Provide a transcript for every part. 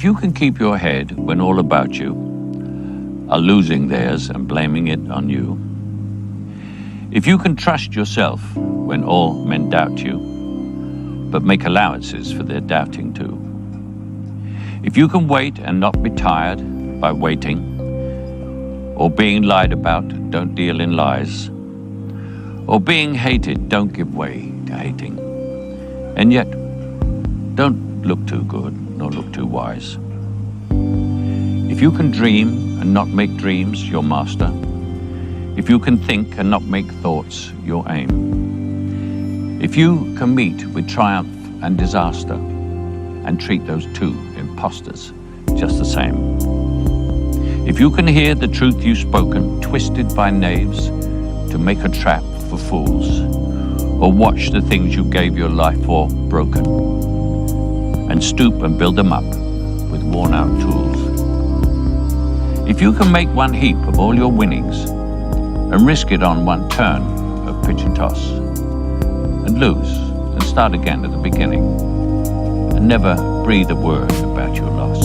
If you can keep your head when all about you are losing theirs and blaming it on you, if you can trust yourself when all men doubt you, but make allowances for their doubting too, if you can wait and not be tired by waiting, or being lied about, don't deal in lies, or being hated, don't give way to hating, and yet don't look too good nor look too wise. If you can dream and not make dreams your master, if you can think and not make thoughts your aim, if you can meet with triumph and disaster and treat those two impostors just the same, if you can hear the truth you've spoken twisted by knaves to make a trap for fools, or watch the things you gave your life for broken, and stoop and build them up with worn-out tools, if you can make one heap of all your winnings and risk it on one turn of pitch and toss, and lose and start again at the beginning, and never breathe a word about your loss,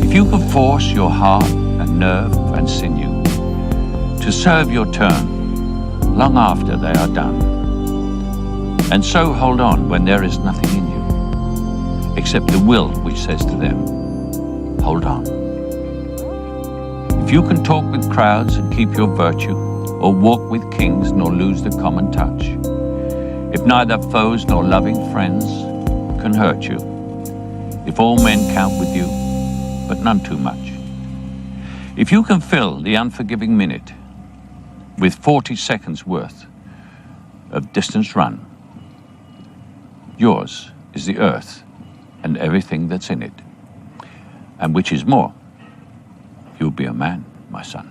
if you can force your heart and nerve and sinew to serve your turn long after they are done, and so hold on when there is nothing in you except the will which says to them, hold on. If you can talk with crowds and keep your virtue, or walk with kings nor lose the common touch, if neither foes nor loving friends can hurt you, if all men count with you, but none too much, if you can fill the unforgiving minute with 40 seconds worth of distance run, yours is the earth and everything that's in it, and which is more, you'll be a man, my son.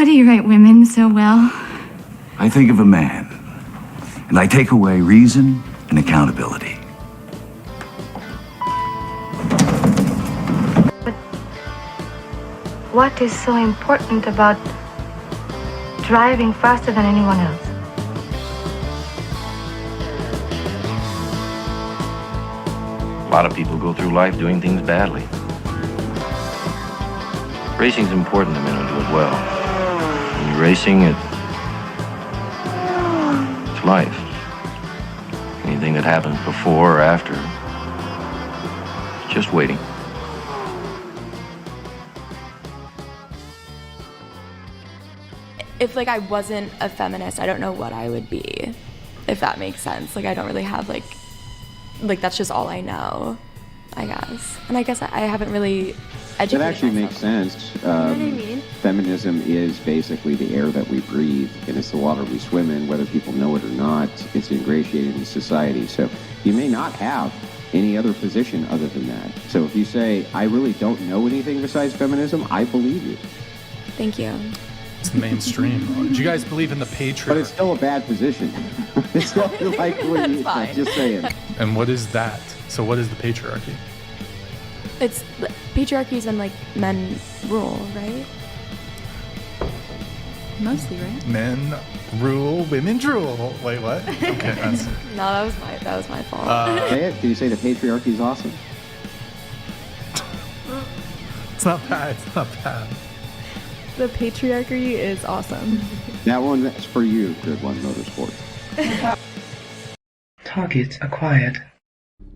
How do you write women so well? I think of a man, and I take away reason and accountability. But what is so important about driving faster than anyone else? A lot of people go through life doing things badly. Racing's important to men who do it well. When you're racing, it's life. Anything that happens before or after, it's just waiting. If like I wasn't a feminist, I don't know what I would be, if that makes sense. Like I don't really have like that's just all I know, I guess. And I guess I haven't really educated That actually myself. makes sense. You know what I mean? Feminism is basically the air that we breathe, and it's the water we swim in, whether people know it or not. It's ingratiated in society. So you may not have any other position other than that. So if you say, I really don't know anything besides feminism, I believe you. Thank you. It's mainstream. Do you guys believe in the patriarchy? But it's still a bad position. It's still like what you fine. just saying. And what is that? So what is the patriarchy? It's patriarchy's when like men rule, right? Mostly, right? Men rule, women drool. Wait, what? Okay, that's No, that was my fault. Say it. Can you say the patriarchy is awesome? it's not bad. It's not bad. The patriarchy is awesome. That one, that's for you, Grid One Motorsports. Target acquired.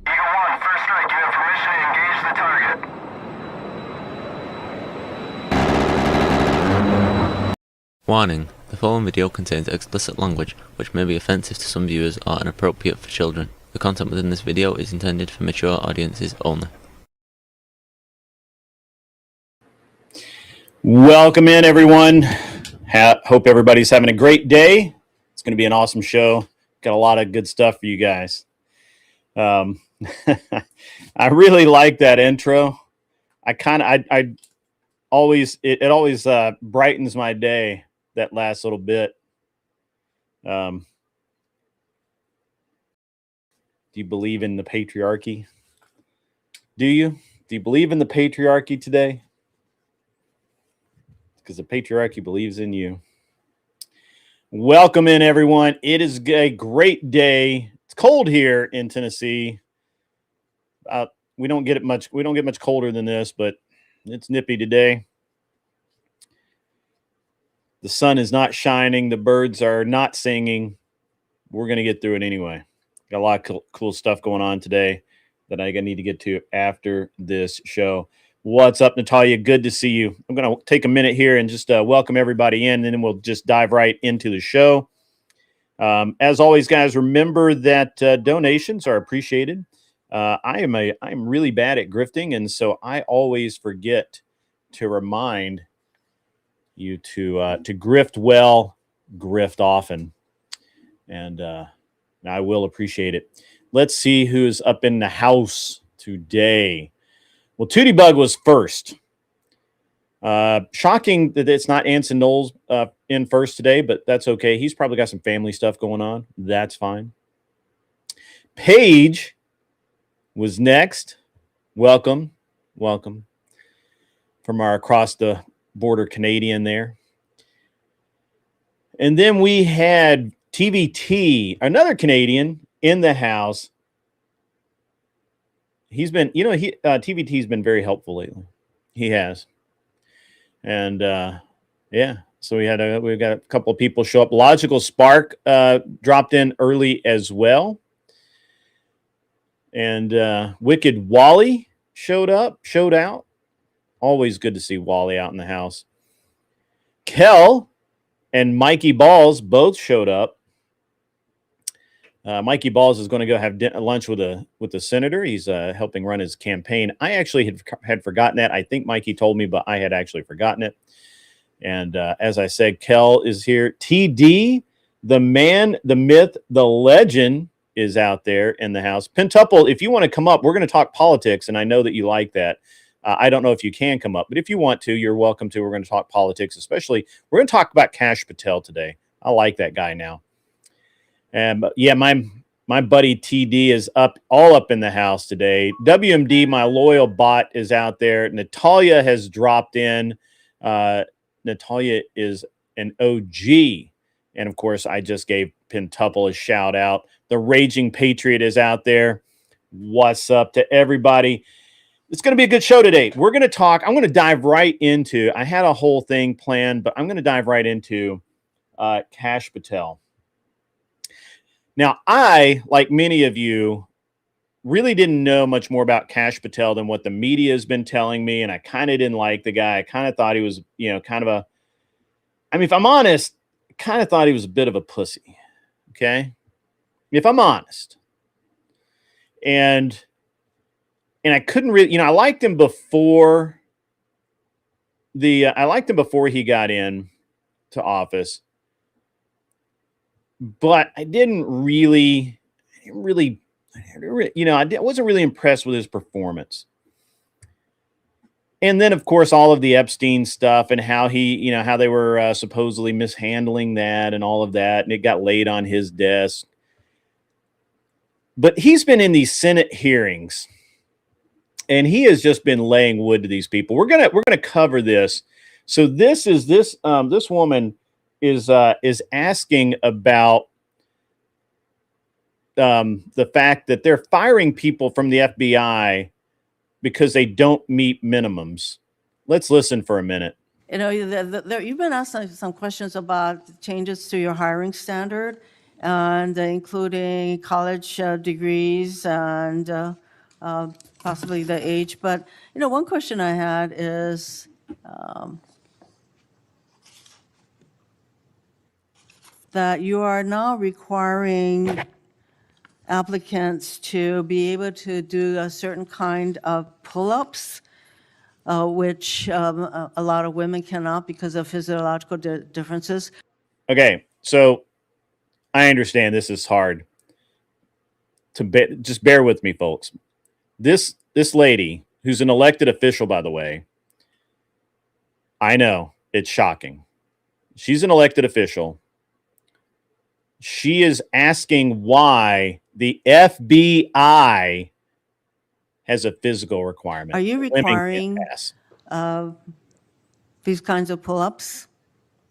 Eagle 1, first strike. You have permission to engage the target. Warning: the following video contains explicit language which may be offensive to some viewers or inappropriate for children. The content within this video is intended for mature audiences only. Welcome in, everyone. Hope everybody's having a great day. It's going to be an awesome show. Got a lot of good stuff for you guys. I really like that intro. I always brightens my day, that last little bit. Do you believe in the patriarchy? Do you believe in the patriarchy today? Because the patriarchy believes in you. Welcome in, everyone. It is a great day. It's cold here in Tennessee. We don't get much colder than this, but it's nippy today. The sun is not shining. The birds are not singing. We're going to get through it anyway. Got a lot of cool stuff going on today that I need to get to after this show. What's up, Natalia? Good to see you. I'm going to take a minute here and just welcome everybody in, and then we'll just dive right into the show. As always, guys, remember that donations are appreciated. I'm really bad at grifting, and so I always forget to remind you to grift well, grift often, and I will appreciate it. Let's see who's up in the house today. Well, Tootie Bug was first. Shocking that it's not Anson Knowles in first today, but that's okay. He's probably got some family stuff going on. That's fine. Paige was next. Welcome. From our across the border Canadian there. And then we had TVT, another Canadian in the house. He's been, TVT's been very helpful lately. He has. And yeah, so we've got a couple of people show up. Logical Spark dropped in early as well. And Wicked Wally showed out. Always good to see Wally out in the house. Kel and Mikey Balls both showed up. Mikey Balls is going to go have lunch with the senator. He's helping run his campaign. I actually had forgotten that. I think Mikey told me, but I had actually forgotten it. And as I said, Kel is here. TD, the man, the myth, the legend is out there in the house. Pentuple, if you want to come up, we're going to talk politics, and I know that you like that. I don't know if you can come up, but if you want to, you're welcome to. We're going to talk politics, especially we're going to talk about Kash Patel today. I like that guy now. And yeah, my buddy TD is all up in the house today. WMD, my loyal bot, is out there. Natalia has dropped in. Natalia is an OG. And of course, I just gave Pentuple a shout out. The Raging Patriot is out there. What's up to everybody? It's going to be a good show today. We're going to talk. I'm going to dive right into, I had a whole thing planned, but I'm going to dive right into Kash Patel. Now, I, like many of you, really didn't know much more about Kash Patel than what the media has been telling me, and I kind of didn't like the guy. I kind of thought he was, kind of if I'm honest, I kind of thought he was a bit of a pussy, okay? If I'm honest. And I couldn't really, I liked him before he got in to office. But I wasn't really impressed with his performance. And then, of course, all of the Epstein stuff and how how they were supposedly mishandling that and all of that. And it got laid on his desk. But he's been in these Senate hearings and he has just been laying wood to these people. We're gonna cover this. So this woman is asking about the fact that they're firing people from the FBI because they don't meet minimums. Let's listen for a minute. You've been asked some questions about changes to your hiring standard, and including college degrees and possibly the age. But one question I had is that you are now requiring applicants to be able to do a certain kind of pull-ups, which a lot of women cannot because of physiological differences. Okay, so I understand this is hard. Just bear with me, folks. This lady, who's an elected official, by the way, I know it's shocking. She's an elected official. She is asking why the FBI has a physical requirement. Are you requiring these kinds of pull-ups?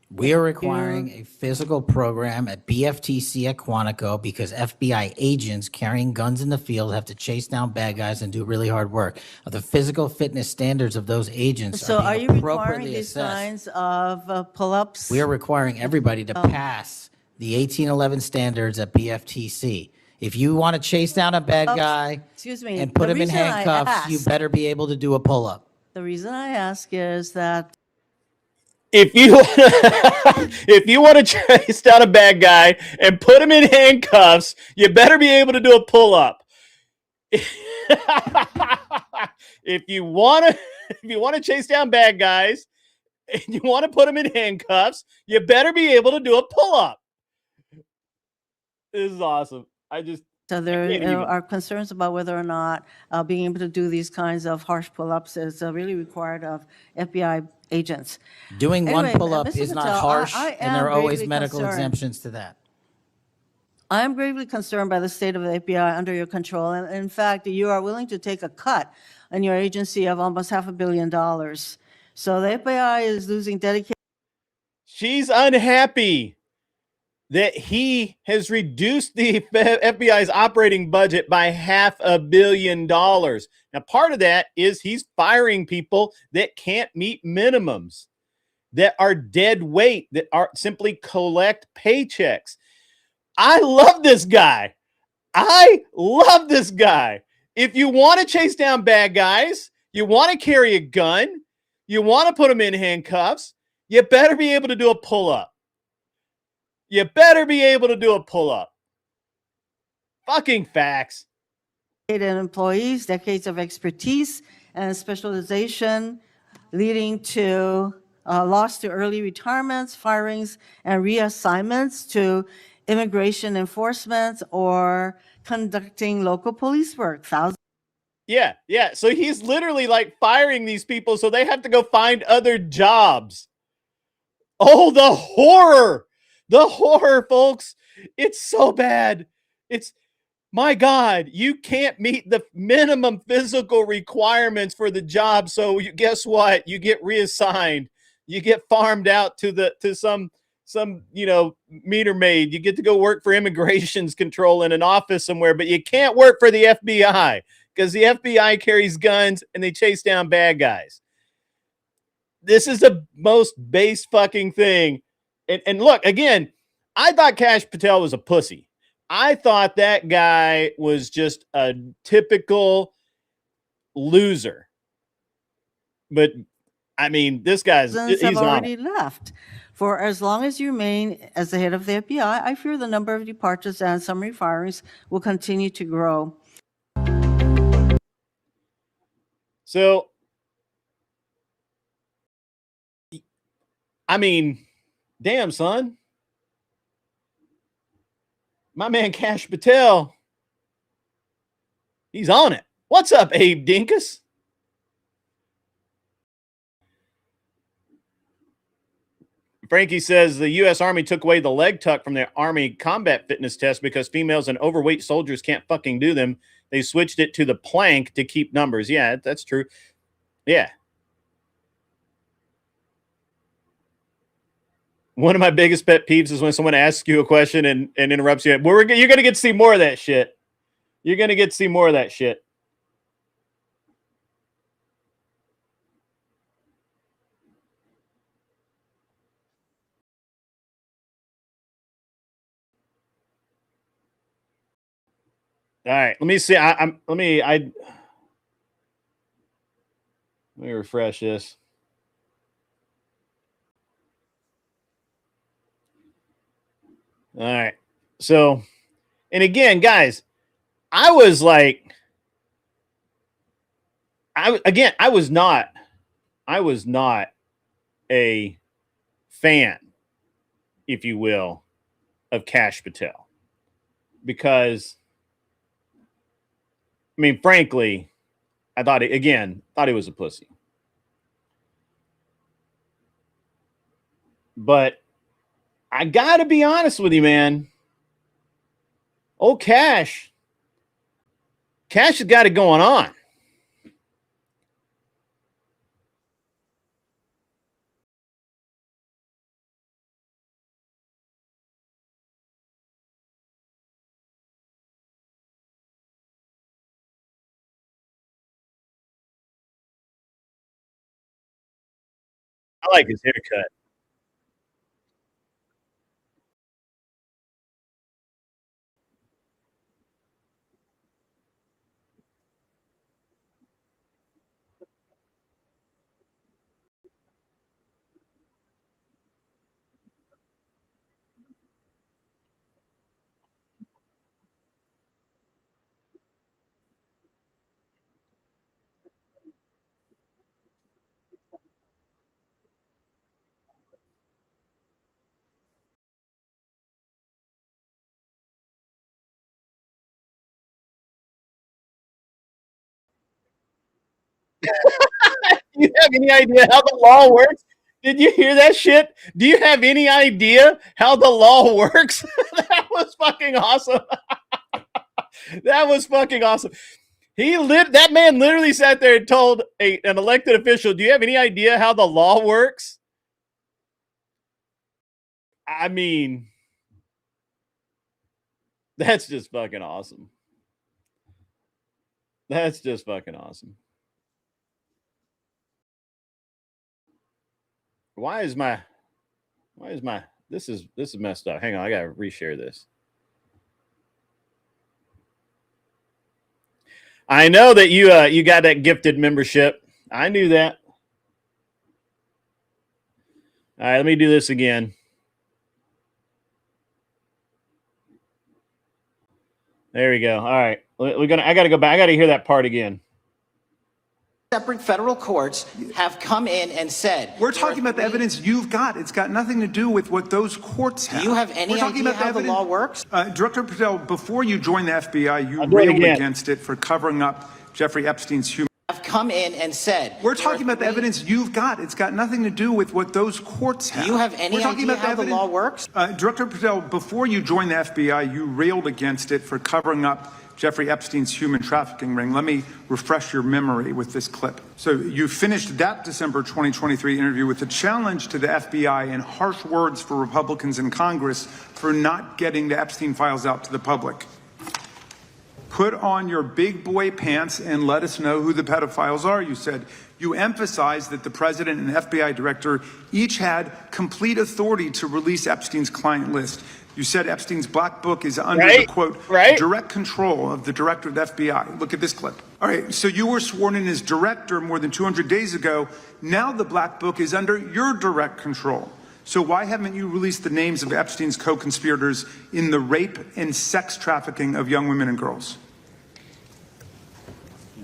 We are requiring a physical program at BFTC at Quantico because FBI agents carrying guns in the field have to chase down bad guys and do really hard work. The physical fitness standards of those agents So are are you requiring these kinds of pull-ups? We are requiring everybody to pass the 1811 standards at BFTC. If you want to chase down a bad guy and put him in handcuffs, you better be able to do a pull-up. The reason I ask is that if you want to chase down a bad guy and put him in handcuffs, you better be able to do a pull-up. If you want to chase down bad guys and you want to put them in handcuffs, you better be able to do a pull-up. This is awesome. So there are concerns about whether or not being able to do these kinds of harsh pull-ups is really required of FBI agents. Doing one pull-up Mr. is not Patel, harsh, I and there are always gravely medical concerned. exemptions to that. I am gravely concerned by the state of the FBI under your control. And in fact, you are willing to take a cut in your agency of almost $500 million. So the FBI is losing dedication. She's unhappy that he has reduced the FBI's operating budget by $500 million. Now, part of that is he's firing people that can't meet minimums, that are dead weight, that are simply collect paychecks. I love this guy. If you want to chase down bad guys, you want to carry a gun, you want to put them in handcuffs, you better be able to do a pull-up. Fucking facts. Employees, decades of expertise and specialization, leading to loss to early retirements, firings, and reassignments to immigration enforcement or conducting local police work. Thousands Yeah, yeah. So he's literally like firing these people so they have to go find other jobs. Oh, the horror. The horror, folks. It's so bad. It's, my God, you can't meet the minimum physical requirements for the job. So guess what? You get reassigned. You get farmed out to some meter maid. You get to go work for immigrations control in an office somewhere, but you can't work for the FBI because the FBI carries guns and they chase down bad guys. This is the most base fucking thing. And look, again, I thought Kash Patel was a pussy. I thought that guy was just a typical loser. But I mean, this guy's he's have on already it. left. For as long as you remain as the head of the FBI, I fear the number of departures and summary firings will continue to grow. So, I mean, damn, son. My man Kash Patel, he's on it. What's up, Abe Dinkus? Frankie says the U.S. Army took away the leg tuck from their Army combat fitness test because females and overweight soldiers can't fucking do them. They switched it to the plank to keep numbers. Yeah, that's true. Yeah. One of my biggest pet peeves is when someone asks you a question and interrupts you. Well, you're going to get to see more of that shit. You're going to get to see more of that shit. All right, let me see. Let me refresh this. All right. So, and again, guys, I was like, I was not a fan, if you will, of Kash Patel because, I mean, frankly, I thought he was a pussy. But I got to be honest with you, man. Old Kash has got it going on. I like his haircut. Do you have any idea how the law works? Did you hear that shit? Do you have any idea how the law works? That was fucking awesome. That was fucking awesome. That man literally sat there and told an elected official, do you have any idea how the law works? I mean, that's just fucking awesome. That's just fucking awesome. This is messed up. Hang on, I gotta reshare this. I know that you got that gifted membership. I knew that. All right, let me do this again. There we go. All right, I gotta go back. I gotta hear that part again. Separate federal courts have come in and said... We're talking about the evidence you've got. It's got nothing to do with what those courts have. Do you have any idea how the law works? Director Patel, before you joined the FBI, you railed against it for covering up Jeffrey Epstein's human. Have come in and said. We're talking about the evidence you've got. It's got nothing to do with what those courts have. Do you have any idea how the law works? Director Patel, before you joined the FBI, you railed against it for covering up Jeffrey Epstein's human trafficking ring. Let me refresh your memory with this clip. So you finished that December 2023 interview with a challenge to the FBI and harsh words for Republicans in Congress for not getting the Epstein files out to the public. Put on your big boy pants and let us know who the pedophiles are, you said. You emphasized that the president and FBI director each had complete authority to release Epstein's client list. You said Epstein's black book is under the, quote, direct control of the director of the FBI. Look at this clip. All right, so you were sworn in as director more than 200 days ago. Now the black book is under your direct control. So why haven't you released the names of Epstein's co-conspirators in the rape and sex trafficking of young women and girls?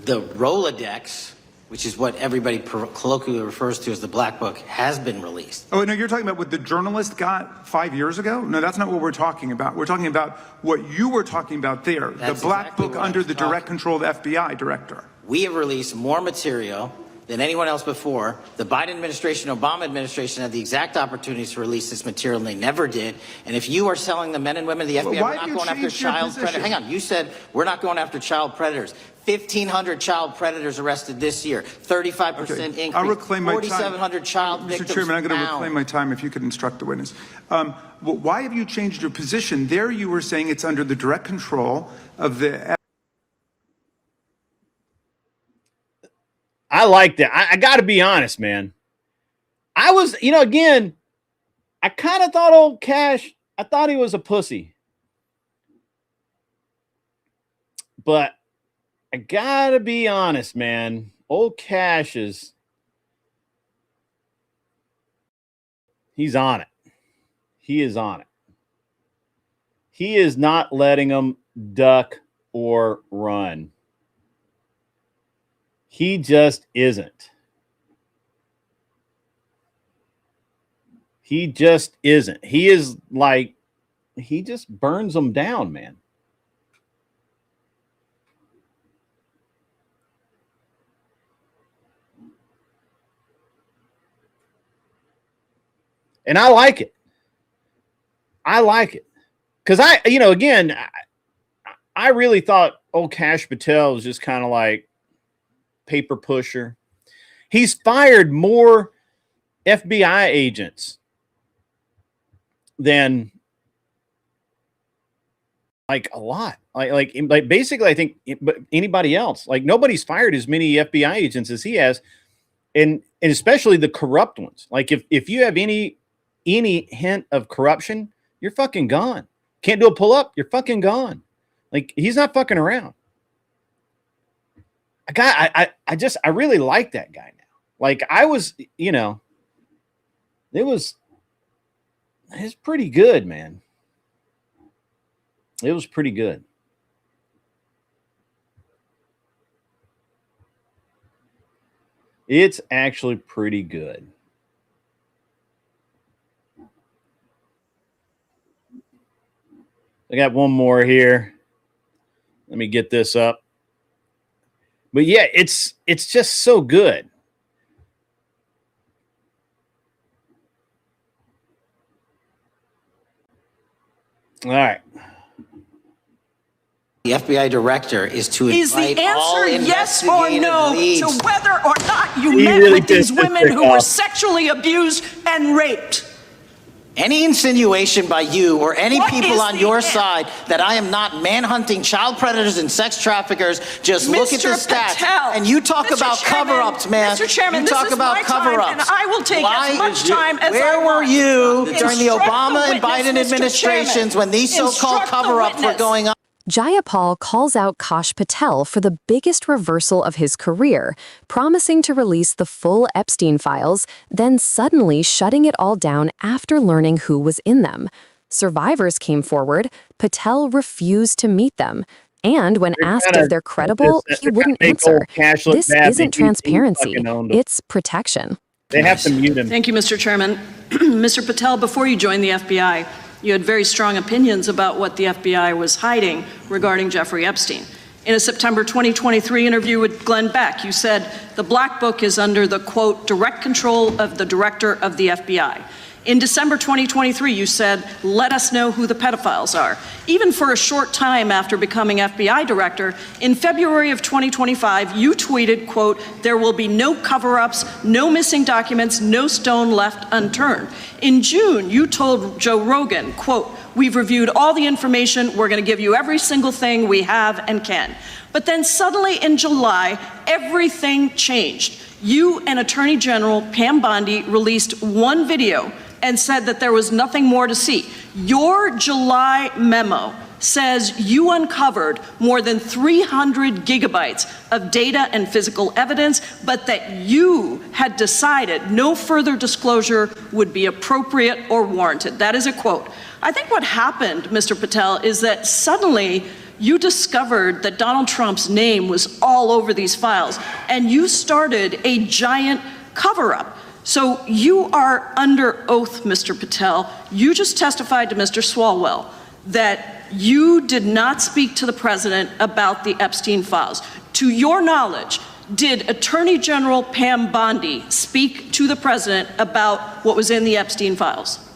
The Rolodex, which is what everybody colloquially refers to as the Black Book, has been released. Oh, no, you're talking about what the journalist got 5 years ago? No, that's not what we're talking about. We're talking about what you were talking about there, the Black Book under the direct control of the FBI director. We have released more material than anyone else before. The Biden administration, Obama administration had the exact opportunities to release this material, and they never did. And if you are telling the men and women of the FBI, we're not going after child predators. Hang on, you said we're not going after child predators. 1,500 child predators arrested this year, 35% increase. I'll reclaim my time. 4,700 child victims. Mr. Chairman, I'm going to reclaim my time if you could instruct the witness. Why have you changed your position? There you were saying it's under the direct control of the... I like that. I got to be honest, man. I was, again, I kind of thought old Cash, I thought he was a pussy. But I got to be honest, man. Old Cash he's on it. He is on it. He is not letting them duck or run. He just isn't. He just isn't. He is like, he just burns them down, man. And I like it. I like it. Because again, I really thought old Cash Patel was just kind of like paper pusher. He's fired more FBI agents than like a lot. Like basically, I think anybody else. Like nobody's fired as many FBI agents as he has, and especially the corrupt ones. Like if you have any hint of corruption, you're fucking gone. Can't do a pull up, you're fucking gone. Like he's not fucking around. I really like that guy now. Like I was, it's pretty good, man. It was pretty good. It's actually pretty good. I got one more here. Let me get this up. But yeah, it's just so good. All right. The FBI director is to invite Is the all answer yes or no leads. to whether or not you He met really with these pissed this women chick who were off. sexually abused and raped? Any insinuation by you or any What people is on the your answer? side that I am not manhunting child predators and sex traffickers, just look at the Mr. stats. Patel, And you talk Mr. about Chairman, cover-ups, man. Mr. Chairman, you this talk is about my time, cover-ups. and I will take as much time as Where I were want. you during the Instruct Obama and witness, Biden Mr. administrations Chairman. when these so-called Instruct the cover-ups were witness. going on? Jayapal calls out Kash Patel for the biggest reversal of his career, promising to release the full Epstein files, then suddenly shutting it all down after learning who was in them. Survivors came forward. Patel refused to meet them. And when asked if they're credible, he wouldn't answer. This isn't transparency. It's protection. They have to mute him. Thank you, Mr. Chairman. Mr. Patel, before you joined the FBI, you had very strong opinions about what the FBI was hiding regarding Jeffrey Epstein. In a September 2023 interview with Glenn Beck, you said the Black Book is under the, quote, direct control of the director of the FBI. In December 2023, you said, let us know who the pedophiles are. Even for a short time after becoming FBI director, in February of 2025, you tweeted, quote, there will be no cover-ups, no missing documents, no stone left unturned. In June, you told Joe Rogan, quote, we've reviewed all the information, we're gonna give you every single thing we have and can. But then suddenly in July, everything changed. You and Attorney General Pam Bondi released one video and said that there was nothing more to see. Your July memo says you uncovered more than 300 gigabytes of data and physical evidence, but that you had decided no further disclosure would be appropriate or warranted. That is a quote. I think what happened, Mr. Patel, is that suddenly you discovered that Donald Trump's name was all over these files, and you started a giant cover-up. So you are under oath, Mr. Patel. You just testified to Mr. Swalwell that you did not speak to the president about the Epstein files. To your knowledge, did Attorney General Pam Bondi speak to the president about what was in the Epstein files?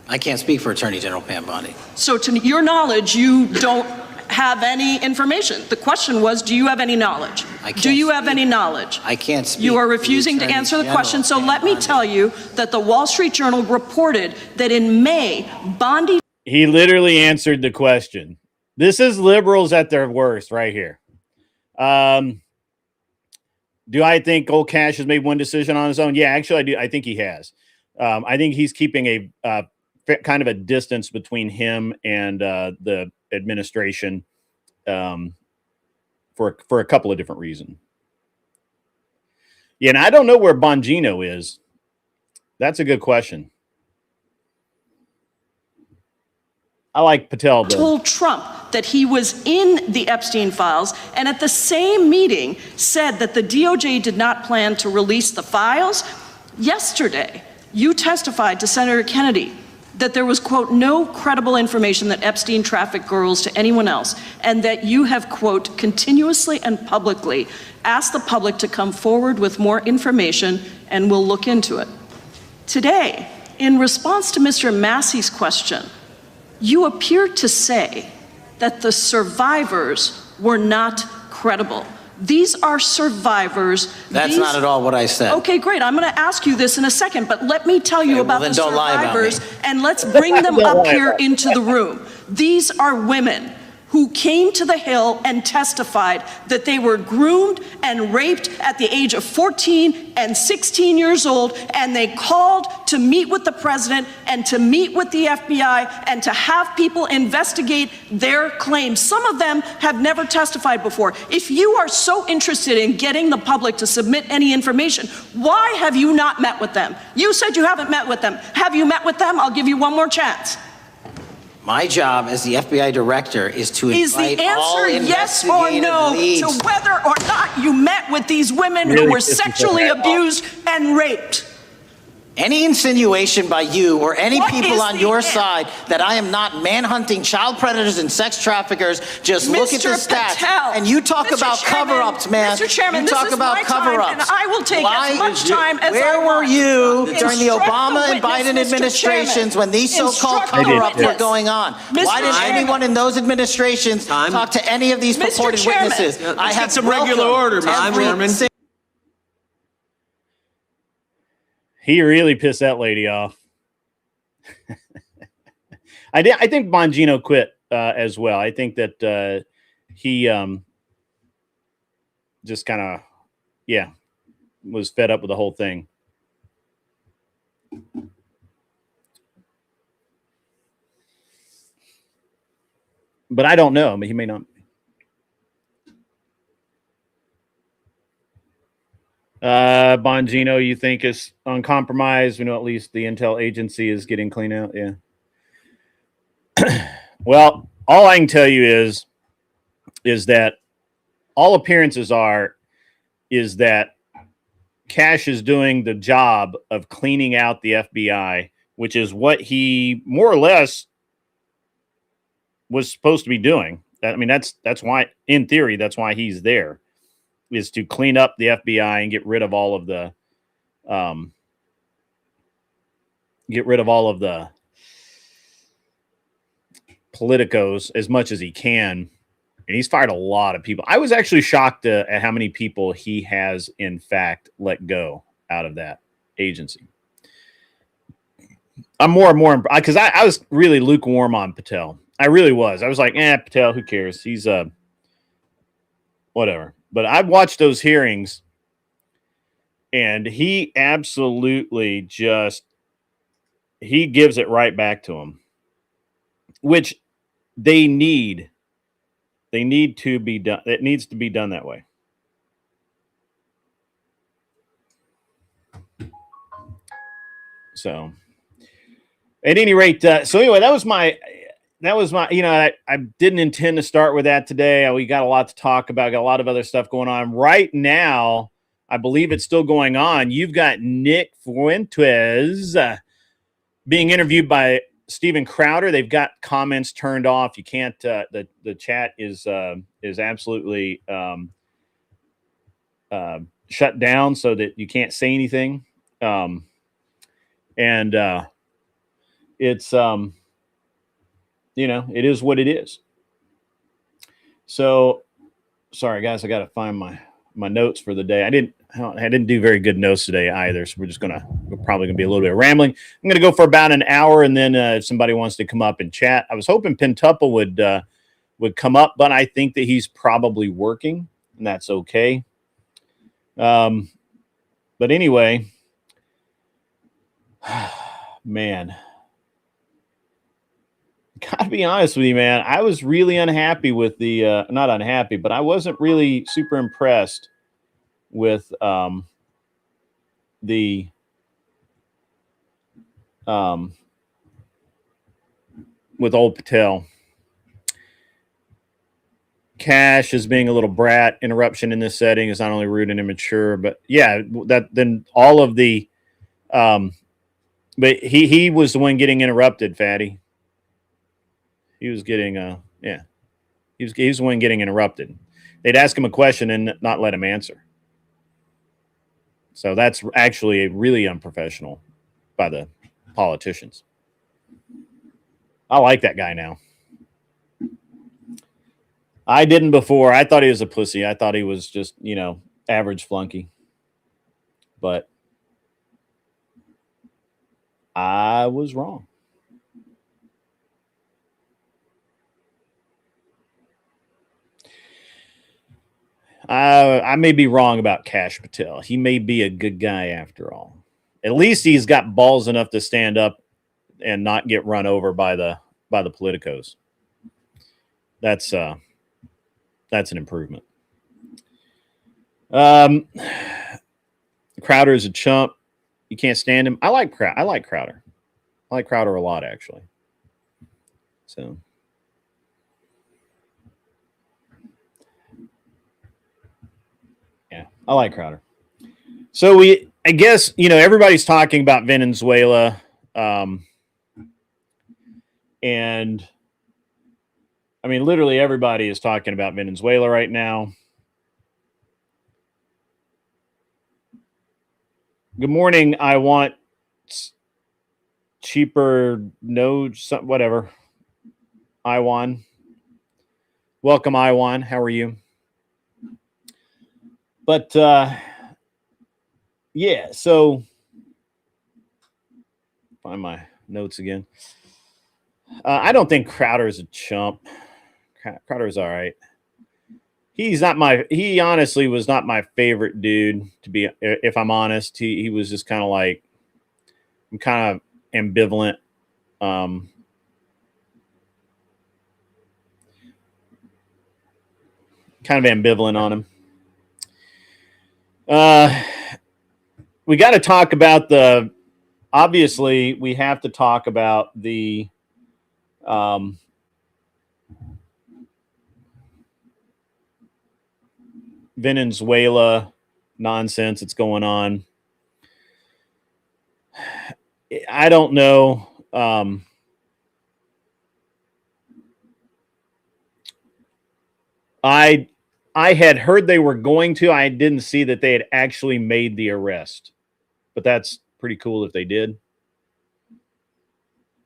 I can't speak for Attorney General Pam Bondi. So to your knowledge, you don't have any information. The question was, do you have any knowledge? Do you have any knowledge? I can't speak. You are refusing to answer the question, so let me tell you that the Wall Street Journal reported that in May, Bondi... He literally answered the question. This is liberals at their worst right here. Do I think Old Cash has made one decision on his own? Yeah, actually I do. I think he has. I think he's keeping a kind of a distance between him and the administration for a couple of different reasons. Yeah, and I don't know where Bongino is. That's a good question. I like Patel, though. Told Trump that he was in the Epstein files, and at the same meeting said that the DOJ did not plan to release the files. Yesterday, you testified to Senator Kennedy that there was, quote, no credible information that Epstein trafficked girls to anyone else, and that you have, quote, continuously and publicly asked the public to come forward with more information, and we'll look into it. Today, in response to Mr. Massey's question, you appear to say that the survivors were not credible. These are survivors. That's not at all what I said. Okay, great. I'm going to ask you this in a second, but let me tell you about the don't lie about survivors, me. and let's bring them up here into the room. These are women who came to the Hill and testified that they were groomed and raped at the age of 14 and 16 years old, and they called to meet with the president and to meet with the FBI and to have people investigate their claims. Some of them have never testified before. If you are so interested in getting the public to submit any information, why have you not met with them? You said you haven't met with them. Have you met with them? I'll give you one more chance. My job as the FBI director is to invite all investigative yes or no leads. to whether or not you met with these women who were sexually abused and raped? Any insinuation by you or any people on your side that I am not manhunting child predators and sex traffickers, just look at the stats. And you talk about cover-ups, man. Mr. Chairman, you talk about cover-ups. And I will take as much time as Where I were want. you during the Instruct Obama the and Biden witness, Mr. administrations Chairman. when these so-called Instruct the cover-ups were witness. going on? Mr. Why didn't Chairman. anyone in those administrations talk to any of these Mr. purported Chairman. witnesses? Let's I get have some regular order, Mr. Chairman. He really pissed that lady off. I think Bongino quit as well. I think that he just kind of, was fed up with the whole thing. But I don't know. I mean, he may not. Bongino, you think is uncompromised? We know at least the intel agency is getting clean out. Yeah. Well, all I can tell you is that all appearances is that Cash is doing the job of cleaning out the FBI, which is what he more or less was supposed to be doing. I mean, that's why, in theory, that's why he's there, is to clean up the FBI and get rid of all of the politicos as much as he can. And he's fired a lot of people. I was actually shocked at how many people he has, in fact, let go out of that agency. I'm more and more, because I was really lukewarm on Patel. I really was. I was like, Patel, who cares? He's whatever. But I've watched those hearings, and he absolutely just, he gives it right back to him, which they need. They need to be done. It needs to be done that way. So, at any rate, so anyway, that was my, you know, I didn't intend to start with that today. We got a lot to talk about, got a lot of other stuff going on right now. I believe it's still going on. You've got Nick Fuentes being interviewed by Steven Crowder. They've got comments turned off. You can't, the chat is absolutely shut down so that you can't say anything. And it's, you know, it is what it is. So, sorry guys, I got to find my notes for the day. I didn't do very good notes today either. So we're probably gonna be a little bit rambling. I'm gonna go for about an hour, and then if somebody wants to come up and chat, I was hoping Pentuple would come up, but I think that he's probably working, and that's okay. But anyway, man, gotta be honest with you, man. I was really unhappy with the not unhappy, but I wasn't really super impressed with with old Patel. Cash is being a little brat. Interruption in this setting is not only rude and immature, but yeah, then all of the but he was the one getting interrupted, Fatty. He was getting he was the one getting interrupted. They'd ask him a question and not let him answer. So that's actually really unprofessional by the politicians. I like that guy now. I didn't before. I thought he was a pussy. I thought he was just, you know, average flunky. But I was wrong. I may be wrong about Cash Patel. He may be a good guy after all. At least he's got balls enough to stand up and not get run over by the politicos. That's an improvement. Crowder is a chump. You can't stand him. I like Crowder. I like Crowder a lot, actually. So. Yeah, I like Crowder. So I guess, you know, everybody's talking about Venezuela. And I mean, literally everybody is talking about Venezuela right now. Good morning. I want cheaper nodes, whatever. Iwan. Welcome, Iwan. How are you? But yeah, so find my notes again. I don't think Crowder is a chump. Crowder is all right. He honestly was not my favorite dude, to be, if I'm honest. He was just kind of like, I'm kind of ambivalent. Kind of ambivalent on him. We got to talk about obviously we have to talk about the Venezuela nonsense that's going on. I don't know. I had heard they were going to. I didn't see that they had actually made the arrest. But that's pretty cool if they did.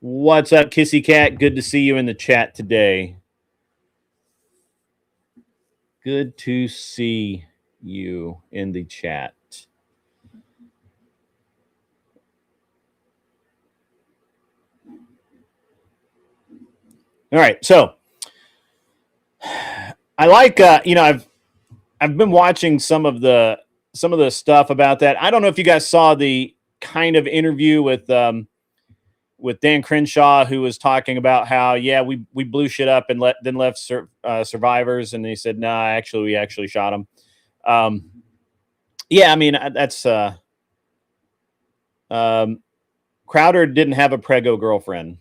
What's up, Kissy Cat? Good to see you in the chat today. Good to see you in the chat. All right, so I like I've been watching some of the stuff about that. I don't know if you guys saw the kind of interview with Dan Crenshaw, who was talking about how we blew shit up and then left survivors, and he said actually we actually shot him. I mean that's Crowder didn't have a prego girlfriend.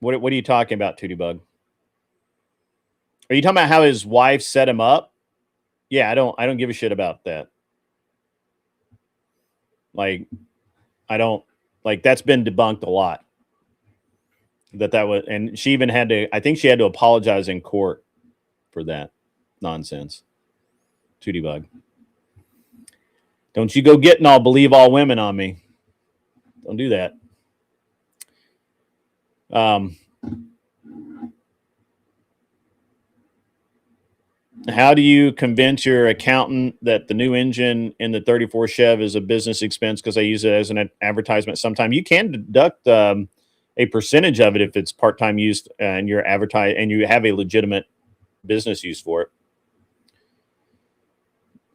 What are you talking about, Tootie Bug? Are you talking about how his wife set him up? Yeah, I don't give a shit about that. Like, I don't like that's been debunked a lot. That was, and she even had to. I think she had to apologize in court for that nonsense. Tootie Bug, don't you go getting all believe all women on me. Don't do that. How do you convince your accountant that the new engine in the 34 Chev is a business expense because I use it as an advertisement sometime? You can deduct a percentage of it if it's part-time use and you're advertising and you have a legitimate business use for it.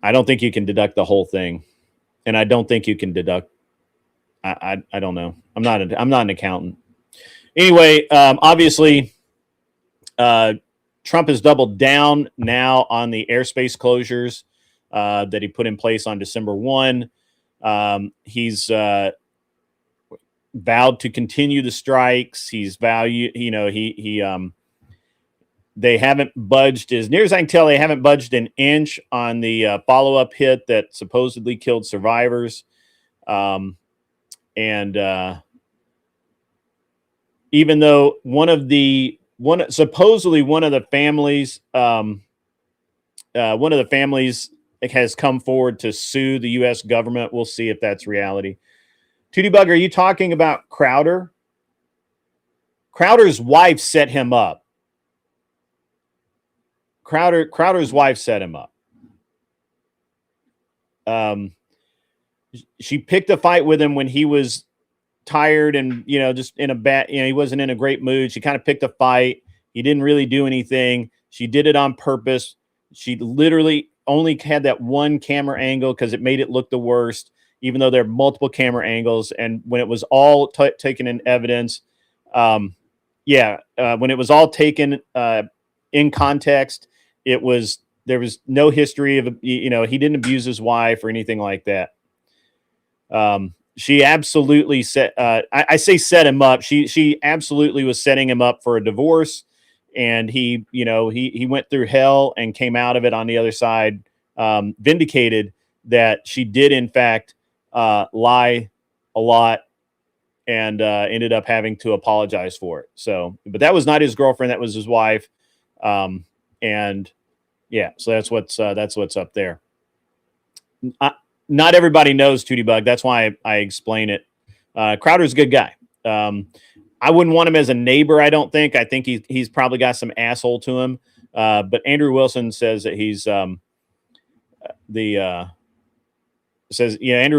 I don't think you can deduct the whole thing. And I don't think you can deduct. I don't know. I'm not an accountant. Anyway, obviously, Trump has doubled down now on the airspace closures that he put in place on December 1. He's vowed to continue the strikes. He's they haven't budged, as near as I can tell, they haven't budged an inch on the follow-up hit that supposedly killed survivors. Even though supposedly one of the families has come forward to sue the U.S. government. We'll see if that's reality. Tootie Bug, are you talking about Crowder? Crowder's wife set him up. Crowder's wife set him up. She picked a fight with him when he was tired and just in a bad, he wasn't in a great mood. She kind of picked a fight. He didn't really do anything. She did it on purpose. She literally only had that one camera angle because it made it look the worst, even though there are multiple camera angles. And when it was all taken in evidence, when it was all taken in context, there was no history of, he didn't abuse his wife or anything like that. She absolutely I say set him up. She absolutely was setting him up for a divorce, and he went through hell and came out of it on the other side, vindicated that she did in fact lie a lot, and ended up having to apologize for it. So, but that was not his girlfriend; that was his wife, and yeah. So that's what's up there. Not everybody knows Tootie Bug. That's why I explain it. Crowder's a good guy. I wouldn't want him as a neighbor. I don't think. I think he's probably got some asshole to him. But Andrew Wilson says that he's Andrew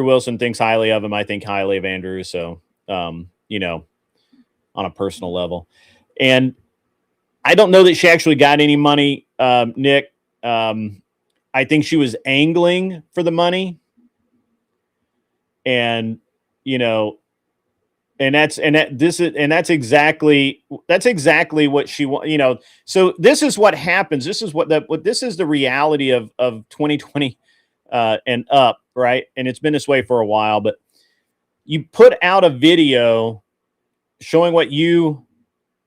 Wilson thinks highly of him. I think highly of Andrew. So on a personal level, and I don't know that she actually got any money, Nick. I think she was angling for the money. And that's exactly what she wants. So this is what happens. This is this is the reality of 2020 and up, right? And it's been this way for a while. But you put out a video showing what you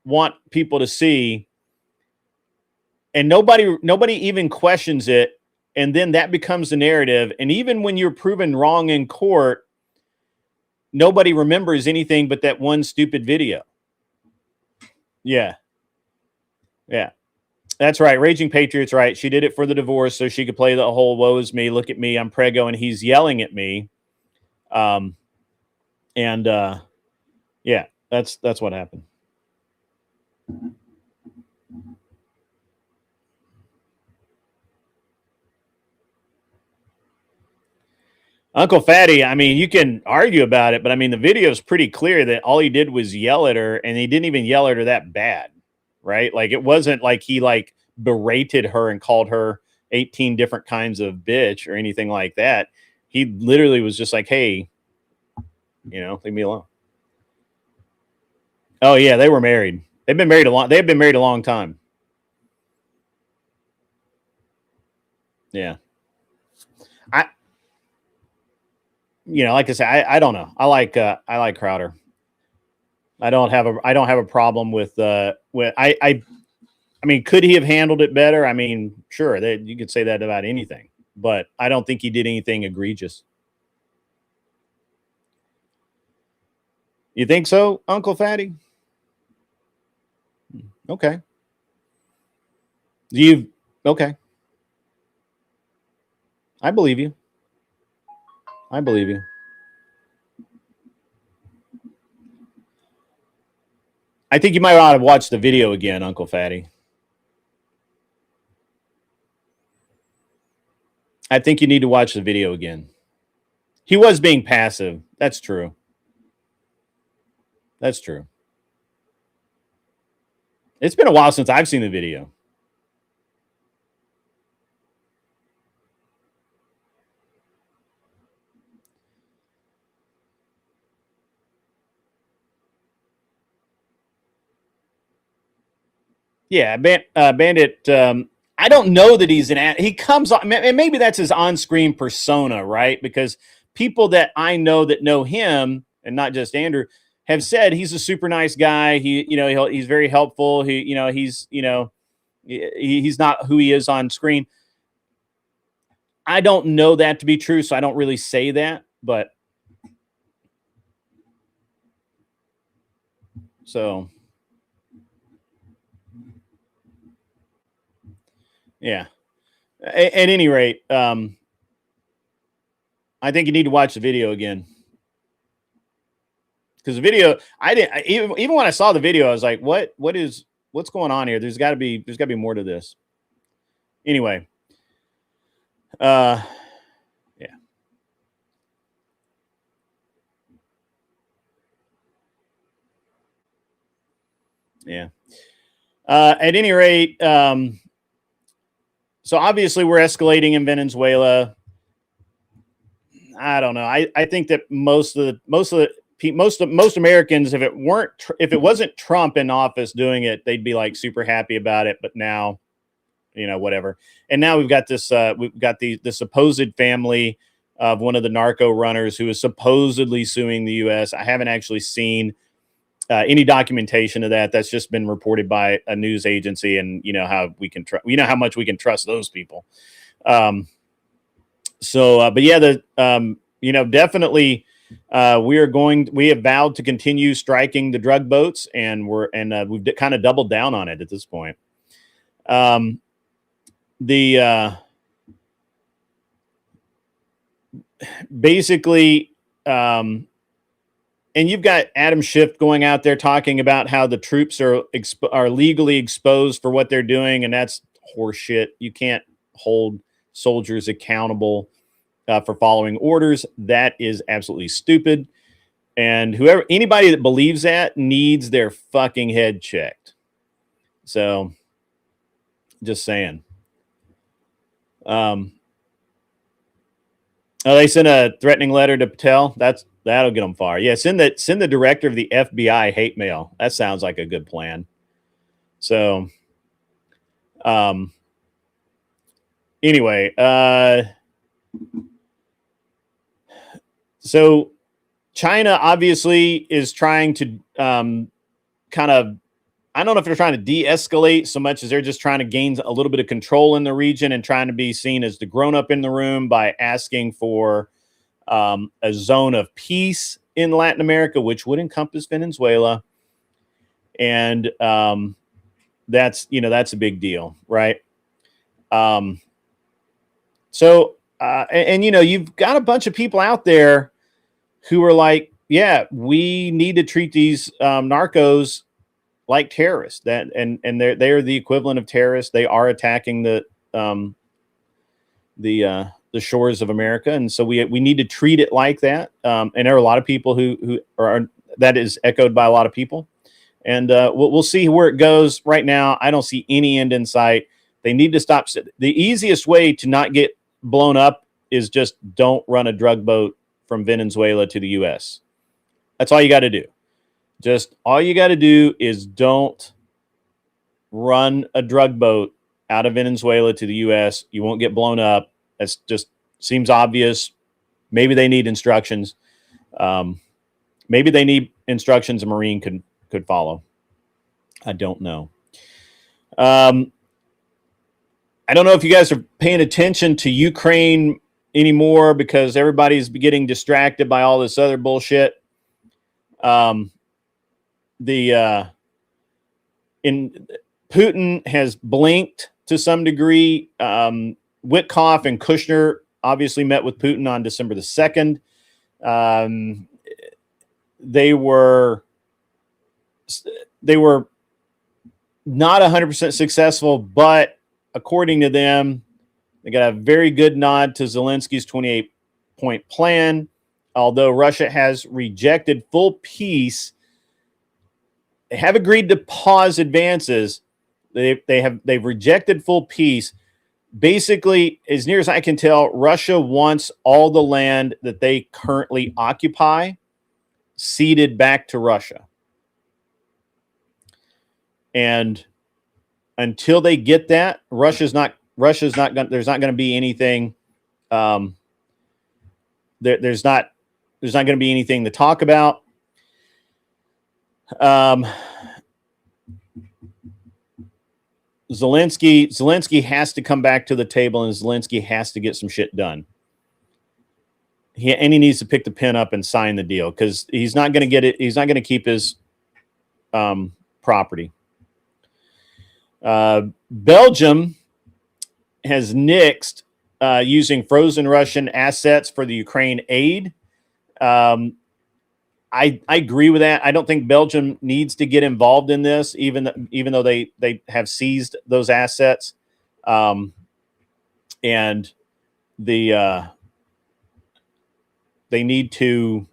want people to see, and nobody even questions it, and then that becomes the narrative. And even when you're proven wrong in court, nobody remembers anything but that one stupid video. Yeah. Yeah. That's right. Raging Patriot's right. She did it for the divorce so she could play the whole woe is me, look at me, I'm preggo, and he's yelling at me. Yeah, that's what happened. Uncle Fatty, I mean, you can argue about it, but I mean, the video is pretty clear that all he did was yell at her, and he didn't even yell at her that bad, right? Like, it wasn't like he like berated her and called her 18 different kinds of bitch or anything like that. He literally was just like, hey, leave me alone. Oh yeah, they were married. They've been married a long time. Yeah. Like I said, I don't know. I like Crowder. I don't have a problem with I mean, could he have handled it better? I mean, sure, you could say that about anything, but I don't think he did anything egregious. You think so, Uncle Fatty? Okay. Okay. I believe you. I believe you. I think you might ought to watch the video again, Uncle Fatty. I think you need to watch the video again. He was being passive. That's true. That's true. It's been a while since I've seen the video. Yeah, Bandit. I don't know that he's he comes on, and maybe that's his on-screen persona, right? Because people that I know that know him, and not just Andrew, have said he's a super nice guy. He's very helpful. He's not who he is on screen. I don't know that to be true, so I don't really say that. But so. Yeah. At any rate, I think you need to watch the video again. Because the video, I didn't even when I saw the video, I was like, what's going on here? There's got to be more to this. Anyway. Yeah. Yeah. At any rate, so obviously we're escalating in Venezuela. I don't know. I think that most Americans, if it wasn't Trump in office doing it, they'd be like super happy about it. But now, whatever. And now we've got this the supposed family of one of the narco runners who is supposedly suing the U.S. I haven't actually seen any documentation of that. That's just been reported by a news agency, and how we can how much we can trust those people. But yeah, definitely, we have vowed to continue striking the drug boats, and we've kind of doubled down on it at this point. Basically, and you've got Adam Schiff going out there talking about how the troops are legally exposed for what they're doing, and that's horseshit. You can't hold soldiers accountable for following orders. That is absolutely stupid. And anybody that believes that needs their fucking head checked. So, just saying. They sent a threatening letter to Patel. That'll get them far. Yeah, send the director of the FBI hate mail. That sounds like a good plan. So, anyway, so China obviously is trying to kind of, I don't know if they're trying to de-escalate so much as they're just trying to gain a little bit of control in the region and trying to be seen as the grown-up in the room by asking for a zone of peace in Latin America, which would encompass Venezuela. And that's a big deal, right? So you've got a bunch of people out there who are like, yeah, we need to treat these narcos like terrorists. And they're the equivalent of terrorists. They are attacking the shores of America, and so we need to treat it like that. And there are a lot of people who are, that is echoed by a lot of people. And we'll see where it goes. Right now, I don't see any end in sight. They need to stop. The easiest way to not get blown up is just don't run a drug boat from Venezuela to the U.S. That's all you got to do. Just all you got to do is don't run a drug boat out of Venezuela to the U.S. You won't get blown up. That's just seems obvious. Maybe they need instructions. Maybe they need instructions a Marine could follow. I don't know. I don't know if you guys are paying attention to Ukraine anymore because everybody's getting distracted by all this other bullshit. Putin has blinked to some degree. Witkoff and Kushner obviously met with Putin on December the 2nd. They were not 100% successful, but according to them, they got a very good nod to Zelensky's 28-point plan. Although Russia has rejected full peace, they have agreed to pause advances. They've rejected full peace. Basically, as near as I can tell, Russia wants all the land that they currently occupy ceded back to Russia. And until they get that, there's not going to be anything. There's not going to be anything to talk about. Zelensky has to come back to the table, and Zelensky has to get some shit done. He needs to pick the pen up and sign the deal because he's not going to get it. He's not going to keep his property. Belgium has nixed using frozen Russian assets for the Ukraine aid. I agree with that. I don't think Belgium needs to get involved in this, even though they have seized those assets. And they need to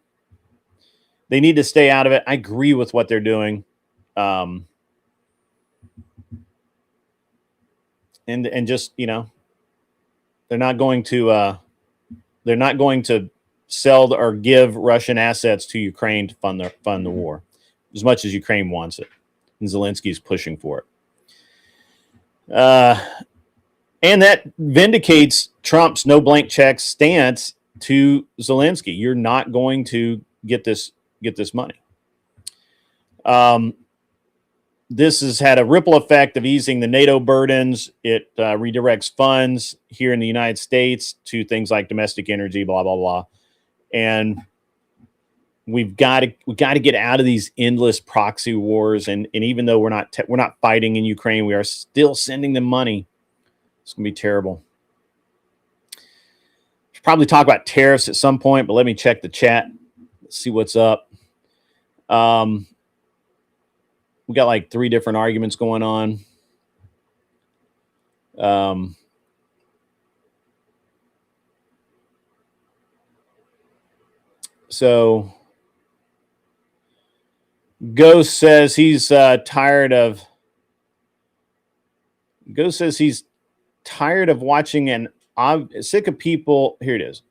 stay out of it. I agree with what they're doing. And just, they're not going to sell or give Russian assets to Ukraine to fund the war as much as Ukraine wants it. And Zelensky's pushing for it. And that vindicates Trump's no blank check stance to Zelensky. You're not going to get this money. This has had a ripple effect of easing the NATO burdens. It redirects funds here in the United States to things like domestic energy, blah, blah, blah. And we've got to get out of these endless proxy wars. And even though we're not fighting in Ukraine, we are still sending them money. It's going to be terrible. Should probably talk about tariffs at some point, but let me check the chat. Let's see what's up. We got like 3 different arguments going on. So Ghost says he's tired of watching sick of people. Here it is.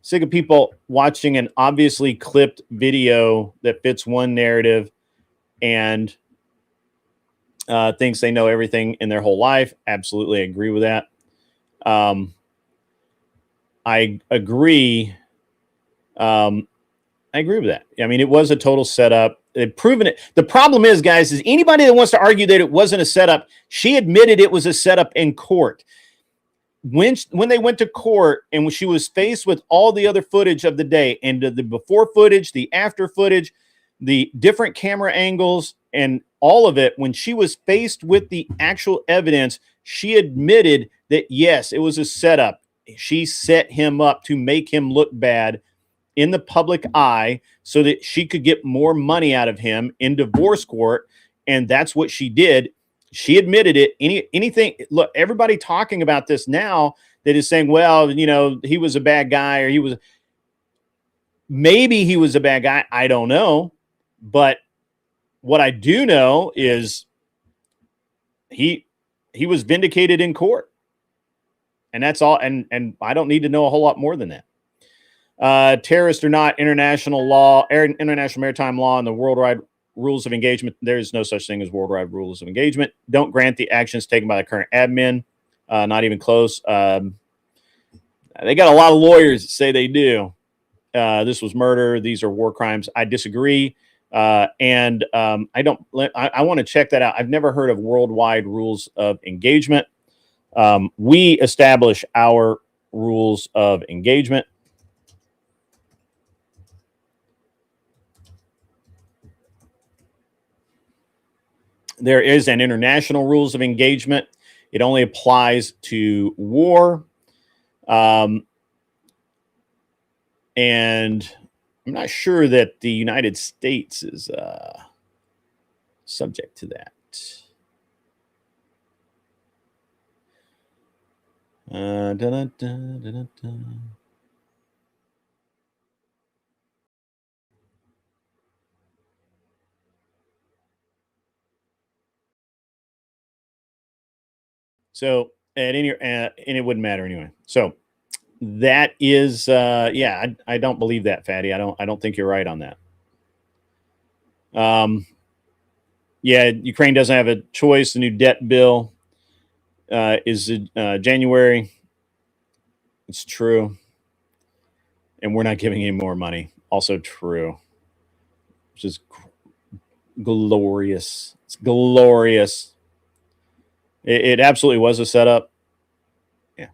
Sick of people watching an obviously clipped video that fits one narrative and thinks they know everything in their whole life. Absolutely agree with that. I agree. I agree with that. I mean, it was a total setup. They've proven it. The problem is, guys, is anybody that wants to argue that it wasn't a setup, she admitted it was a setup in court. When they went to court and when she was faced with all the other footage of the day and the before footage, the after footage, the different camera angles and all of it, when she was faced with the actual evidence, she admitted that, yes, it was a setup. She set him up to make him look bad in the public eye so that she could get more money out of him in divorce court. And that's what she did. She admitted it. Anything, look, everybody talking about this now that is saying, well, you know, he was a bad guy, or maybe he was a bad guy. I don't know. But what I do know is he was vindicated in court. And that's all. And I don't need to know a whole lot more than that. Terrorists or not, international maritime law, and the worldwide rules of engagement. There is no such thing as worldwide rules of engagement. Don't grant the actions taken by the current admin. Not even close. They got a lot of lawyers that say they do. This was murder. These are war crimes. I disagree. I want to check that out. I've never heard of worldwide rules of engagement. We establish our rules of engagement. There is an international rules of engagement. It only applies to war. And I'm not sure that the United States is subject to that. So and it wouldn't matter anyway. So that is I don't believe that, Fatty. I don't think you're right on that. Ukraine doesn't have a choice. The new debt bill is January. It's true. And we're not giving any more money. Also true. Which is glorious. It's glorious. It absolutely was a setup. Yeah.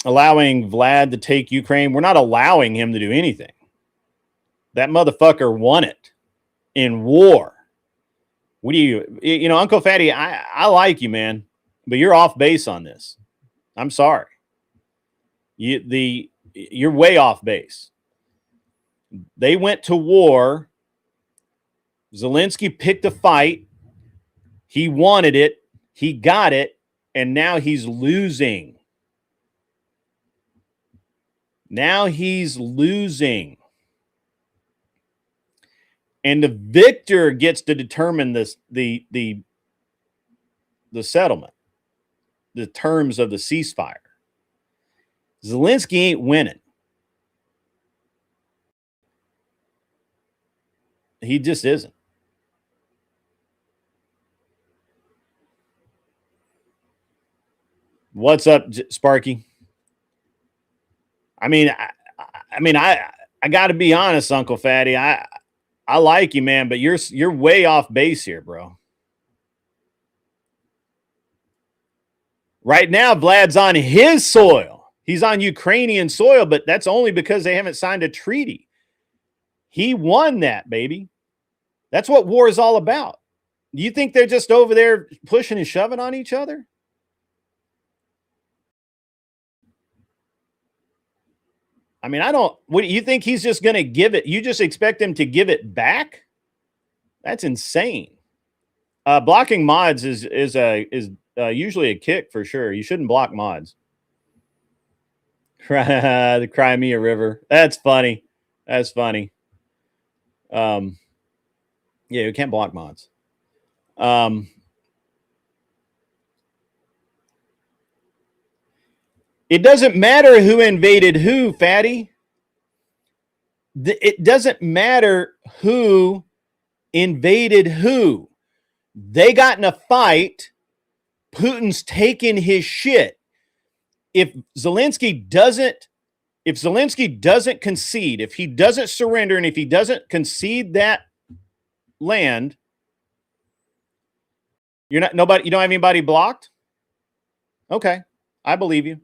Allowing Vlad to take Ukraine. We're not allowing him to do anything. That motherfucker won it in war. What do you know, Uncle Fatty, I like you, man, but you're off base on this. I'm sorry. You're way off base. They went to war. Zelensky picked a fight. He wanted it. He got it. And now he's losing. Now he's losing. And the victor gets to determine this, the settlement, the terms of the ceasefire. Zelensky ain't winning. He just isn't. What's up, Sparky? I got to be honest, Uncle Fatty. I like you, man, but you're way off base here, bro. Right now, Vlad's on his soil. He's on Ukrainian soil, but that's only because they haven't signed a treaty. He won that, baby. That's what war is all about. Do you think they're just over there pushing and shoving on each other? I mean, what do you think he's just going to give it? You just expect him to give it back? That's insane. Blocking mods is usually a kick for sure. You shouldn't block mods. The Crimea River. That's funny. That's funny. Yeah, you can't block mods. It doesn't matter who invaded who, Fatty. It doesn't matter who invaded who. They got in a fight. Putin's taking his shit. If Zelensky doesn't if Zelensky doesn't concede, if he doesn't surrender, and if he doesn't concede that land, you don't have anybody blocked? Okay, I believe you.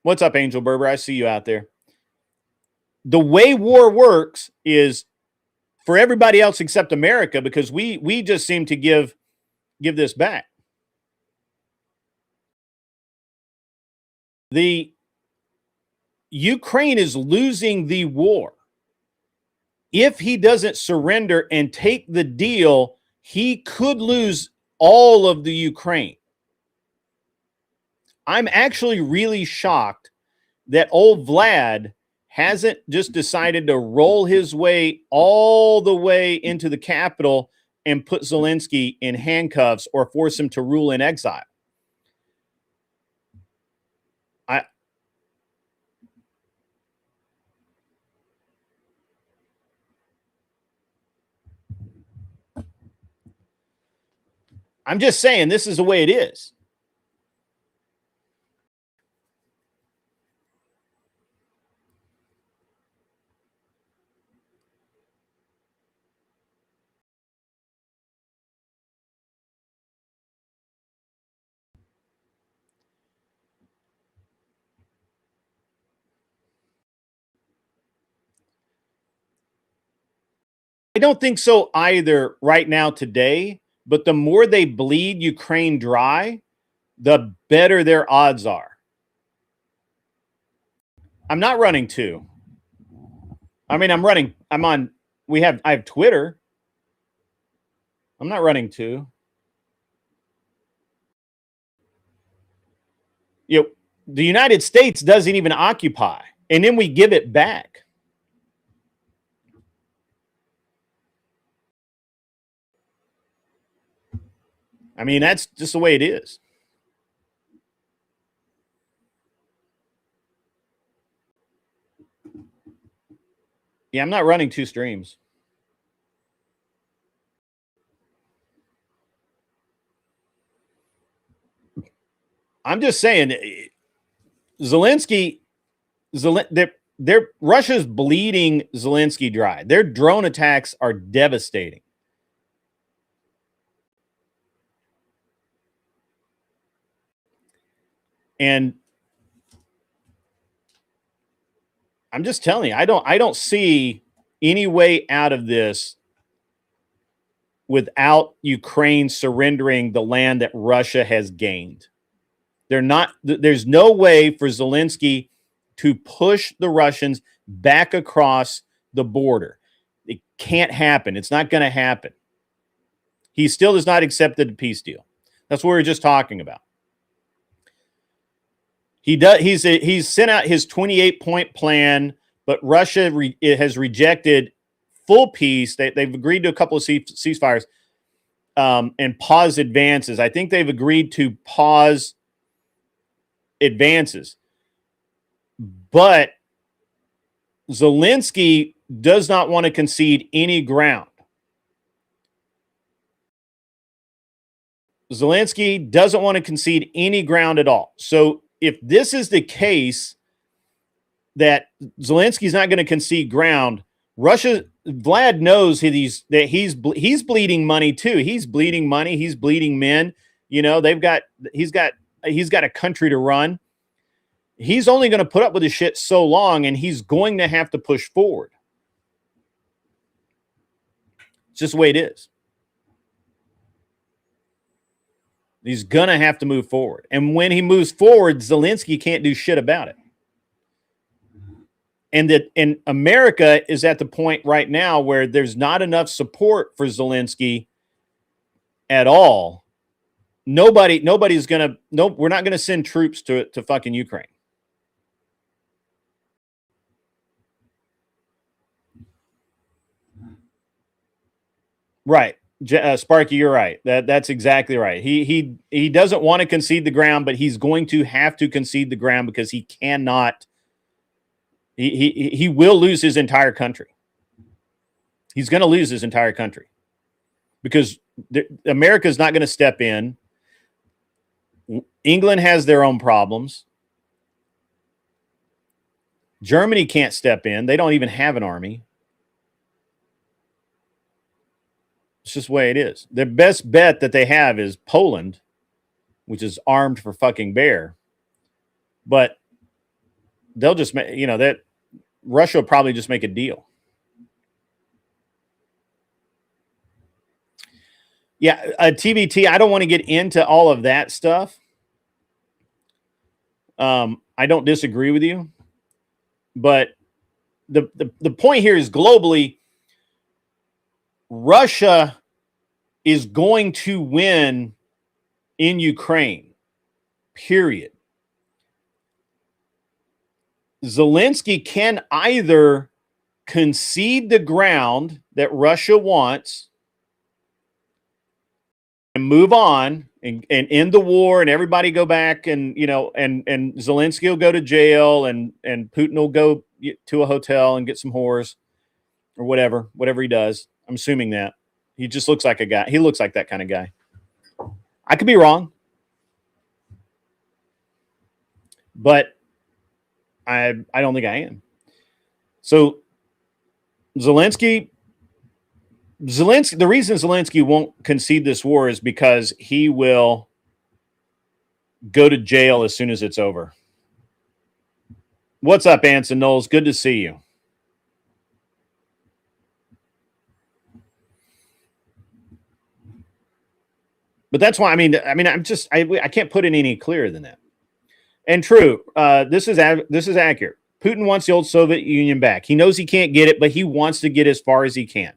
What's up, Angel Berber? I see you out there. The way war works is for everybody else except America, because we just seem to give this back. The Ukraine is losing the war. If he doesn't surrender and take the deal, he could lose all of the Ukraine. I'm actually really shocked that old Vlad hasn't just decided to roll his way all the way into the capital and put Zelensky in handcuffs or force him to rule in exile. I'm just saying this is the way it is. I don't think so either right now today, but the more they bleed Ukraine dry, the better their odds are. I'm not running 2. I mean, I have Twitter. I'm not running 2. The United States doesn't even occupy, and then we give it back. I mean, that's just the way it is. Yeah, I'm not running 2 streams. I'm just saying, Russia's bleeding Zelensky dry. Their drone attacks are devastating. And I'm just telling you, I don't see any way out of this without Ukraine surrendering the land that Russia has gained. There's no way for Zelensky to push the Russians back across the border. It can't happen. It's not going to happen. He still has not accepted the peace deal. That's what we were just talking about. He's sent out his 28-point plan, but Russia has rejected full peace. They've agreed to a couple of ceasefires and pause advances. I think they've agreed to pause advances. But Zelensky does not want to concede any ground. Zelensky doesn't want to concede any ground at all. So if this is the case that Zelensky's not going to concede ground, Vlad knows that he's bleeding money too. He's bleeding money. He's bleeding men. You know, he's got a country to run. He's only going to put up with this shit so long, and he's going to have to push forward. It's just the way it is. He's going to have to move forward. And when he moves forward, Zelensky can't do shit about it. And America is at the point right now where there's not enough support for Zelensky at all. We're not going to send troops to fucking Ukraine. Right. Sparky, you're right. That's exactly right. He doesn't want to concede the ground, but he's going to have to concede the ground because he cannot. He will lose his entire country. He's going to lose his entire country because America is not going to step in. England has their own problems. Germany can't step in. They don't even have an army. It's just the way it is. The best bet that they have is Poland, which is armed for fucking bear. But they'll just, that Russia will probably just make a deal. Yeah, TBT, I don't want to get into all of that stuff. I don't disagree with you. But the point here is globally, Russia is going to win in Ukraine, period. Zelensky can either concede the ground that Russia wants and move on and end the war and everybody go back and Zelensky will go to jail and Putin will go to a hotel and get some whores or whatever he does. I'm assuming that. He just looks like a guy. He looks like that kind of guy. I could be wrong. But I don't think I am. So Zelensky, the reason Zelensky won't concede this war is because he will go to jail as soon as it's over. What's up, Anson Knowles? Good to see you. But that's why, I can't put it any clearer than that. And true, this is accurate. Putin wants the old Soviet Union back. He knows he can't get it, but he wants to get as far as he can.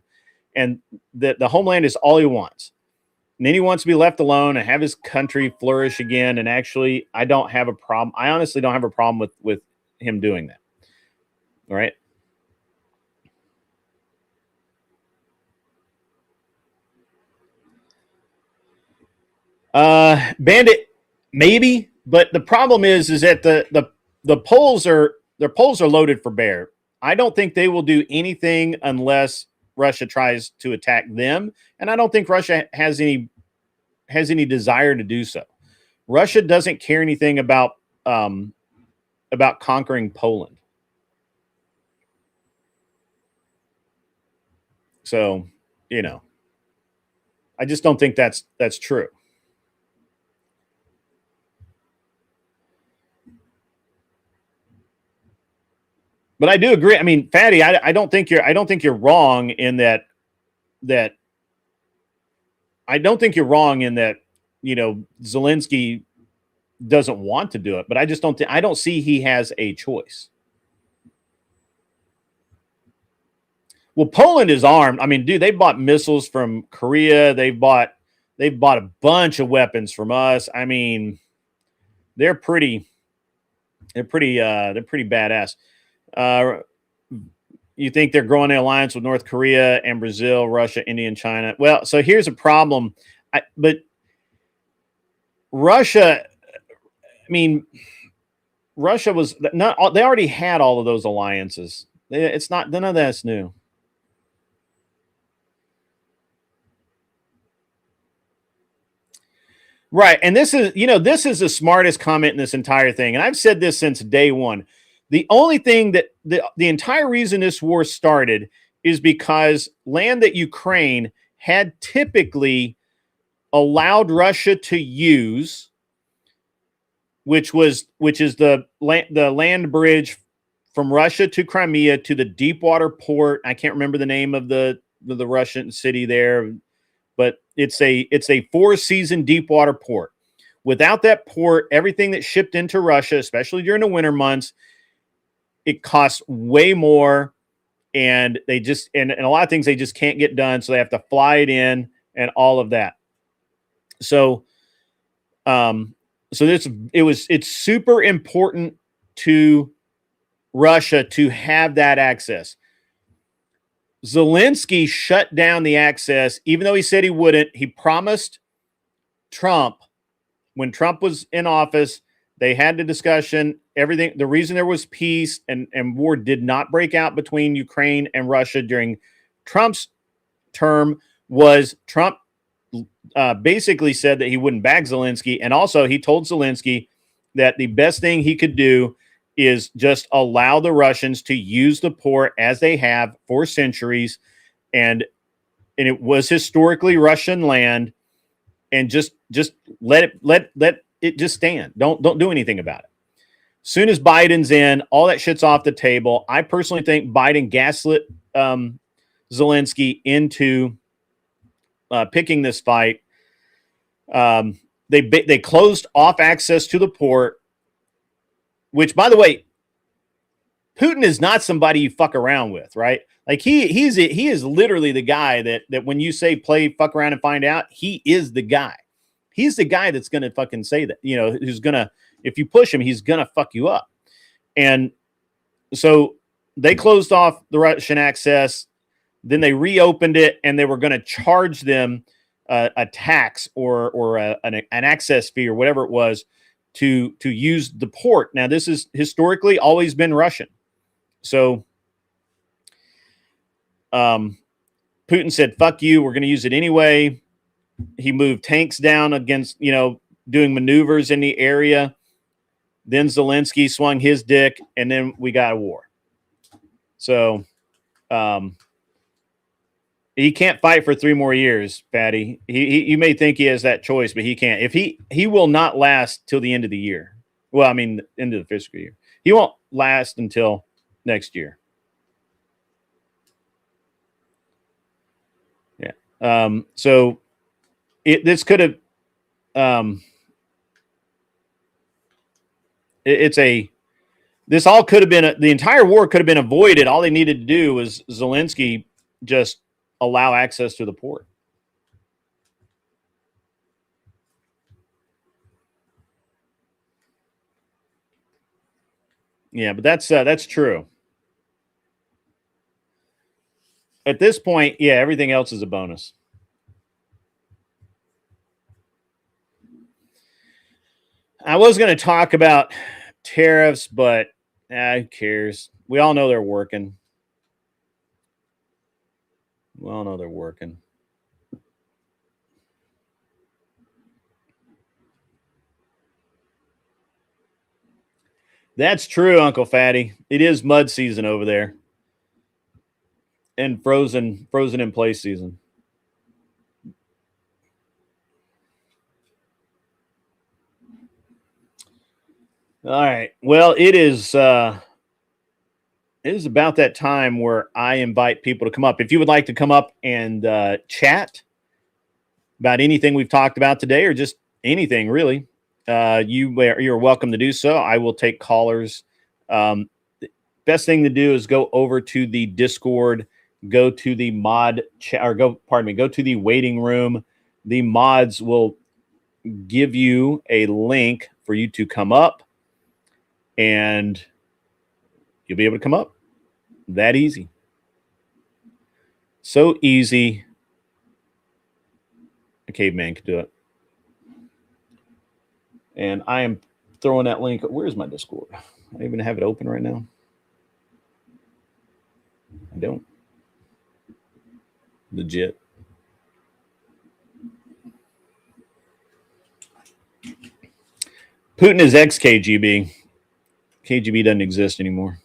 And the homeland is all he wants. And then he wants to be left alone and have his country flourish again. And actually, I don't have a problem. I honestly don't have a problem with him doing that. All right. Bandit, maybe, but the problem is that the polls are loaded for bear. I don't think they will do anything unless Russia tries to attack them, and I don't think Russia has any desire to do so. Russia doesn't care anything about conquering Poland. So, I just don't think that's true. But I do agree. I mean, Fatty, I don't think you're wrong in that I don't think you're wrong in that, Zelensky doesn't want to do it, but I just I don't see he has a choice. Well, Poland is armed. I mean, dude, they bought missiles from Korea. They've bought a bunch of weapons from us. I mean, they're pretty badass. You think they're growing an alliance with North Korea and Brazil, Russia, India, and China? Well, so here's a problem. But Russia, Russia was not. They already had all of those alliances. It's not. None of that's new. Right, and this is the smartest comment in this entire thing, and I've said this since day one. The only thing that the entire reason this war started is because land that Ukraine had typically allowed Russia to use, which is the land bridge from Russia to Crimea to the deepwater port. I can't remember the name of the Russian city there, but it's a four-season deepwater port. Without that port, everything that shipped into Russia, especially during the winter months, it costs way more, and they just and a lot of things they just can't get done, so they have to fly it and all of that. So, it's super important to Russia to have that access. Zelensky shut down the access, even though he said he wouldn't. He promised Trump when Trump was in office. They had the discussion, everything. The reason there was peace and war did not break out between Ukraine and Russia during Trump's term was Trump basically said that he wouldn't back Zelensky. And also he told Zelensky that the best thing he could do is just allow the Russians to use the port as they have for centuries. And it was historically Russian land, and just let it just stand. Don't do anything about it. Soon as Biden's in, all that shit's off the table. I personally think Biden gaslit Zelensky into picking this fight. They closed off access to the port, which, by the way, Putin is not somebody you fuck around with, right? Like he is literally the guy that when you say play fuck around and find out, he is the guy. He's the guy that's gonna fucking say that, who's gonna, if you push him, he's gonna fuck you up. And so they closed off the Russian access, then they reopened it, and they were going to charge them a tax or an access fee or whatever it was to use the port. Now, this has historically always been Russian. So Putin said, fuck you, we're going to use it anyway. He moved tanks down against, doing maneuvers in the area. Then Zelensky swung his dick, and then we got a war. So he can't fight for 3 more years, Patty. You may think he has that choice, but he can't. If he will not last till the end of the year. Well, I mean, end of the fiscal year. He won't last until next year. Yeah. So this could have. This all could have been the entire war could have been avoided. All they needed to do was Zelensky just allow access to the port. Yeah, but that's true. At this point, yeah, everything else is a bonus. I was going to talk about tariffs, but who cares? We all know they're working. We all know they're working. That's true, Uncle Fatty. It is mud season over there. And frozen in place season. All right. Well, it is about that time where I invite people to come up. If you would like to come up and chat about anything we've talked about today, or just anything really, you're welcome to do so. I will take callers. Best thing to do is go over to the Discord, go to the mod chat, or go to the waiting room. The mods will give you a link for you to come up, and you'll be able to come up. That easy. So easy. A caveman could do it. And I am throwing that link. Where's my Discord? I even have it open right now. I don't. Legit. Putin is ex-KGB. KGB doesn't exist anymore.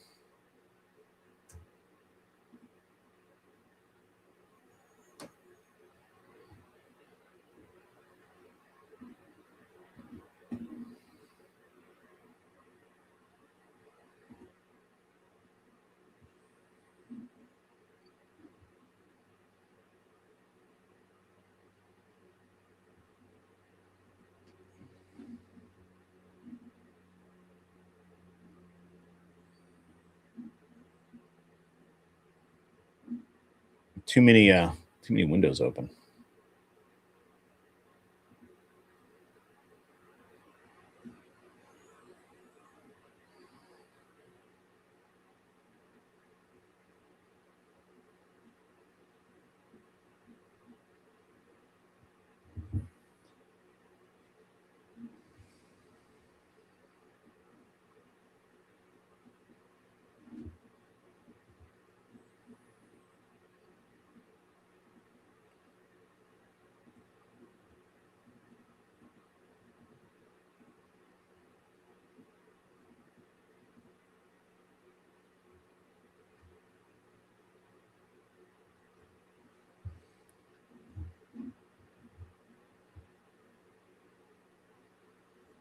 Too many windows open.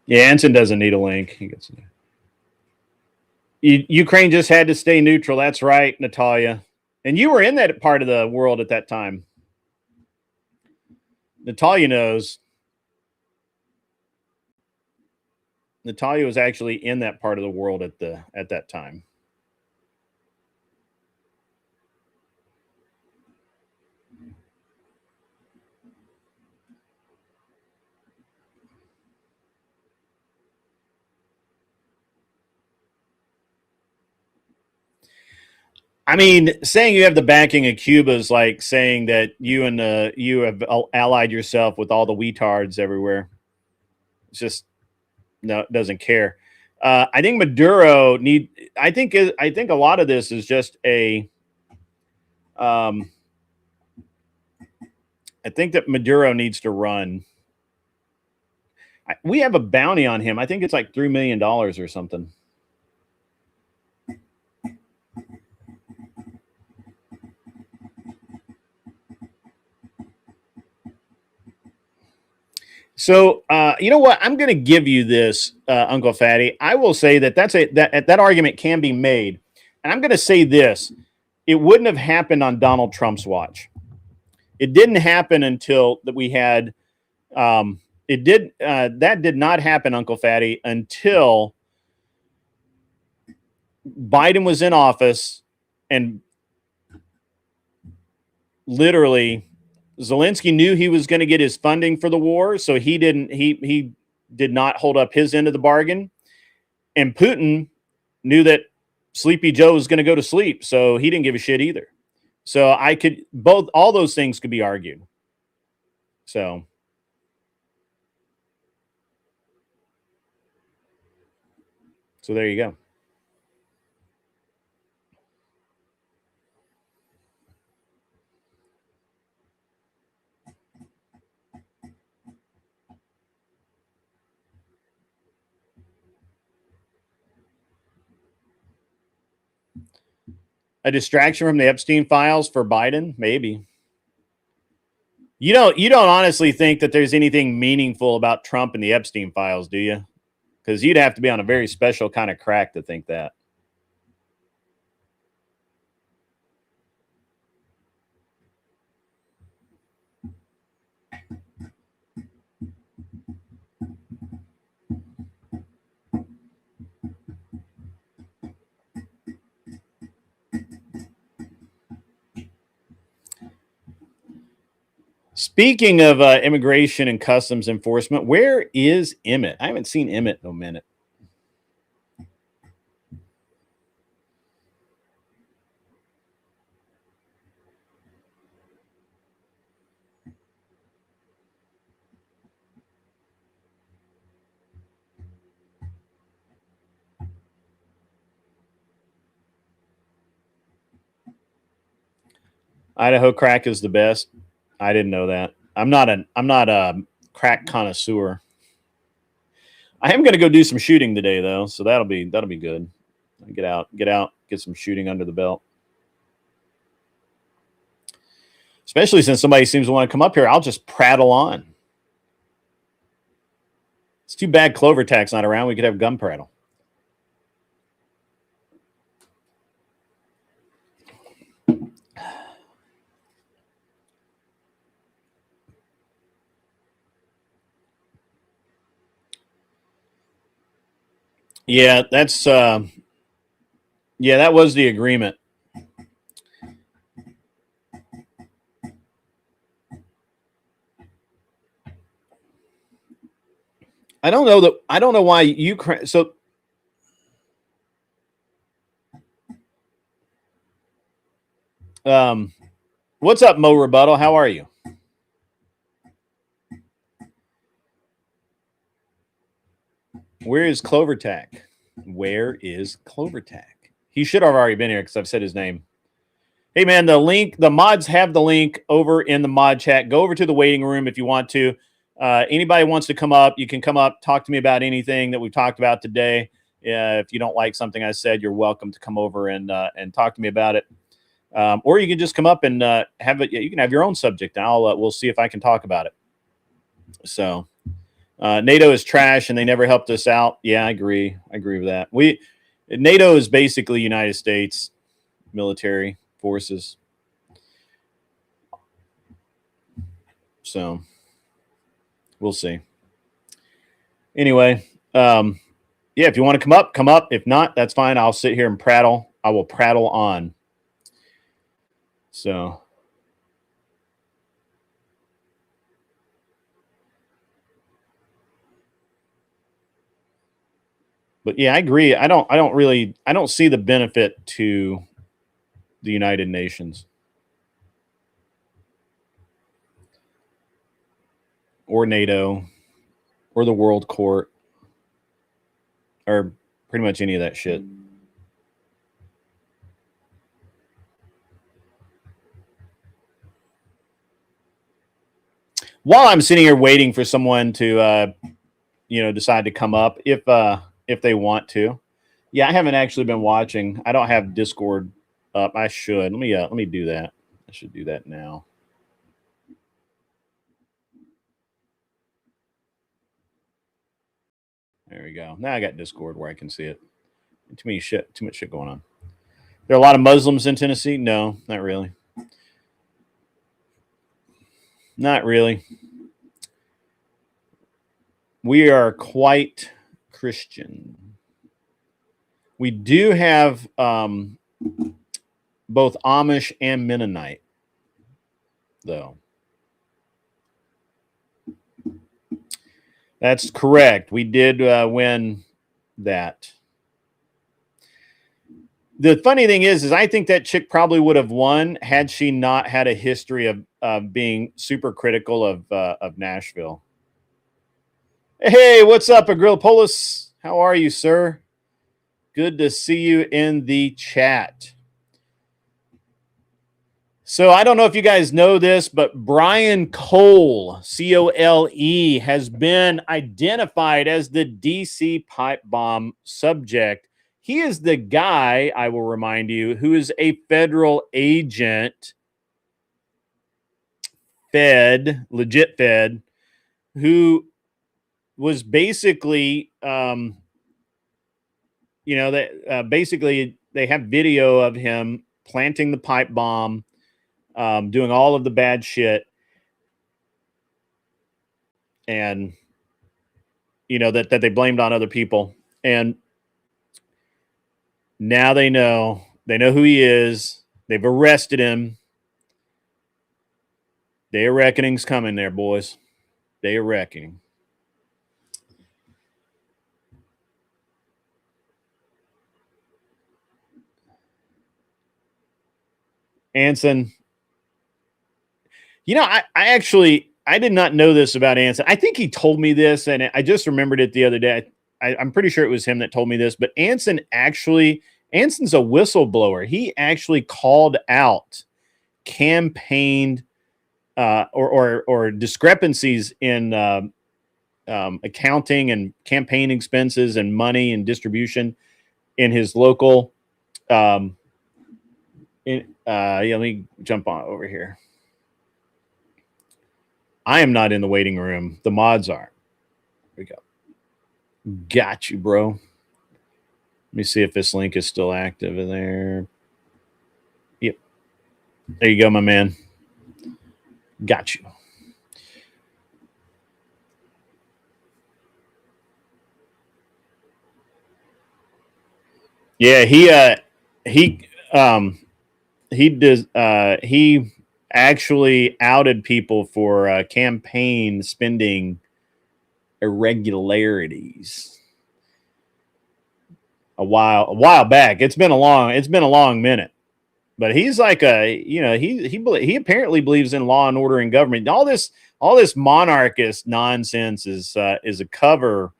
Yeah, Anson doesn't need a link. He gets it. Ukraine just had to stay neutral. That's right, Natalia. And you were in that part of the world at that time. Natalia knows. Natalia was actually in that part of the world at that time. I mean, saying you have the backing of Cuba is like saying that you have allied yourself with all the wetards everywhere. It's just no, it doesn't care. I think Maduro I think a lot of this is just a. I think that Maduro needs to run. We have a bounty on him. I think it's like $3 million or something. So, you know what? I'm going to give you this, Uncle Fatty. I will say that that argument can be made. And I'm going to say this. It wouldn't have happened on Donald Trump's watch. It didn't happen until that we had that did not happen, Uncle Fatty, until Biden was in office and literally Zelensky knew he was going to get his funding for the war, so he did not hold up his end of the bargain. And Putin knew that Sleepy Joe was going to go to sleep, so he didn't give a shit either. So all those things could be argued. So there you go. A distraction from the Epstein files for Biden? Maybe. You don't honestly think that there's anything meaningful about Trump and the Epstein files, do you? Because you'd have to be on a very special kind of crack to think that. Speaking of immigration and customs enforcement, where is Emmett? I haven't seen Emmett in a minute. Idaho crack is the best. I didn't know that. I'm not a crack connoisseur. I am going to go do some shooting today though, so that'll be good. Get out, get some shooting under the belt. Especially since somebody seems to want to come up here, I'll just prattle on. It's too bad Clover Tack's not around. We could have gun prattle. Yeah, that's that was the agreement. I don't know why Ukraine. So, what's up, Mo Rebuttal? How are you? Where is Clover Tack? Where is Clover Tack? He should have already been here because I've said his name. Hey, man, the mods have the link over in the mod chat. Go over to the waiting room if you want to. Anybody wants to come up, you can come up, talk to me about anything that we've talked about today. If you don't like something I said, you're welcome to come over and talk to me about it. Or you can just come up and have it. You can have your own subject, and we'll see if I can talk about it. So NATO is trash and they never helped us out. Yeah, I agree. I agree with that. NATO is basically United States military forces. So we'll see. Anyway, yeah, if you want to come up, come up. If not, that's fine. I'll sit here and prattle. I will prattle on. So but yeah, I agree. I don't see the benefit to the United Nations or NATO or the World Court or pretty much any of that shit. While I'm sitting here waiting for someone to decide to come up if they want to. Yeah, I haven't actually been watching. I don't have Discord up. I should. Let me do that. I should do that now. There we go. Now I got Discord where I can see it. Too much shit going on. There are a lot of Muslims in Tennessee? No, not really. Not really. We are quite Christian. We do have both Amish and Mennonite, though. That's correct. We did win that. The funny thing is I think that chick probably would have won had she not had a history of being super critical of Nashville. Hey, what's up, Agrilopolis? How are you, sir? Good to see you in the chat. So I don't know if you guys know this, but Brian Cole, C-O-L-E, has been identified as the DC pipe bomb subject. He is the guy, I will remind you, who is a federal agent, legit Fed, who was basically, basically they have video of him planting the pipe bomb, doing all of the bad shit, and that they blamed on other people. And now they know who he is. They've arrested him. Day of reckoning's coming there, boys. Day of reckoning. Anson, I did not know this about Anson. I think he told me this, and I just remembered it the other day. I'm pretty sure it was him that told me this, but Anson's a whistleblower. He actually called out campaigned or discrepancies in accounting and campaign expenses and money and distribution in his local. Let me jump on over here. I am not in the waiting room. The mods are. Here we go. Got you, bro. Let me see if this link is still active in there. Yep. There you go, my man. Got you. Yeah, he actually outed people for campaign spending irregularities a while back. It's been a long minute. But he's like he apparently believes in law and order and government. All this monarchist nonsense is a cover.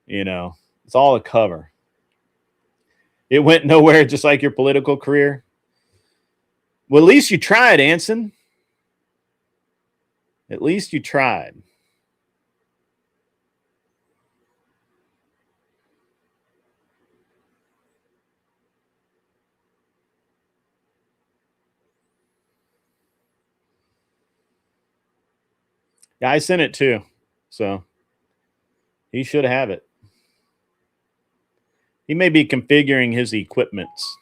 It's all a cover. It went nowhere, just like your political career. Well, at least you tried, Anson. At least you tried. Yeah, I sent it too. So he should have it. He may be configuring his equipments.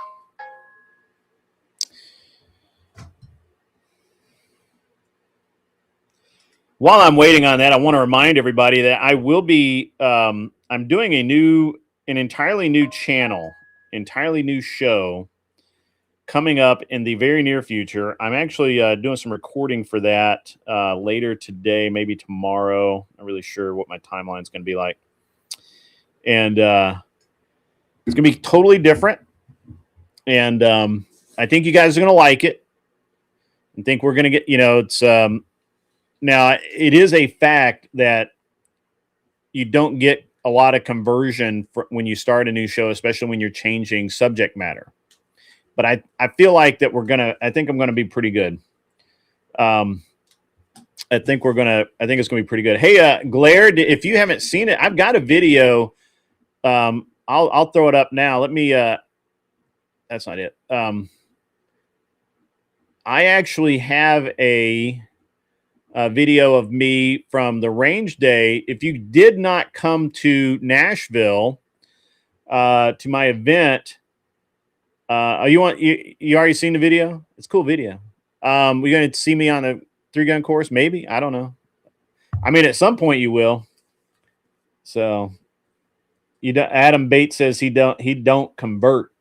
While I'm waiting on that, I want to remind everybody that I will be, I'm doing an entirely new channel, entirely new show coming up in the very near future. I'm actually doing some recording for that later today, maybe tomorrow. I'm not really sure what my timeline is going to be like. And it's going to be totally different. And I think you guys are going to like it. I think we're going to get, it's now it is a fact that you don't get a lot of conversion when you start a new show, especially when you're changing subject matter. But I feel like that I think I'm going to be pretty good. I think it's going to be pretty good. Hey, Glare, if you haven't seen it, I've got a video. I'll throw it up now. Let me, that's not it. I actually have a video of me from the range day. If you did not come to Nashville to my event, you already seen the video? It's a cool video. We're going to see me on a 3-gun course, maybe. I don't know. I mean, at some point you will. So, Adam Bates says he don't convert.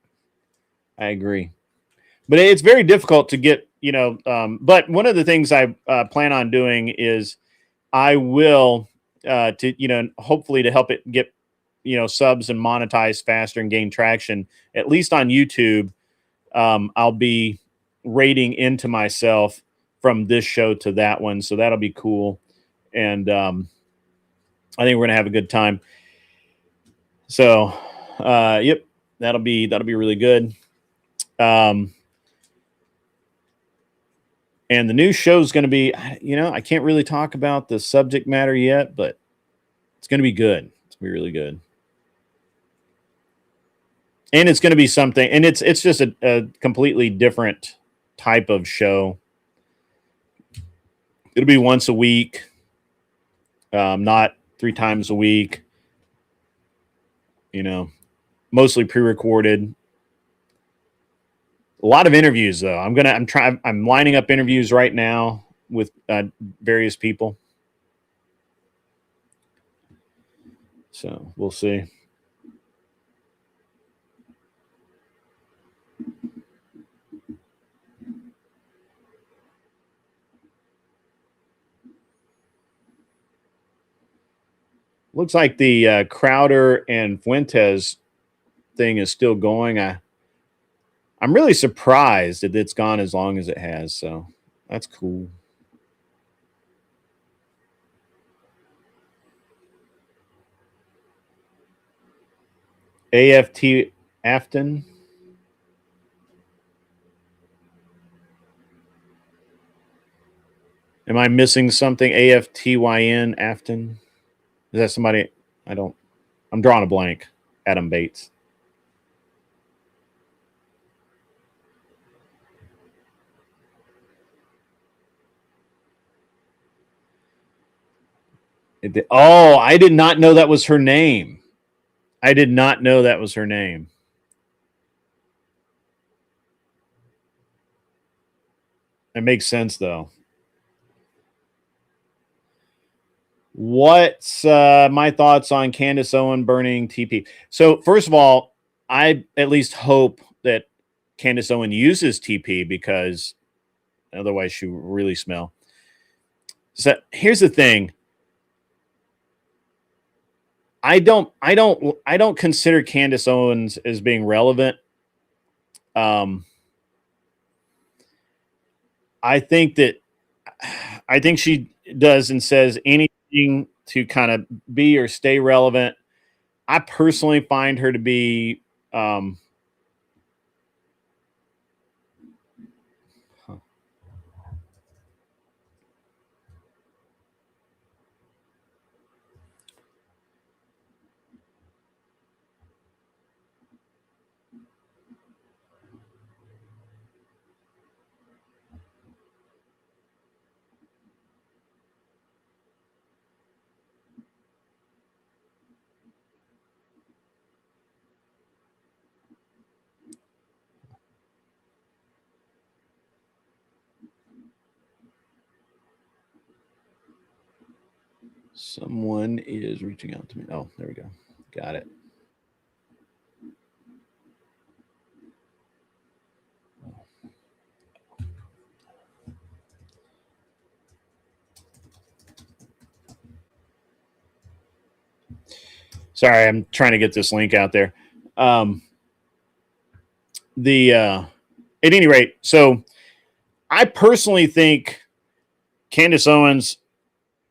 I agree, but it's very difficult to get. But one of the things I plan on doing is I will to hopefully to help it get subs and monetize faster and gain traction, at least on YouTube. I'll be rating into myself from this show to that one, so that'll be cool. And I think we're gonna have a good time. So, yep, that'll be really good. And the new show is going to be, I can't really talk about the subject matter yet, but it's going to be good. It's going to be really good. And it's going to be something, and it's just a completely different type of show. It'll be once a week, not 3 times a week. Mostly pre-recorded. A lot of interviews, though. I'm lining up interviews right now with various people. So we'll see. Looks like the Crowder and Fuentes thing is still going. I'm really surprised that it's gone as long as it has. So that's cool. AFT Afton. Am I missing something? AFTYN Afton. Is that somebody? I'm drawing a blank. Adam Bates. I did not know that was her name. I did not know that was her name. It makes sense, though. What's my thoughts on Candace Owen burning TP? So, first of all, I at least hope that Candace Owen uses TP, because otherwise she will really smell. So here's the thing. I don't consider Candace Owens as being relevant. I think she does and says anything to kind of be or stay relevant. I personally find her to be Someone is reaching out to me. Oh, there we go. Got it. Sorry, I'm trying to get this link out there. At any rate, so I personally think Candace Owens,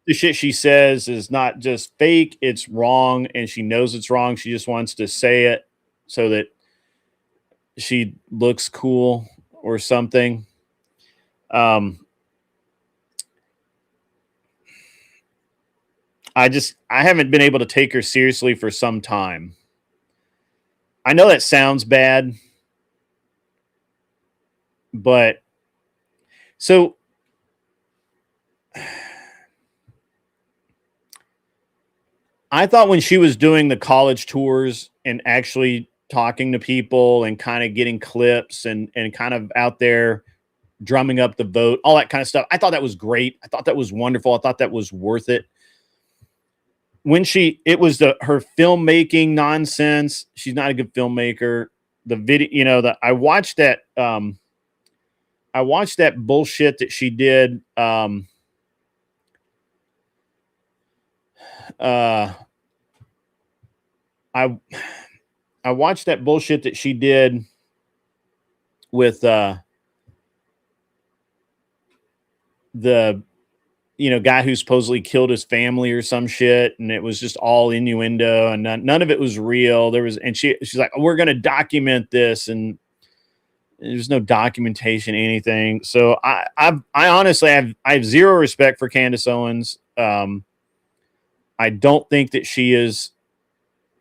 the shit she says is not just fake, it's wrong, and she knows it's wrong. She just wants to say it so that she looks cool or something. I haven't been able to take her seriously for some time. I know that sounds bad, but so I thought when she was doing the college tours and actually talking to people and kind of getting clips and kind of out there drumming up the vote, all that kind of stuff, I thought that was great. I thought that was wonderful. I thought that was worth it. When it was her filmmaking nonsense. She's not a good filmmaker. The video, I watched that bullshit that she did. I watched that bullshit that she did with the guy who supposedly killed his family or some shit, and it was just all innuendo and none of it was real. She's like, oh, we're going to document this, and there's no documentation, anything. So I honestly have zero respect for Candace Owens. I don't think that she is.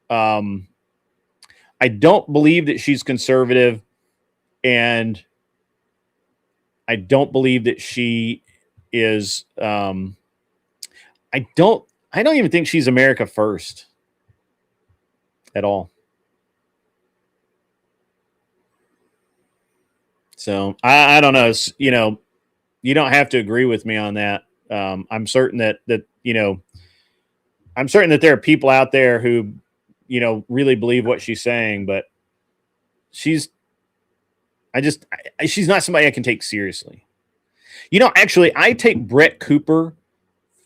I don't believe that she's conservative, and I don't believe that she is. I don't even think she's America first at all. So I don't know. You don't have to agree with me on that. I'm certain that I'm certain that there are people out there who, really believe what she's saying, but she's not somebody I can take seriously. Actually, I take Brett Cooper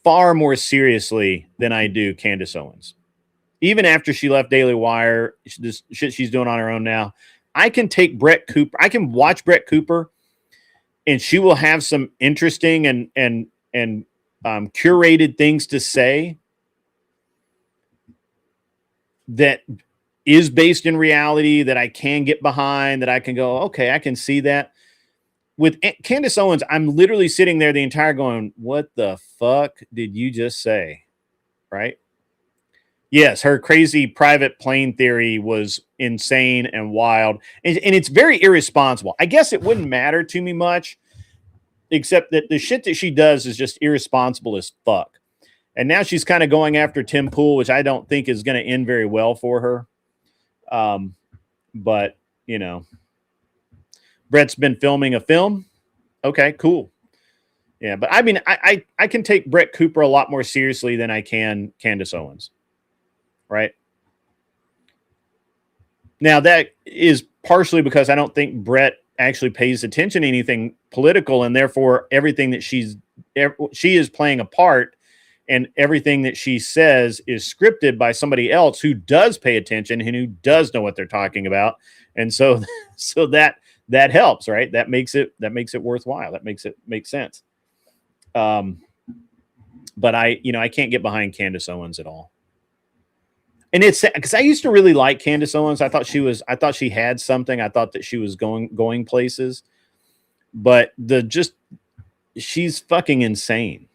far more seriously than I do Candace Owens. Even after she left Daily Wire, this shit she's doing on her own now, I can take Brett Cooper. I can watch Brett Cooper, and she will have some interesting and curated things to say that is based in reality, that I can get behind, that I can go, okay, I can see that. With Candace Owens, I'm literally sitting there the entire going, what the fuck did you just say? Right? Yes, her crazy private plane theory was insane and wild. And it's very irresponsible. I guess it wouldn't matter to me much, except that the shit that she does is just irresponsible as fuck. And now she's kind of going after Tim Pool, which I don't think is going to end very well for her. But, Brett's been filming a film. Okay, cool. Yeah, but I mean, I can take Brett Cooper a lot more seriously than I can Candace Owens. Right? Now, that is partially because I don't think Brett actually pays attention to anything political, and therefore everything that she is playing a part, and everything that she says is scripted by somebody else who does pay attention and who does know what they're talking about. And so that helps, right? That makes it worthwhile. That makes it make sense. But I can't get behind Candace Owens at all. And it's because I used to really like Candace Owens. I thought she had something. I thought that she was going places, but she's fucking insane.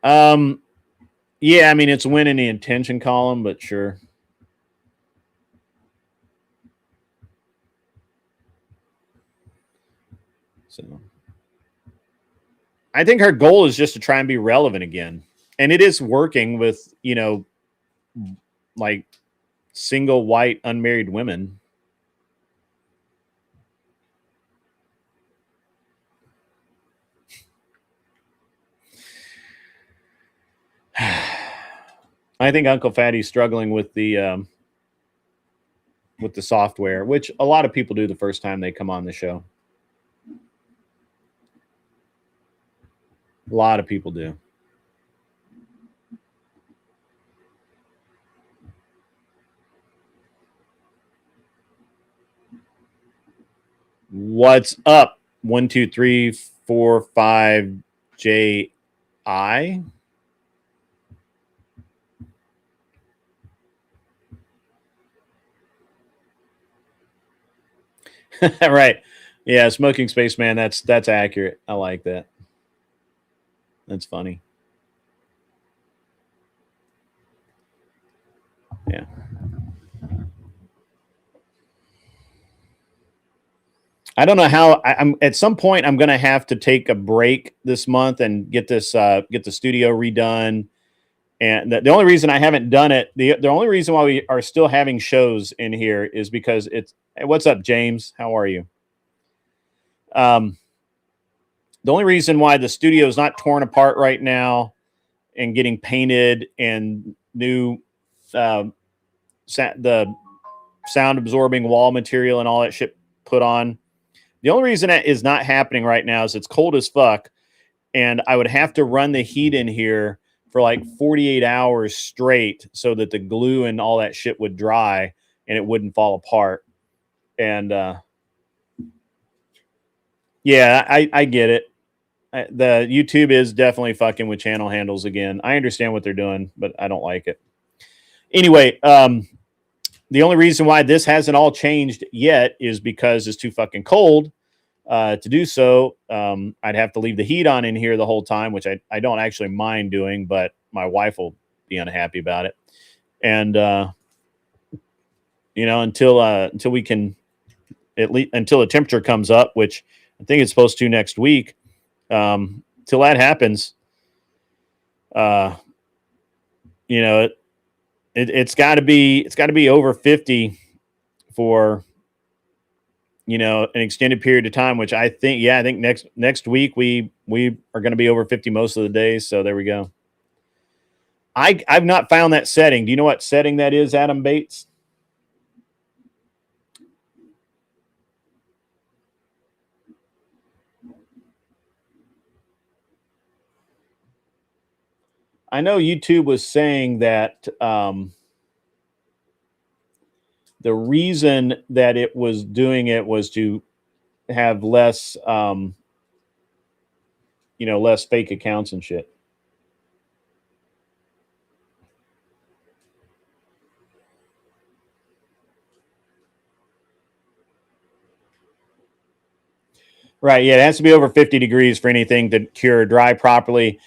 Yeah, I mean, it's win in the intention column, but sure. So I think her goal is just to try and be relevant again. And it is working with, like single white unmarried women. I think Uncle Fatty's struggling with the software, which a lot of people do the first time they come on the show. A lot of people do. What's up? 1, 2, 3, 4, 5, J.I. Right. Yeah, Smoking Spaceman, that's accurate. I like that. That's funny. Yeah. I don't know how I'm at some point I'm going to have to take a break this month and get the studio redone. And the only reason I haven't done it, the only reason why we are still having shows in here is because it's, hey, what's up, James? How are you? The only reason why the studio is not torn apart right now and getting painted and new the sound absorbing wall material and all that shit put on. The only reason that is not happening right now is it's cold as fuck, and I would have to run the heat in here for like 48 hours straight so that the glue and all that shit would dry and it wouldn't fall apart. And yeah, I get it. The YouTube is definitely fucking with channel handles again. I understand what they're doing, but I don't like it. Anyway, the only reason why this hasn't all changed yet is because it's too fucking cold to do so. I'd have to leave the heat on in here the whole time, which I don't actually mind doing, but my wife will be unhappy about it. And you know, until we can, at least until the temperature comes up, which I think it's supposed to next week. Till that happens, you know, it's got to be over 50 for, you know, an extended period of time, which I think next week we are going to be over 50 most of the days. So there we go. I've not found that setting. Do you know what setting that is, Adam Bates? I know YouTube was saying that the reason that it was doing it was to have less, you know, less fake accounts and shit. Right. Yeah. It has to be over 50 degrees for anything to cure dry properly.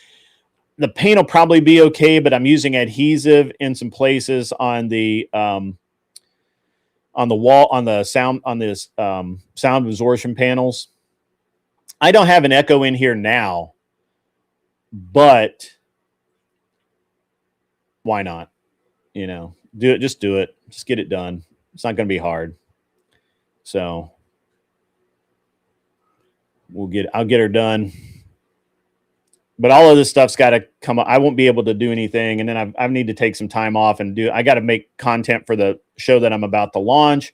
The paint will probably be okay, but I'm using adhesive in some places on the wall, on the sound, on this sound absorption panels. I don't have an echo in here now, but why not? You know, do it. Just do it. Just get it done. It's not going to be hard. So I'll get her done. But all of this stuff's got to come up. I won't be able to do anything. And then I need to take some time off and I got to make content for the show that I'm about to launch.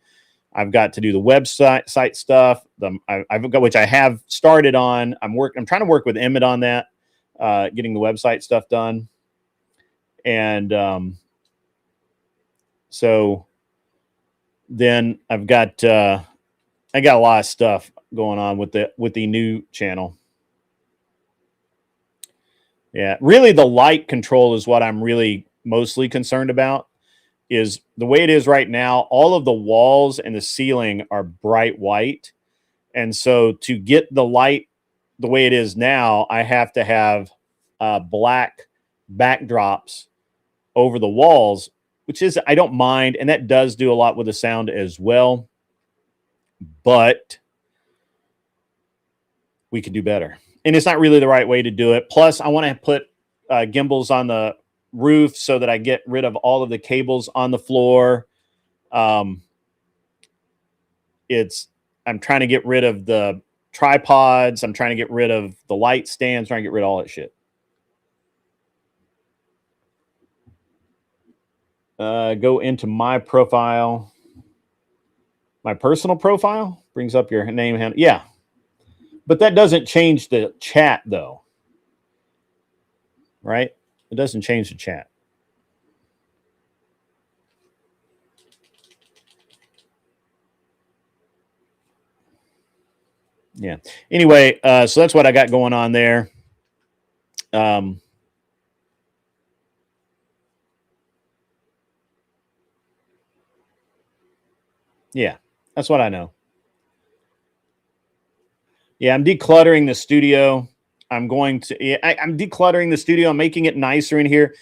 I've got to do the website stuff. I've got, which I have started on. I'm trying to work with Emmett on that, getting the website stuff done. And so then I got a lot of stuff going on with the new channel. Yeah, really the light control is what I'm really mostly concerned about. Is the way it is right now, all of the walls and the ceiling are bright white. And so to get the light the way it is now, I have to have black backdrops over the walls, which is, I don't mind. And that does do a lot with the sound as well. But we could do better. And it's not really the right way to do it. Plus, I want to put gimbals on the roof so that I get rid of all of the cables on the floor. I'm trying to get rid of the tripods. I'm trying to get rid of the light stands, trying to get rid of all that shit. Go into my profile. My personal profile brings up your name. Yeah. But that doesn't change the chat, though. Right? It doesn't change the chat. Yeah. Anyway, so that's what I got going on there. Yeah, that's what I know. Yeah, I'm decluttering the studio. I'm decluttering the studio. I'm making it nicer in here.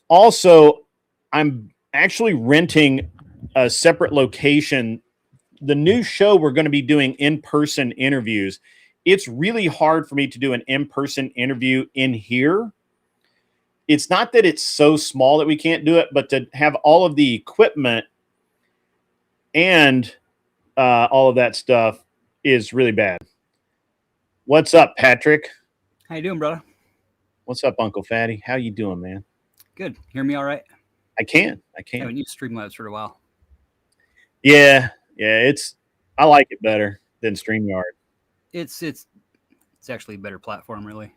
Also, I'm actually renting a separate location. The new show, we're going to be doing in-person interviews. It's really hard for me to do an in-person interview in here. It's not that it's so small that we can't do it, but to have all of the equipment and all of that stuff is really bad. What's up, Patrick? How you doing, brother? What's up, Uncle Fatty? How you doing, man? Good. Hear me all right? I can. I haven't used Streamlabs for a while. Yeah. I like it better than StreamYard. It's actually a better platform, really.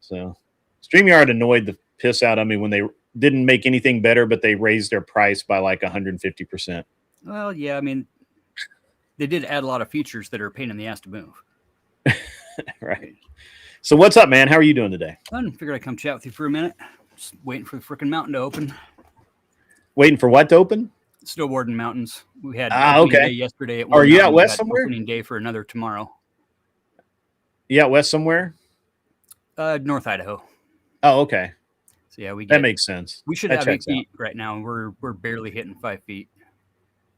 So StreamYard annoyed the piss out of me when they didn't make anything better, but they raised their price by like 150%. Well, yeah, I mean, they did add a lot of features that are a pain in the ass to move. Right. So what's up, man? How are you doing today? I figured I'd come chat with you for a minute. Just waiting for the freaking mountain to open. Waiting for what to open? Snowboarding mountains. We had okay. day yesterday at Are you out west somewhere? Opening day for another tomorrow. You out west somewhere? North Idaho. Oh, okay. So yeah, that makes sense. We should have 8 feet right now, and we're barely hitting 5 feet.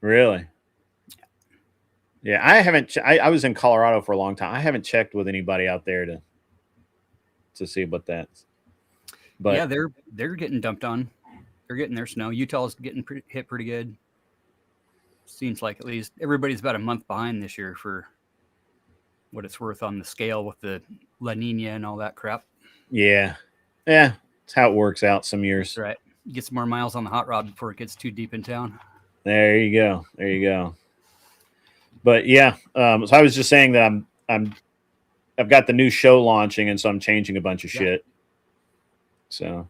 Really? Yeah, I haven't. I was in Colorado for a long time. I haven't checked with anybody out there to see what that's. But yeah, they're getting dumped on. They're getting their snow. Utah's getting hit pretty good. Seems like at least everybody's about a month behind this year for what it's worth on the scale with the La Nina and all that crap. Yeah, it's how it works out some years. That's right. Get some more miles on the hot rod before it gets too deep in town. There you go. But yeah, so I was just saying that I've got the new show launching, and so I'm changing a bunch of shit. So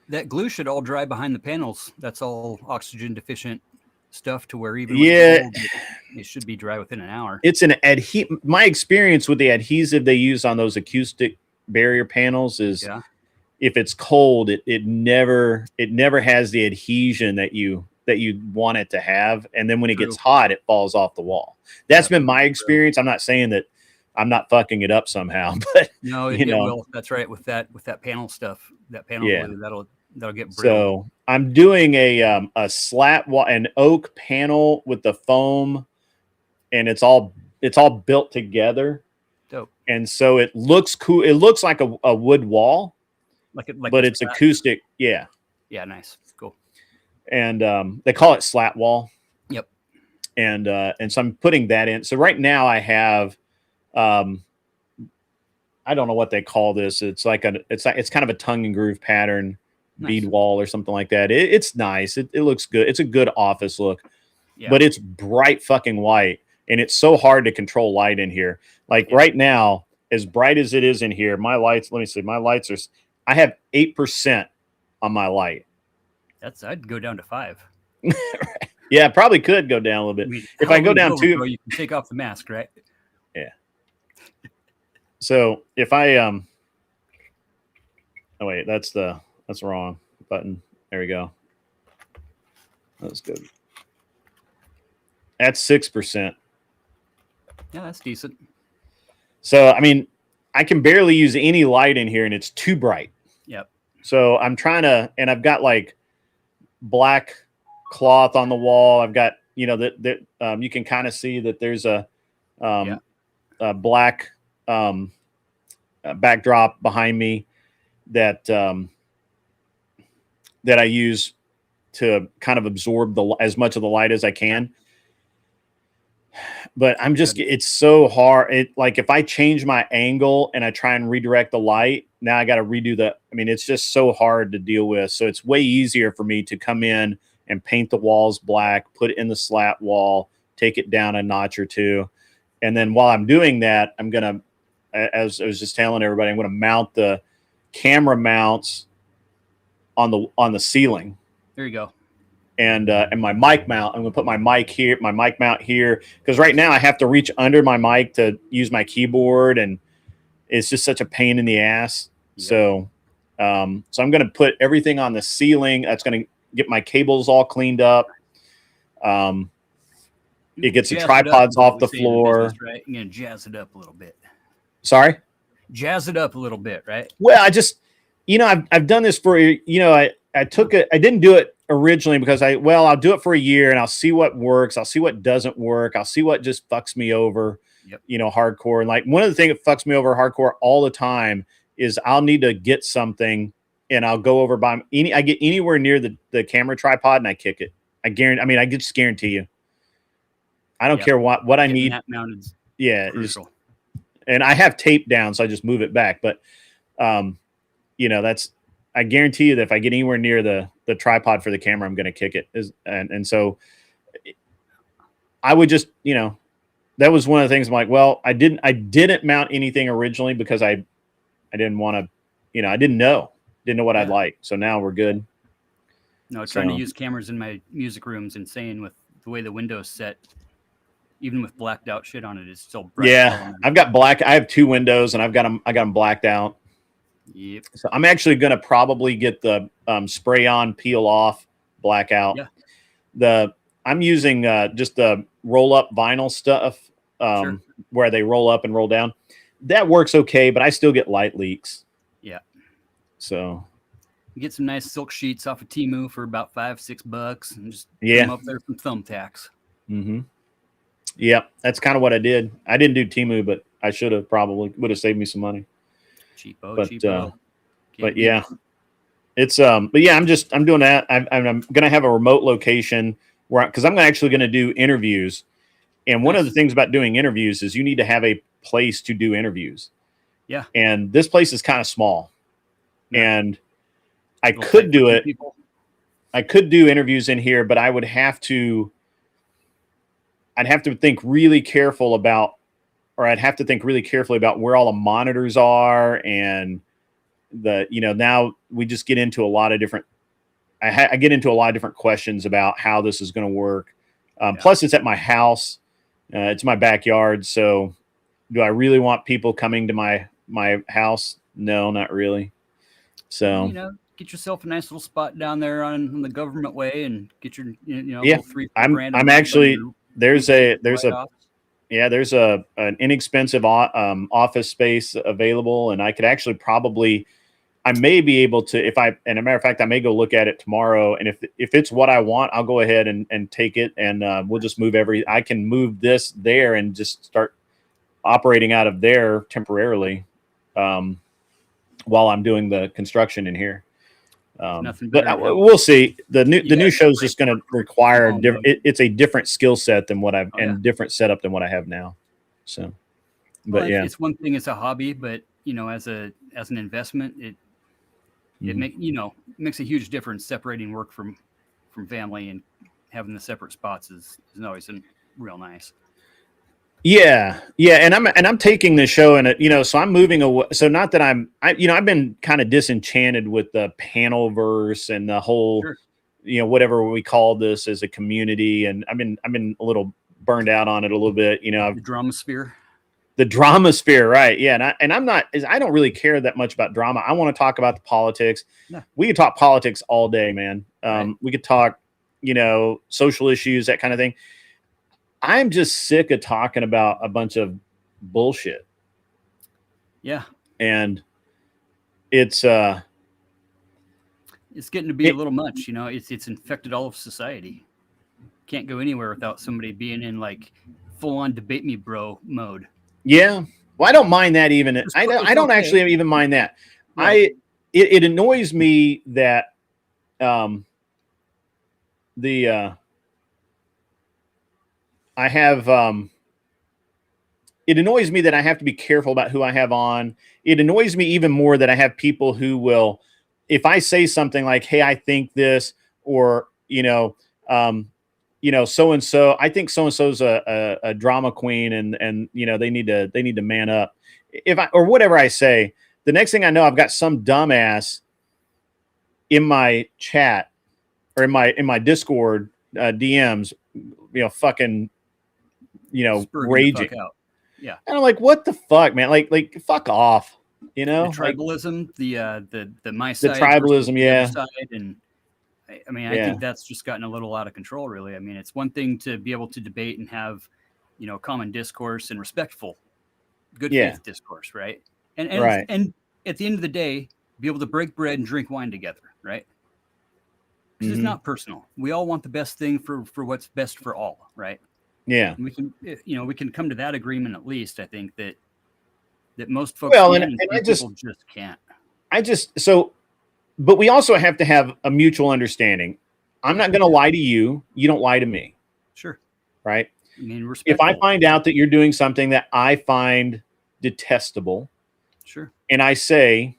that glue should all dry behind the panels. That's all oxygen deficient stuff to where even it should be dry within an hour. It's an my experience with the adhesive they use on those acoustic barrier panels is if it's cold, it never has the adhesion that you want it to have, and then when it gets hot, it falls off the wall. That's been my experience. I'm not saying that I'm not fucking it up somehow, but no, it will. That's right. With that panel stuff, that panel glue, that'll get brittle. So I'm doing a slat wall, an oak panel with the foam, and it's all built together. Dope. And so it looks cool. It looks like a wood wall, but it's acoustic. Yeah. Yeah. Nice. Cool. And they call it slat wall. Yep. And so I'm putting that in. So right now I have, I don't know what they call this. It's it's kind of a tongue and groove pattern bead wall or something like that. It's nice. It looks good. It's a good office look, but it's bright fucking white, and it's so hard to control light in here. Like right now, as bright as it is in here, my lights. Let me see. My lights are. I have 8% on my light. I'd go down to 5. Yeah, probably could go down a little bit. I mean, if I go down 2, you can take off the mask, right? Yeah. So if I oh wait, that's wrong button. There we go. That's good. That's 6%. Yeah, that's decent. So I mean, I can barely use any light in here, and it's too bright. Yep. So I'm trying to, and I've got like black cloth on the wall. I've got, that you can kind of see that there's a black backdrop behind me that I use to kind of absorb as much of the light as I can. but I'm just, it's so hard. Like if I change my angle and I try and redirect the light, now I got to redo it's just so hard to deal with. So it's way easier for me to come in and paint the walls black, put it in the slat wall, take it down a notch or two. And then while I'm doing that, I'm going to, as I was just telling everybody, I'm going to mount the camera mounts on the ceiling. There you go. And my mic mount, I'm going to put my mic mount here, because right now I have to reach under my mic to use my keyboard, and it's just such a pain in the ass. Yeah. So I'm going to put everything on the ceiling. That's going to get my cables all cleaned up. It gets the tripods off the floor. Business, right? You're going to jazz it up a little bit. Sorry? Jazz it up a little bit, right? Well, I just, I've done this for, I took it. I didn't do it originally because I'll do it for a year and I'll see what works. I'll see what doesn't work. I'll see what just fucks me over, hardcore. And like one of the things that fucks me over hardcore all the time is I'll need to get something and I'll go over I get anywhere near the camera tripod and I kick it. I just guarantee you. I don't care what I need. That mounted. Yeah. And I have tape down, so I just move it back. But, I guarantee you that if I get anywhere near the tripod for the camera, I'm going to kick it. And so I would just, that was one of the things I'm like, well, I didn't mount anything originally because I didn't want to, I didn't know what I'd like. So now we're good. No, trying to use cameras in my music room's insane with the way the window's set. Even with blacked out shit on it, it's still bright. Yeah, I've got I have two windows and I got them blacked out. Yep. So I'm actually going to probably get the spray on, peel off, blackout. Yeah. I'm using just the roll up vinyl stuff where they roll up and roll down. That works okay, but I still get light leaks. Yeah. So you get some nice silk sheets off of Temu for about $5-6 and just put them up there with some thumbtacks. Mm-hmm. Yeah, that's kind of what I did. I didn't do Temu, but I should have would have saved me some money. Cheapo. But yeah, it's but yeah, I'm doing that. I'm gonna have a remote location because I'm actually gonna do interviews. And one of the things about doing interviews is you need to have a place to do interviews. Yeah. And this place is kind of small, and I could do it. I could do interviews in here, but I'd have to think really careful about, I'd have to think really carefully about where all the monitors are. And now we just get into a lot of different, I get into a lot of different questions about how this is going to work. Plus it's at my house. It's my backyard. So do I really want people coming to my house? No, not really. So, get yourself a nice little spot down there on the government way and get your, I'm actually, there's an inexpensive office space available, and I could actually I may be able to, and a matter of fact, I may go look at it tomorrow. And if it's what I want, I'll go ahead and take it, and we'll just move I can move this there and just start operating out of there temporarily while I'm doing the construction in here. But we'll see. The new show is just going to require it's a different skill set than what and different setup than what I have now. So, but it's one thing. It's a hobby, but as an investment, it makes a huge difference separating work from family, and having the separate spots is always real nice. Yeah. And I'm taking this show and so I'm moving away. So not that I've been kind of disenchanted with the panelverse and the whole, whatever we call this as a community. And I've been a little burned out on it a little bit, The drama sphere. Right. Yeah. I don't really care that much about drama. I want to talk about the politics. No. We could talk politics all day, man. Right. We could talk, social issues, that kind of thing. I'm just sick of talking about a bunch of bullshit. Yeah. And it's getting to be a little much, it's infected all of society. Can't go anywhere without somebody being in like full on debate me bro mode. Yeah. Well, I don't mind that even. I don't actually even mind that. Right. It annoys me that I have, it annoys me that I have to be careful about who I have on. It annoys me even more that I have people who will, if I say something like, hey, I think this, or, so-and-so, I think so-and-so's a drama queen and, they need to man up. Or whatever I say, the next thing I know, I've got some dumbass in my chat or in my Discord DMs, fucking, Spurring the raging. fuck out. Yeah. And I'm like, what the fuck, man? Like fuck off. The tribalism, the my the side, tribalism, the yeah. other side, and I think that's just gotten a little out of control, really. I mean, it's one thing to be able to debate and have, common discourse and respectful, good faith discourse, right? And at the end of the day, be able to break bread and drink wine together, right? Because it's not personal. We all want the best thing for what's best for all, right? Yeah. And we can come to that agreement at least. I think that most folks just can't. But we also have to have a mutual understanding. I'm not going to lie to you. You don't lie to me. Sure. Right. I mean, if I find out that you're doing something that I find detestable, sure, and I say,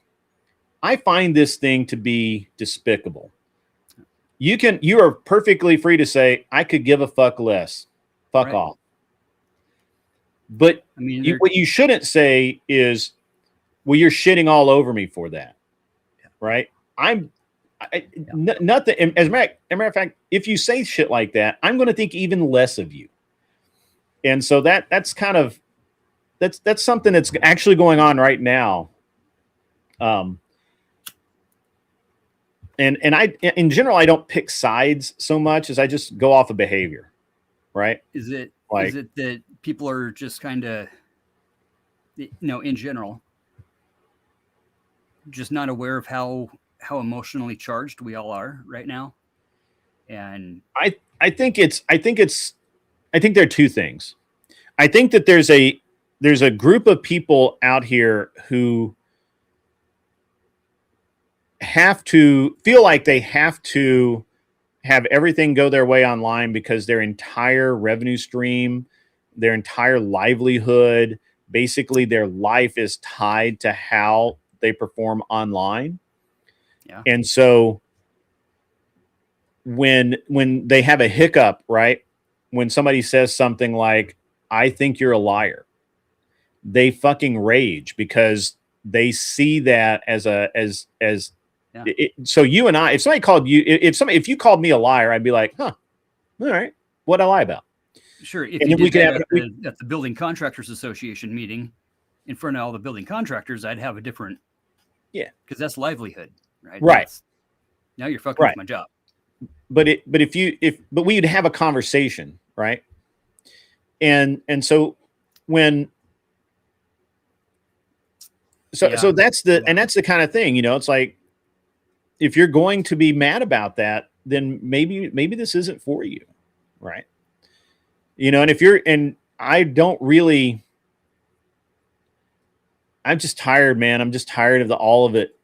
I find this thing to be despicable, you are perfectly free to say, I could give a fuck less. Fuck off. But I mean, what you shouldn't say is, well, you're shitting all over me for that. Yeah. Right. Nothing. As a matter of fact, if you say shit like that, I'm going to think even less of you. And so that's kind of, that's something that's actually going on right now. And in general, I don't pick sides so much as I just go off of behavior. Right. Is it that people are just kind of, in general, just not aware of how emotionally charged we all are right now? And I think there are two things. I think that there's a group of people out here who have to feel like they have to have everything go their way online because their entire revenue stream, their entire livelihood, basically their life is tied to how they perform online. Yeah. And so when they have a hiccup, right? When somebody says something like, I think you're a liar, they fucking rage because they see that as so you and I, if somebody called you, if you called me a liar, I'd be like, huh, all right, what'd I lie about? Sure. If you did that at the Building Contractors Association meeting in front of all the building contractors, I'd have a different, because that's livelihood, right? Right. Now you're fucking with my job. But we'd have a conversation, right? And so so that's the kind of thing, it's like, if you're going to be mad about that, then maybe this isn't for you. Right. And I'm just tired, man. I'm just tired of all of it.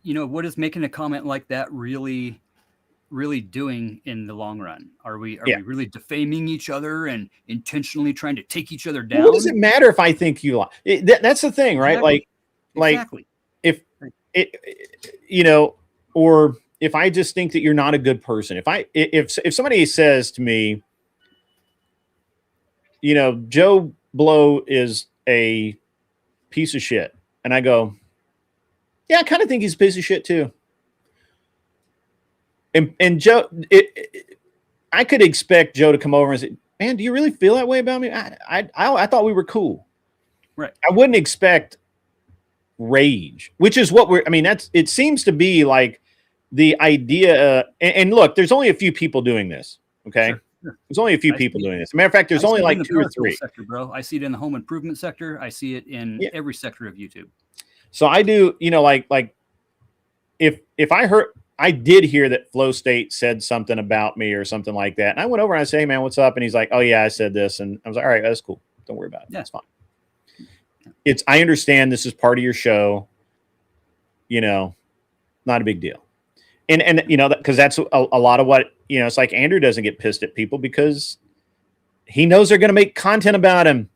What is making a comment like that really, really doing in the long run? Are we really defaming each other and intentionally trying to take each other down? What does it matter if I think you lie? That's the thing, right? Exactly. If or if I just think that you're not a good person, if somebody says to me, Joe Blow is a piece of shit, and I go, yeah, I kind of think he's a piece of shit too. And Joe, I could expect Joe to come over and say, man, do you really feel that way about me? I thought we were cool. Right. I wouldn't expect rage, which is what it seems to be like the idea. And look, there's only a few people doing this. Okay. Sure. There's only a few people doing this. As a matter of fact, there's only like 2 or 3. Sector, bro. I see it in the home improvement sector. I see it in every sector of YouTube. So I do, like if I did hear that Flow State said something about me or something like that. And I went over and I say, hey man, what's up? And he's like, oh yeah, I said this. And I was like, all right, that's cool. Don't worry about it. That's fine. I understand this is part of your show, not a big deal. and you know, because that's a lot of what, you know, it's like Andrew doesn't get pissed at people because he knows they're going to make content about him.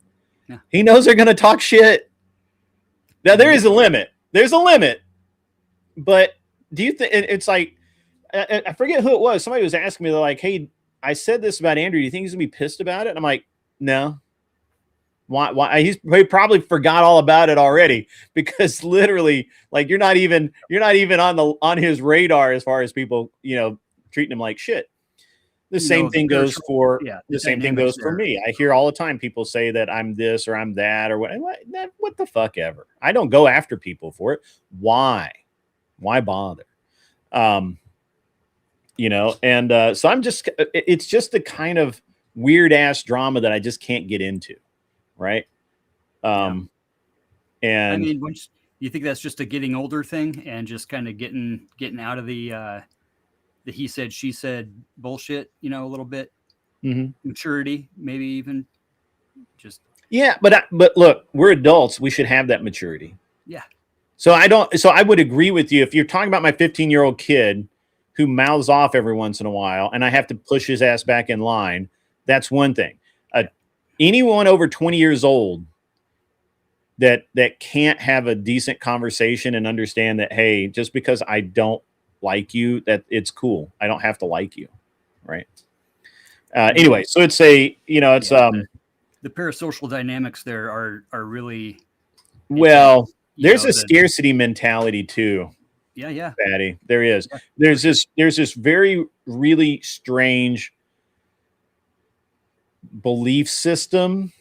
Yeah. He knows they're going to talk shit. Now there is a limit. There's a limit. But do you think it's like, I forget who it was. Somebody was asking me, they're like, hey, I said this about Andrew. Do you think he's gonna be pissed about it? And I'm like, no. Why? He probably forgot all about it already, because literally, like, you're not even on his radar as far as people, you know, treating him like shit. The same thing goes for the same thing goes for me. I hear all the time people say that I'm this or I'm that or what the fuck ever. I don't go after people for it. Why bother? You know, and so it's just the kind of weird ass drama that I just can't get into. Right. And I mean, once you think that's just a getting older thing and just kind of getting out of the he said, she said bullshit, you know, a little bit, maturity, maybe even just. Yeah. But look, we're adults. We should have that maturity. Yeah. So I would agree with you. If you're talking about my 15-year-old kid who mouths off every once in a while and I have to push his ass back in line, that's one thing. Anyone over 20 years old that can't have a decent conversation and understand that, hey, just because I don't like you, that it's cool. I don't have to like you. Right. Anyway, so it's the parasocial dynamics there are really, well, there's a scarcity mentality too. Yeah. Patty, there is. Yeah. There's this very, really strange belief system,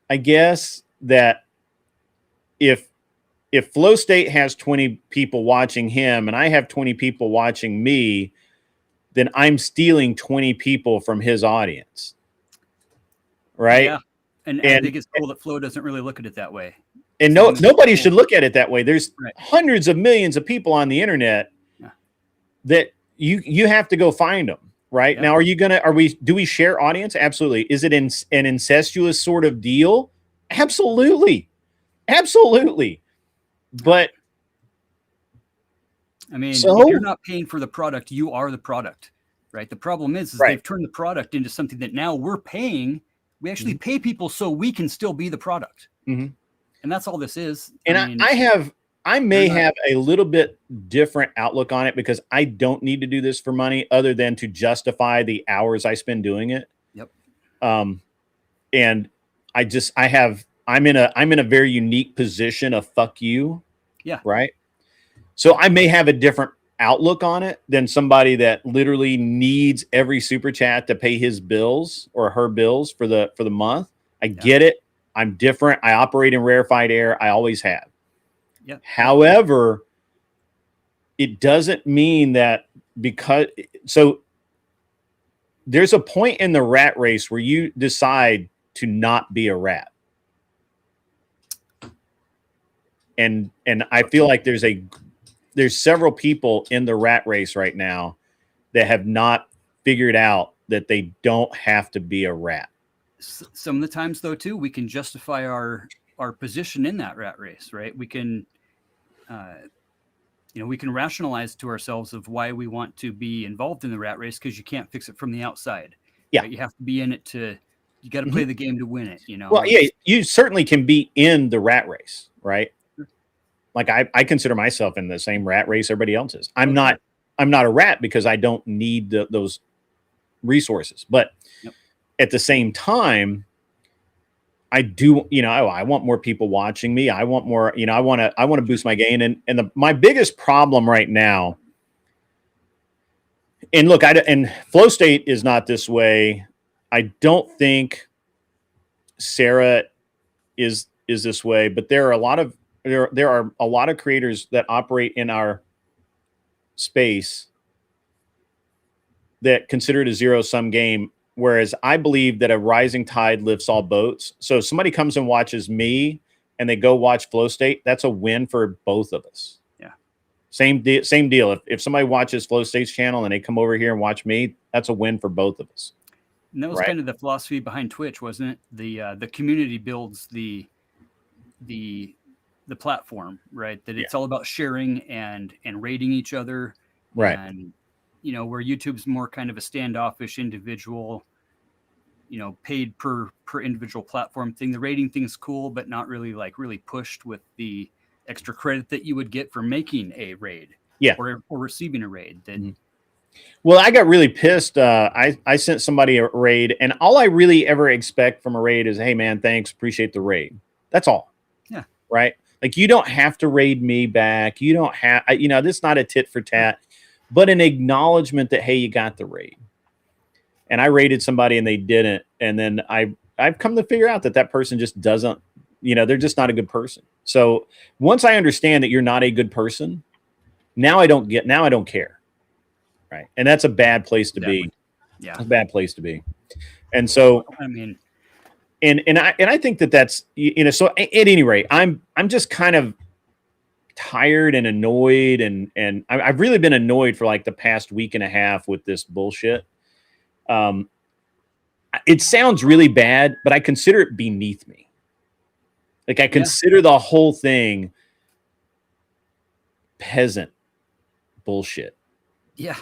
I guess, that if Flow State has 20 people watching him and I have 20 people watching me, then I'm stealing 20 people from his audience. Right? Yeah. And I think it's cool that Flow doesn't really look at it that way. And nobody should look at it that way. There's hundreds of millions of people on the internet that you have to go find them. Right. Now, do we share audience? Absolutely. Is it an incestuous sort of deal? Absolutely. But I mean, if you're not paying for the product, you are the product, right? The problem is they've turned the product into something that now we're paying. We actually pay people so we can still be the product. And that's all this is. And I may have a little bit different outlook on it because I don't need to do this for money other than to justify the hours I spend doing it. Yep. And I'm in a very unique position of fuck you. Yeah. Right. So I may have a different outlook on it than somebody that literally needs every super chat to pay his bills or her bills for the month. I get it. I'm different. I operate in rarefied air. I always have. Yep. However, it doesn't mean that so there's a point in the rat race where you decide to not be a rat. And I feel like there's several people in the rat race right now that have not figured out that they don't have to be a rat. Some of the times though, too, we can justify our position in that rat race, right? We can, we can rationalize to ourselves of why we want to be involved in the rat race because you can't fix it from the outside. Yeah. Right? You have to be in it you got to play the game to win it, you know? Well, yeah, you certainly can be in the rat race, right? Like I consider myself in the same rat race everybody else is. I'm not a rat because I don't need those resources. But at the same time, I do, I want more people watching me. I want more, I want to boost my gain. And my biggest problem right now, and look, and Flow State is not this way. I don't think Sarah is this way, but there are a lot of creators that operate in our space that consider it a zero-sum game. Whereas I believe that a rising tide lifts all boats. So if somebody comes and watches me and they go watch Flow State, that's a win for both of us. Yeah. Same deal. If somebody watches Flow State's channel and they come over here and watch me, that's a win for both of us. And that was kind of the philosophy behind Twitch, wasn't it? The community builds the platform, right? That it's all about sharing and rating each other. Right. And where YouTube's more kind of a standoffish individual, paid per individual platform thing. The rating thing is cool, but not really really pushed with the extra credit that you would get for making a raid, or receiving a raid. That Well, I got really pissed. I sent somebody a raid, and all I really ever expect from a raid is, hey man, thanks, appreciate the raid. That's all. Yeah. Right. Like, you don't have to raid me back. You don't have, this is not a tit for tat, but an acknowledgement that, hey, you got the raid. And I raided somebody and they didn't. And then I've come to figure out that person just doesn't, they're just not a good person. So once I understand that you're not a good person, now I don't care. Right. And that's a bad place to be. Yeah. It's a bad place to be. And so, I mean, and I think that's, so at any rate, I'm just kind of tired and annoyed. And I've really been annoyed for like the past week and a half with this bullshit. It sounds really bad, but I consider it beneath me. Like, I consider the whole thing peasant bullshit. Yeah.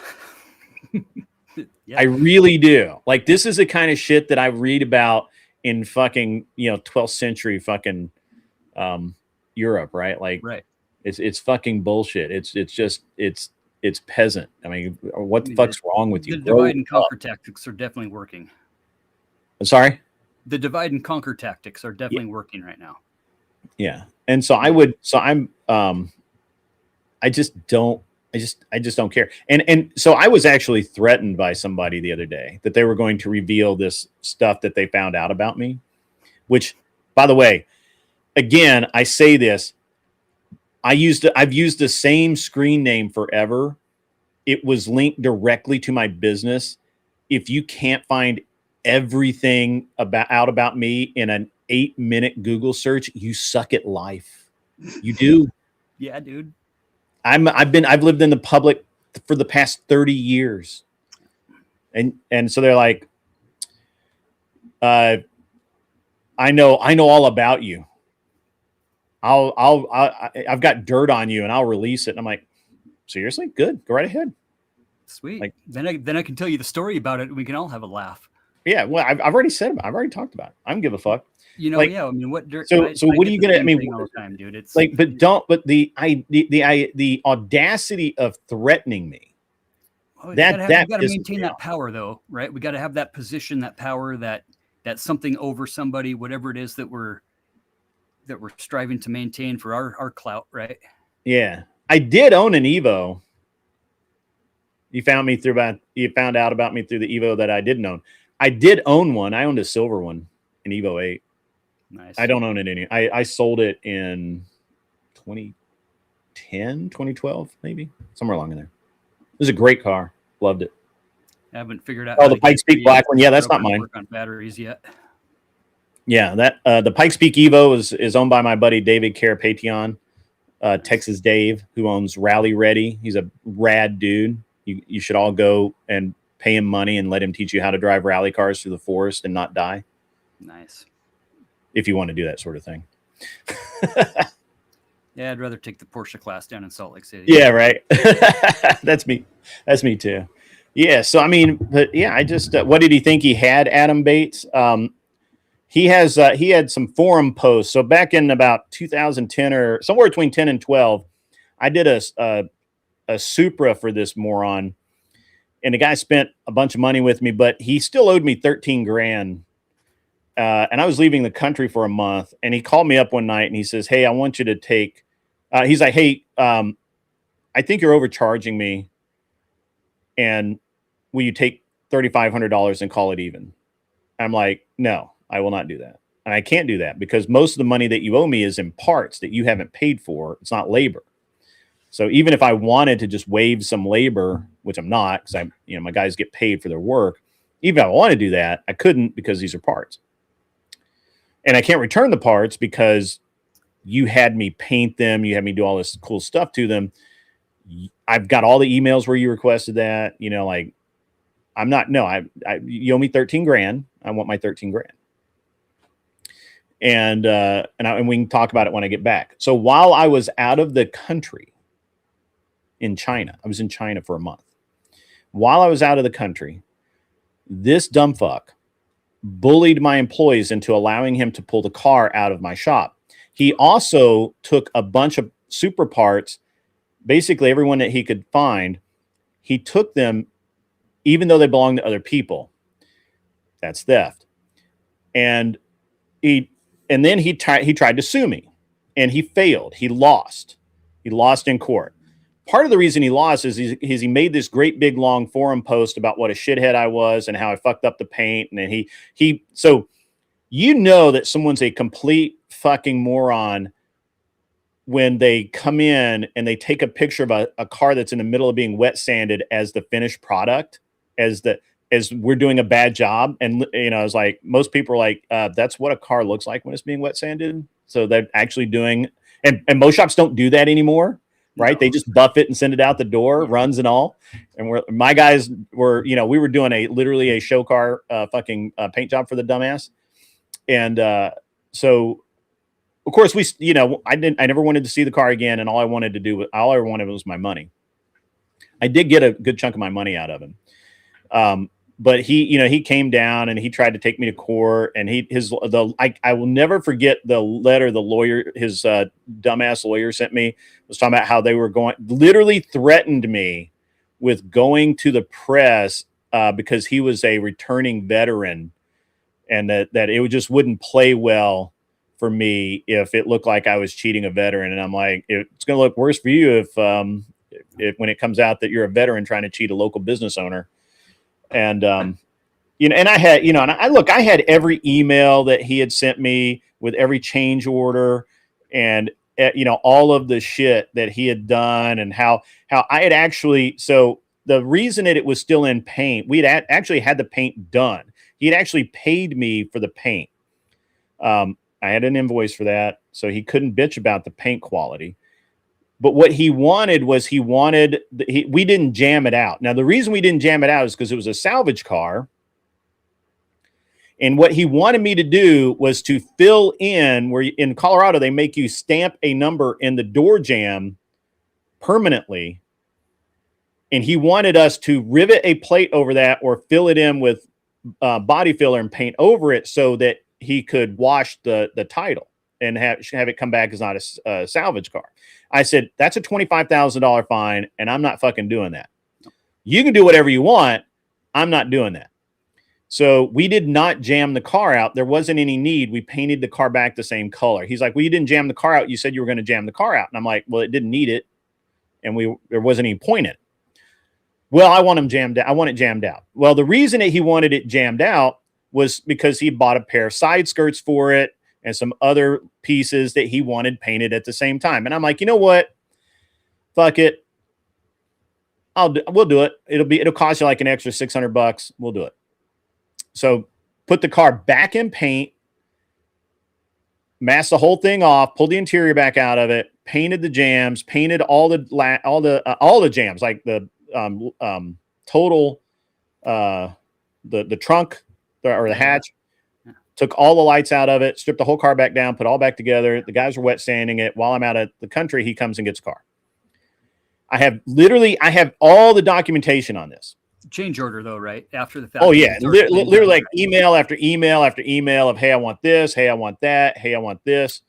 I really do. Like, this is the kind of shit that I read about in fucking, 12th century fucking Europe, right? Like, it's fucking bullshit. It's peasant. I mean, what the fuck's wrong with you? The divide and conquer tactics are definitely working. I'm sorry? The divide and conquer tactics are definitely working right now. Yeah. And so I just don't care. And so I was actually threatened by somebody the other day that they were going to reveal this stuff that they found out about me, which, by the way, again, I say this, I've used the same screen name forever. It was linked directly to my business. If you can't find everything out about me in an 8-minute Google search, you suck at life. You do. Yeah, dude. I've lived in the public for the past 30 years. And so they're like, I know all about you. I've got dirt on you and I'll release it. And I'm like, seriously? Good. Go right ahead. Sweet. Like, then I can tell you the story about it and we can all have a laugh. Yeah. Well, I've already said about it. I've already talked about it. I don't give a fuck. Like, yeah. I mean, what dirt? So what are you gonna? I mean, all the time, dude. It's like, but the audacity of threatening me. We got to maintain that power, though, right? We got to have that position, that power, that something over somebody, whatever it is that we're striving to maintain for our clout, right? Yeah, I did own an Evo. You found out about me through the Evo that I didn't own. I did own one. I owned a silver one, an Evo 8. Nice. I don't own it any. I sold it in 2010, 2012, maybe somewhere along in there. It was a great car. Loved it. I haven't figured out. Oh, the Pikes Peak black one. Yeah, that's not mine. Work on batteries yet. Yeah, that the Pikes Peak Evo is owned by my buddy David Carapation, Texas Dave, who owns Rally Ready. He's a rad dude. You should all go and pay him money and let him teach you how to drive rally cars through the forest and not die. Nice. If you want to do that sort of thing. Yeah, I'd rather take the Porsche class down in Salt Lake City. Yeah, right. That's me. That's me too. Yeah. So I mean, but yeah, I just what did he think he had, Adam Bates? He had some forum posts. So back in about 2010 or somewhere between 10 and 12, I did a Supra for this moron, and the guy spent a bunch of money with me, but he still owed me 13 grand. And I was leaving the country for a month, and he called me up one night and he says, "Hey, I want you to take," he's like, "Hey, I think you're overcharging me. And will you take $3,500 and call it even?" I'm like, "No, I will not do that. And I can't do that because most of the money that you owe me is in parts that you haven't paid for. It's not labor. So even if I wanted to just waive some labor, which I'm not, because my guys get paid for their work. Even if I want to do that, I couldn't because these are parts. And I can't return the parts because you had me paint them. You had me do all this cool stuff to them. I've got all the emails where you requested that, like I'm not, no, you owe me 13 grand. I want my 13 grand. And we can talk about it when I get back. So while I was out of the country in China, I was in China for a month. while I was out of the country, this dumb fuck bullied my employees into allowing him to pull the car out of my shop. He also took a bunch of super parts, basically everyone that he could find. He took them, even though they belonged to other people. That's theft. And then he tried to sue me, and he failed. He lost. He lost in court. Part of the reason he lost is he made this great big long forum post about what a shithead I was and how I fucked up the paint. And then so you know that someone's a complete fucking moron when they come in and they take a picture of a car that's in the middle of being wet sanded as the finished product, as we're doing a bad job. And, I was like, most people are like, that's what a car looks like when it's being wet sanded. So they're actually doing, and most shops don't do that anymore, right? No. They just buff it and send it out the door, runs and all. And my guys were, we were doing literally a show car fucking paint job for the dumbass. And so of course I never wanted to see the car again. And all I wanted was my money. I did get a good chunk of my money out of him. But he came down and he tried to take me to court, and I will never forget the letter his dumbass lawyer sent me. Was talking about how they were literally threatened me with going to the press because he was a returning veteran, and that it just wouldn't play well for me if it looked like I was cheating a veteran. And I'm like, it's going to look worse for you if when it comes out that you're a veteran trying to cheat a local business owner. And, and I had, I had every email that he had sent me with every change order and, all of the shit that he had done and how I had actually, so the reason that it was still in paint, we'd actually had the paint done. He had actually paid me for the paint. I had an invoice for that, so he couldn't bitch about the paint quality. But what he wanted was we didn't jam it out. Now, the reason we didn't jam it out is because it was a salvage car. And what he wanted me to do was to fill in where in Colorado, they make you stamp a number in the door jamb permanently. And he wanted us to rivet a plate over that or fill it in with body filler and paint over it so that he could wash the title and have it come back as not a salvage car. I said, that's a $25,000 fine, and I'm not fucking doing that. You can do whatever you want. I'm not doing that. So we did not jam the car out. There wasn't any need. We painted the car back the same color. He's like, well, you didn't jam the car out. You said you were going to jam the car out. And I'm like, well, it didn't need it. And there wasn't any point in it. Well, I want it jammed out. Well, the reason that he wanted it jammed out was because he bought a pair of side skirts for it and some other pieces that he wanted painted at the same time. And I'm like, you know what? Fuck it. We'll do it. It'll cost you like an extra $600. We'll do it. So put the car back in paint, masked the whole thing off, pulled the interior back out of it, painted the jams, painted all the jams, like the total, the trunk or the hatch. Took all the lights out of it, stripped the whole car back down, put it all back together. The guys were wet sanding it. While I'm out of the country, he comes and gets a car. I have all the documentation on this. Change order though, right? After the fact. Oh yeah. Literally like email after email after email of, hey, I want this. Hey, I want that. Hey, I want this.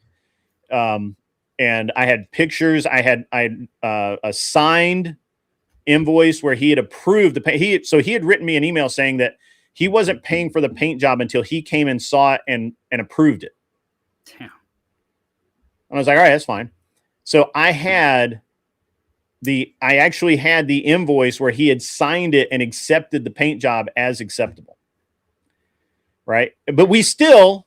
And I had pictures. I had a signed invoice where he had approved the paint. So he had written me an email saying that he wasn't paying for the paint job until he came and saw it and approved it. Damn. And I was like, all right, that's fine. So I actually had the invoice where he had signed it and accepted the paint job as acceptable. Right. But we still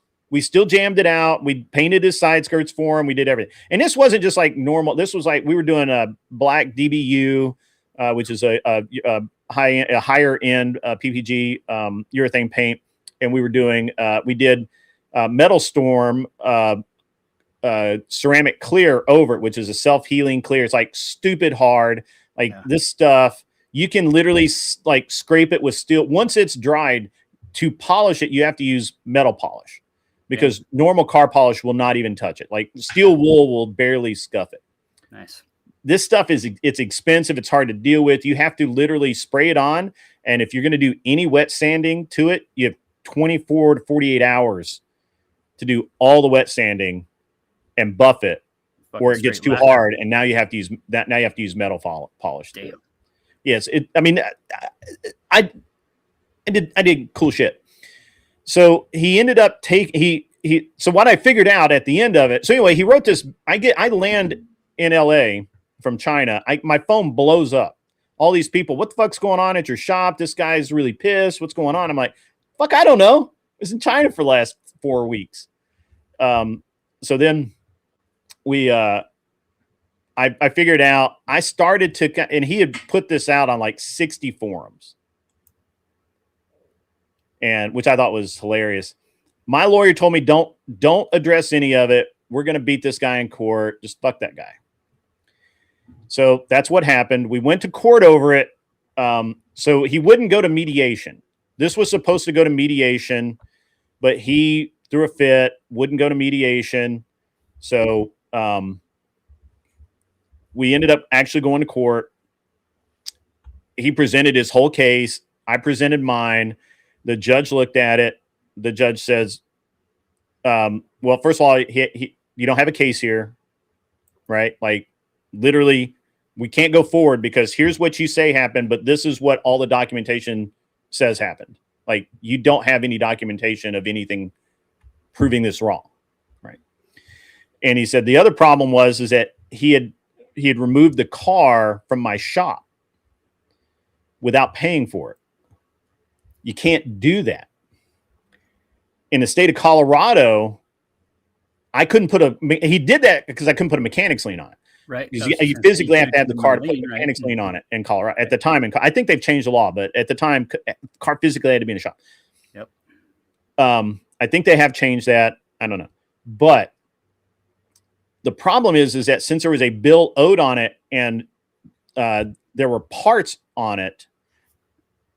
jammed it out. We painted his side skirts for him. We did everything. And this wasn't just like normal. This was like, we were doing a black DBU, which is a higher end PPG urethane paint, and we did Metal Storm ceramic clear over it, which is a self-healing clear. It's like stupid hard. This stuff, you can literally like scrape it with steel. Once it's dried, to polish it, you have to use metal polish because normal car polish will not even touch it. Like steel wool will barely scuff it. Nice. this stuff it's expensive. It's hard to deal with. You have to literally spray it on. And if you're going to do any wet sanding to it, you have 24 to 48 hours to do all the wet sanding and buff it, or it gets too hard. And now you have to use that. Now you have to use metal polish. Damn. Yes. I mean, I did cool shit. So he ended up so what I figured out at the end of it. So anyway, he wrote this. I land in LA from China. My phone blows up. All these people, what the fuck's going on at your shop? This guy's really pissed. What's going on? I'm like, fuck, I don't know. I was in China for the last 4 weeks. So then I figured out, I started to, and he had put this out on like 60 forums, and which I thought was hilarious. My lawyer told me, don't address any of it. We're going to beat this guy in court. Just fuck that guy. So that's what happened. We went to court over it. So he wouldn't go to mediation. This was supposed to go to mediation, but he threw a fit, wouldn't go to mediation. So we ended up actually going to court. He presented his whole case. I presented mine. The judge looked at it. The judge says, well, first of all, you don't have a case here, right? Like, literally, we can't go forward because here's what you say happened, but this is what all the documentation says happened. Like, you don't have any documentation of anything proving this wrong, right? And he said the other problem is that he had removed the car from my shop without paying for it. You can't do that. In the state of Colorado, I couldn't he did that because I couldn't put a mechanics lien on it. Right. You physically have to have the car to put a mechanics lien on it in Colorado. At the time, I think they've changed the law, but at the time, the car physically had to be in a shop. Yep. I think they have changed that. I don't know. But the problem is that since there was a bill owed on it and there were parts on it,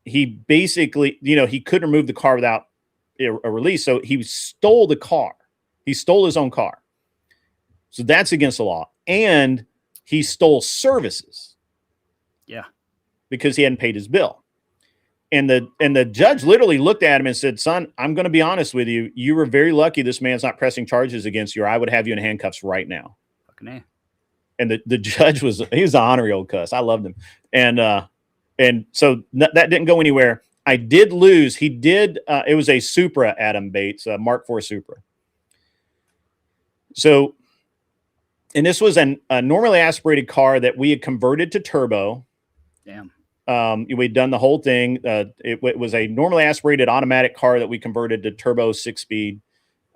he basically, he couldn't remove the car without a release. So he stole the car. He stole his own car. So that's against the law. And he stole services. Yeah. Because he hadn't paid his bill. And the judge literally looked at him and said, son, I'm going to be honest with you. You were very lucky this man's not pressing charges against you, or I would have you in handcuffs right now. Fucking A. And the judge he was an honorary old cuss. I loved him. And so that didn't go anywhere. I did lose. He did. It was a Supra, Adam Bates, a Mark IV Supra. So, and this was a normally aspirated car that we had converted to turbo. Damn. We'd done the whole thing. It was a normally aspirated automatic car that we converted to turbo 6-speed.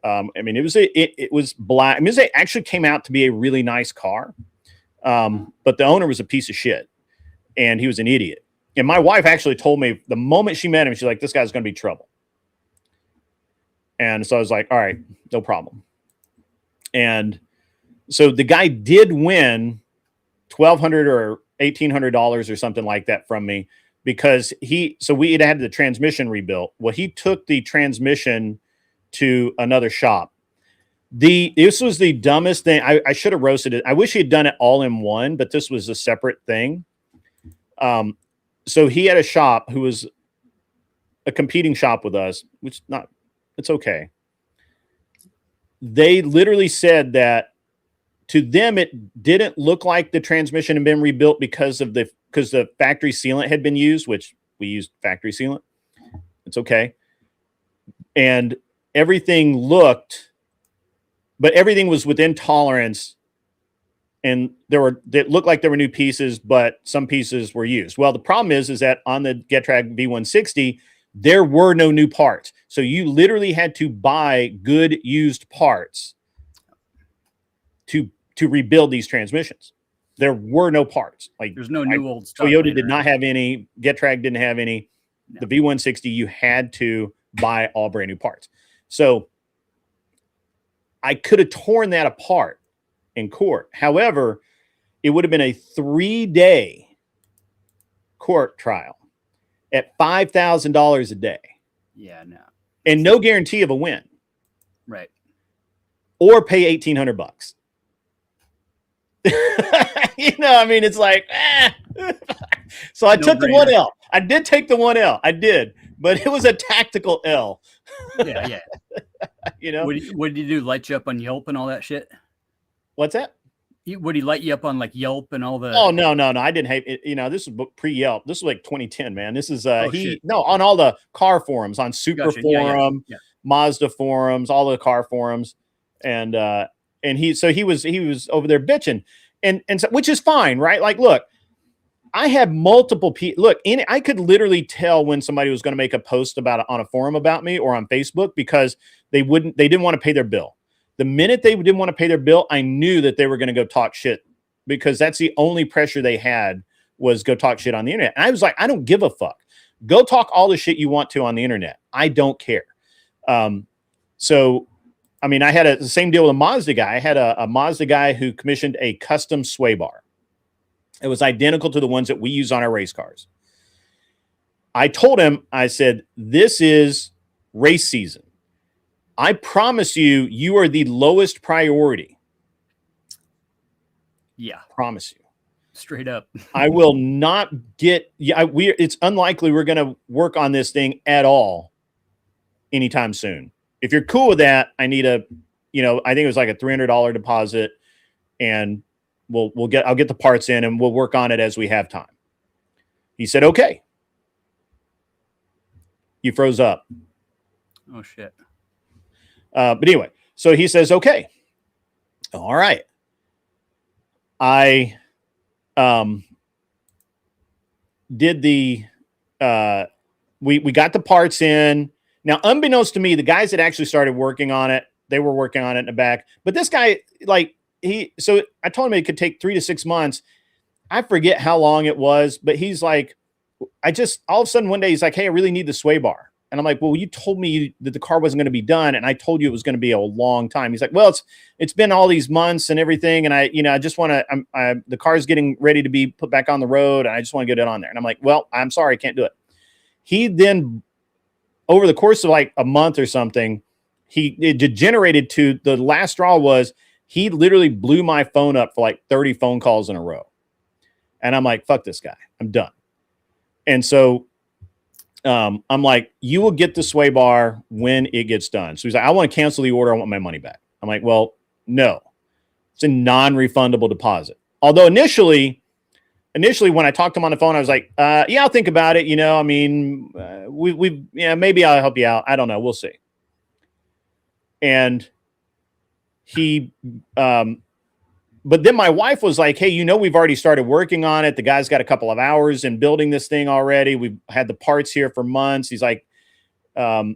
I mean, it was black. I mean, it actually came out to be a really nice car. But the owner was a piece of shit and he was an idiot. And my wife actually told me the moment she met him, she's like, this guy's going to be trouble. And so I was like, all right, no problem. And so the guy did win $1,200 or $1,800 or something like that from me because we had the transmission rebuilt. Well, he took the transmission to another shop. This was the dumbest thing. I should have roasted it. I wish he had done it all in one, but this was a separate thing. So he had a shop who was a competing shop with us, it's okay. They literally said that to them, it didn't look like the transmission had been rebuilt because the factory sealant had been used, which we used factory sealant. It's okay. And everything was within tolerance. And it looked like there were new pieces, but some pieces were used. Well, the problem is that on the GetTrack V160, there were no new parts. So you literally had to buy good used parts to rebuild these transmissions. There were no parts. Like, there's no new old stuff. Toyota did not have any. GetTrack didn't have any. No. The V160, you had to buy all brand new parts. So I could have torn that apart in court. However, it would have been a 3-day court trial at $5,000 a day. Yeah, no. And no guarantee of a win. Right. Or pay $1,800. You know, I mean, it's like, So I took the 1L. I did take the 1L. I did, but it was a tactical L. Yeah. You know, what did you do? Light you up on Yelp and all that shit? What's that? Would he light you up on like Yelp and all the? Oh no. I didn't hate it. You know, this was pre-Yelp. This was like 2010, man. This is shit. on all the car forums, on Super Gotcha. Forum, Yeah. Mazda forums, all the car forums, and he was over there bitching, and so, which is fine, right? Like, look, I had multiple people. Look, I could literally tell when somebody was going to make a post on a forum about me or on Facebook because they didn't want to pay their bill. The minute they didn't want to pay their bill, I knew that they were going to go talk shit because that's the only pressure they had was go talk shit on the internet. And I was like, I don't give a fuck. Go talk all the shit you want to on the internet. I don't care. So, I mean, I had the same deal with a Mazda guy. I had a Mazda guy who commissioned a custom sway bar. It was identical to the ones that we use on our race cars. I told him, I said, this is race season. I promise you, you are the lowest priority. Yeah. Promise you. Straight up. I will not get, it's unlikely we're going to work on this thing at all anytime soon. If you're cool with that, I need I think it was like a $300 deposit, and I'll get the parts in and we'll work on it as we have time. He said, okay. He froze up. Oh shit. But anyway, so he says, okay, all right. I did we got the parts in. Now, unbeknownst to me, the guys that actually started working on it, they were working on it in the back. But this guy, so I told him it could take 3 to 6 months. I forget how long it was, but he's like, all of a sudden one day he's like, hey, I really need the sway bar. And I'm like, well, you told me that the car wasn't going to be done. And I told you it was going to be a long time. He's like, well, it's been all these months and everything. And I just want to, the car's getting ready to be put back on the road. And I just want to get it on there. And I'm like, well, I'm sorry, I can't do it. He then, over the course of like a month or something, it degenerated to the last straw was he literally blew my phone up for like 30 phone calls in a row. And I'm like, fuck this guy. I'm done. And so I'm like, you will get the sway bar when it gets done. So he's like, I want to cancel the order. I want my money back. I'm like, well, no, it's a non-refundable deposit. Although initially when I talked to him on the phone, I was like, yeah, I'll think about it. I mean, maybe I'll help you out. I don't know. We'll see. And he, but then my wife was like, hey, we've already started working on it. The guy's got a couple of hours in building this thing already. We've had the parts here for months. He's like, my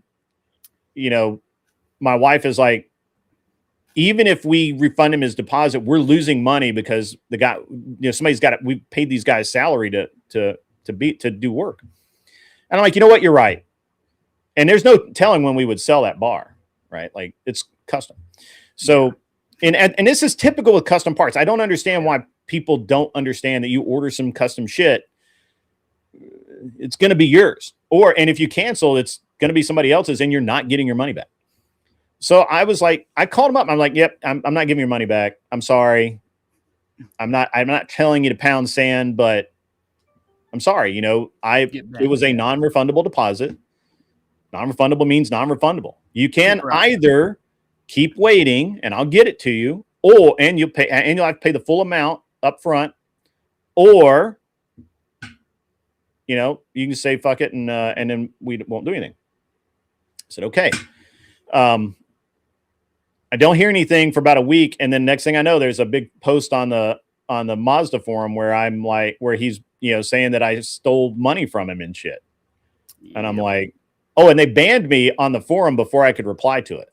wife is like, even if we refund him his deposit, we're losing money because the guy, somebody's got it. We paid these guys salary to do work. And I'm like, you know what? You're right. And there's no telling when we would sell that bar, right? Like it's custom. So, and this is typical with custom parts. I don't understand why people don't understand that you order some custom shit, it's going to be yours. And if you cancel, it's going to be somebody else's and you're not getting your money back. So I was like, I called him up. I'm like, yep, I'm not giving your money back. I'm sorry. I'm not telling you to pound sand, but I'm sorry. It was a non-refundable deposit. Non-refundable means non-refundable. You can either keep waiting and I'll get it to you, and you'll have to pay the full amount up front, or you can say fuck it and then we won't do anything. I said, okay. I don't hear anything for about a week, and then next thing I know, there's a big post on the Mazda forum where he's saying that I stole money from him and shit. And I'm like, oh, and they banned me on the forum before I could reply to it.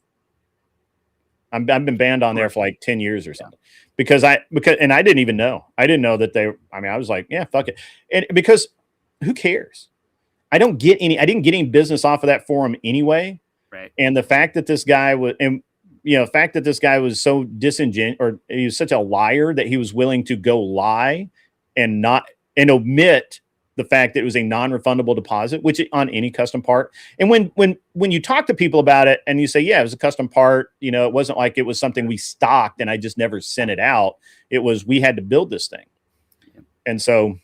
I've been banned on there for like 10 years or something because I didn't even know. I didn't know that I was like, yeah, fuck it. And because who cares? I didn't get any business off of that forum anyway. Right. And the fact that this guy was so disingenuous, or he was such a liar that he was willing to go lie and omit the fact that it was a non-refundable deposit, which on any custom part. And when you talk to people about it and you say, yeah, it was a custom part, it wasn't like it was something we stocked and I just never sent it out. It was, we had to build this thing. And so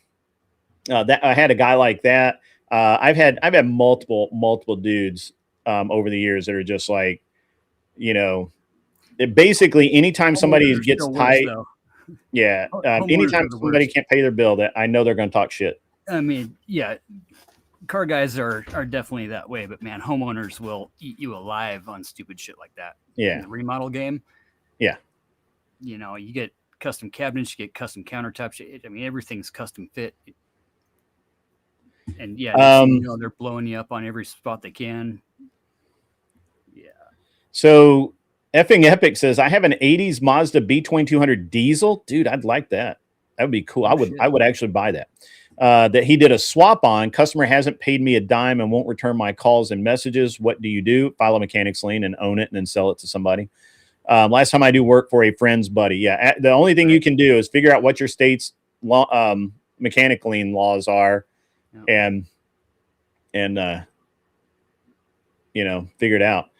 that I had a guy like that. I've had multiple dudes over the years that are just like, you know, basically anytime somebody Homeowners gets still worse, tight, though. yeah, Homeowners anytime are the somebody worst. can't pay their bill, that I know they're going to talk shit. I mean, yeah, car guys are definitely that way, but man, homeowners will eat you alive on stupid shit like that. Yeah. In the remodel game. Yeah. You know, you get custom cabinets, you get custom countertops. I mean, everything's custom fit. And yeah, next thing you know, they're blowing you up on every spot they can. Yeah. So effing Epic says, I have an 80s Mazda B2200 diesel. Dude, I'd like that. That would be cool. I would actually buy that. That he did a swap on. Customer hasn't paid me a dime and won't return my calls and messages. What do you do? File a mechanics lien and own it and then sell it to somebody. Last time I do work for a friend's buddy. Yeah. The only thing you can do is figure out what your state's law, mechanic lien laws are, and you know, figure it out.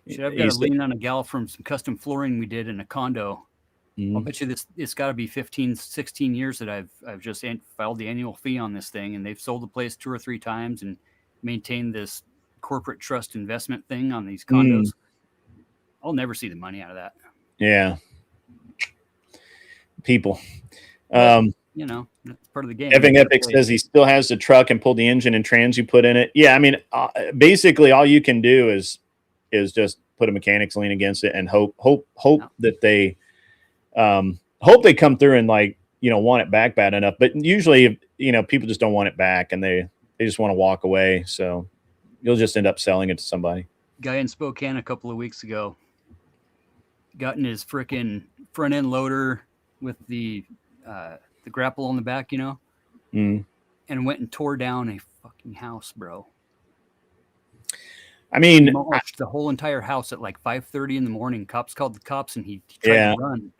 Shit, I've got a lien on a gal from some custom flooring we did in a condo. I'll bet you it's got to be 15, 16 years that I've just filed the annual fee on this thing, and they've sold the place 2 or 3 times and maintained this corporate trust investment thing on these condos. I'll never see the money out of that. Yeah. People. You know, that's part of the game. Effing Epic says he still has the truck and pulled the engine and trans you put in it. Yeah, I mean, basically all you can do is just put a mechanics lien against it and hope that they hope they come through and, like, you know, want it back bad enough. But usually, you know, people just don't want it back and they just want to walk away. So you'll just end up selling it to somebody. Guy in Spokane a couple of weeks ago got in his frickin' front end loader with the grapple on the back, you know, and went and tore down a fucking house, bro. I mean, demolished the whole entire house at like 5:30 in the morning. Cops called the cops and he tried to run.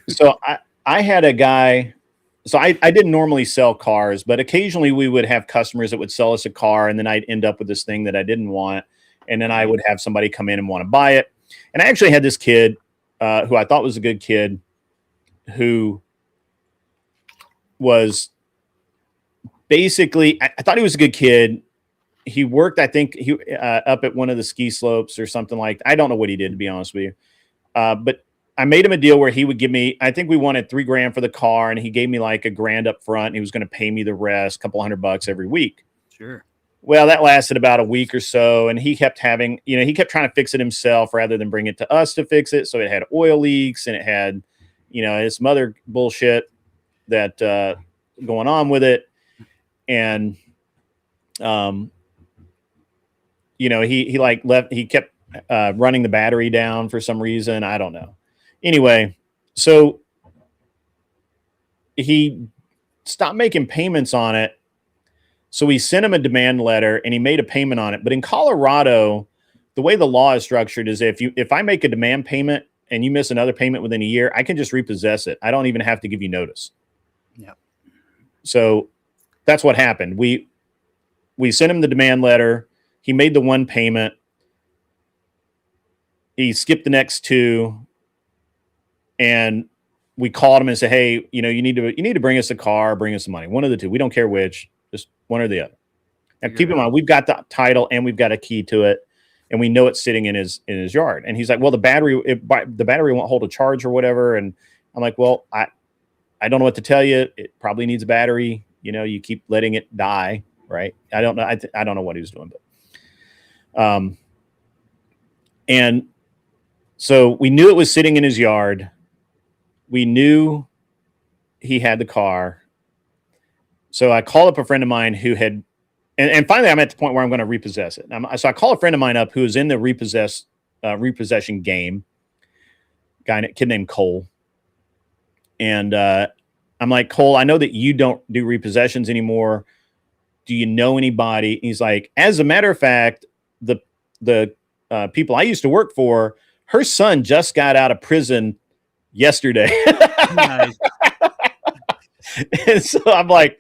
So I had a guy. So I didn't normally sell cars, but occasionally we would have customers that would sell us a car, and then I'd end up with this thing that I didn't want, and then I would have somebody come in and want to buy it. And I actually had this kid who I thought was a good kid, who was basically, I thought he was a good kid. He worked, I think, he up at one of the ski slopes or something like that. I don't know what he did, to be honest with you. But I made him a deal where he would give me, I think we wanted $3,000 for the car, and he gave me like $1,000 up front. And he was going to pay me the rest, a couple $100 every week. Sure. Well, that lasted about a week or so, and he kept having, you know, he kept trying to fix it himself rather than bring it to us to fix it. So it had oil leaks, and it had, you know, some other bullshit that going on with it. And, you know, he like left, he kept running the battery down for some reason. I don't know. Anyway, so he stopped making payments on it. So we sent him a demand letter and he made a payment on it. But in Colorado, the way the law is structured is if I make a demand payment and you miss another payment within a year, I can just repossess it. I don't even have to give you notice. Yeah. So that's what happened. We sent him the demand letter. He made the one payment. He skipped the next 2. And we called him and said, hey, you know, you need to bring us a car, bring us the money. One of the two. We don't care which, just one or the other. Now, keep in mind, we've got the title and we've got a key to it, and we know it's sitting in his yard. And he's like, well, the battery won't hold a charge or whatever. And I'm like, well, I don't know what to tell you. It probably needs a battery. You know, you keep letting it die, right? I don't know. I don't know what he was doing, but and so we knew it was sitting in his yard. We knew he had the car. So I called up a friend of mine who had, and finally I'm at the point where I'm going to repossess it. So I call a friend of mine up who is in the repossession game, kid named Cole. And I'm like, Cole, I know that you don't do repossessions anymore. Do you know anybody? He's like, as a matter of fact, the people I used to work for, her son just got out of prison yesterday. Nice. And so I'm like,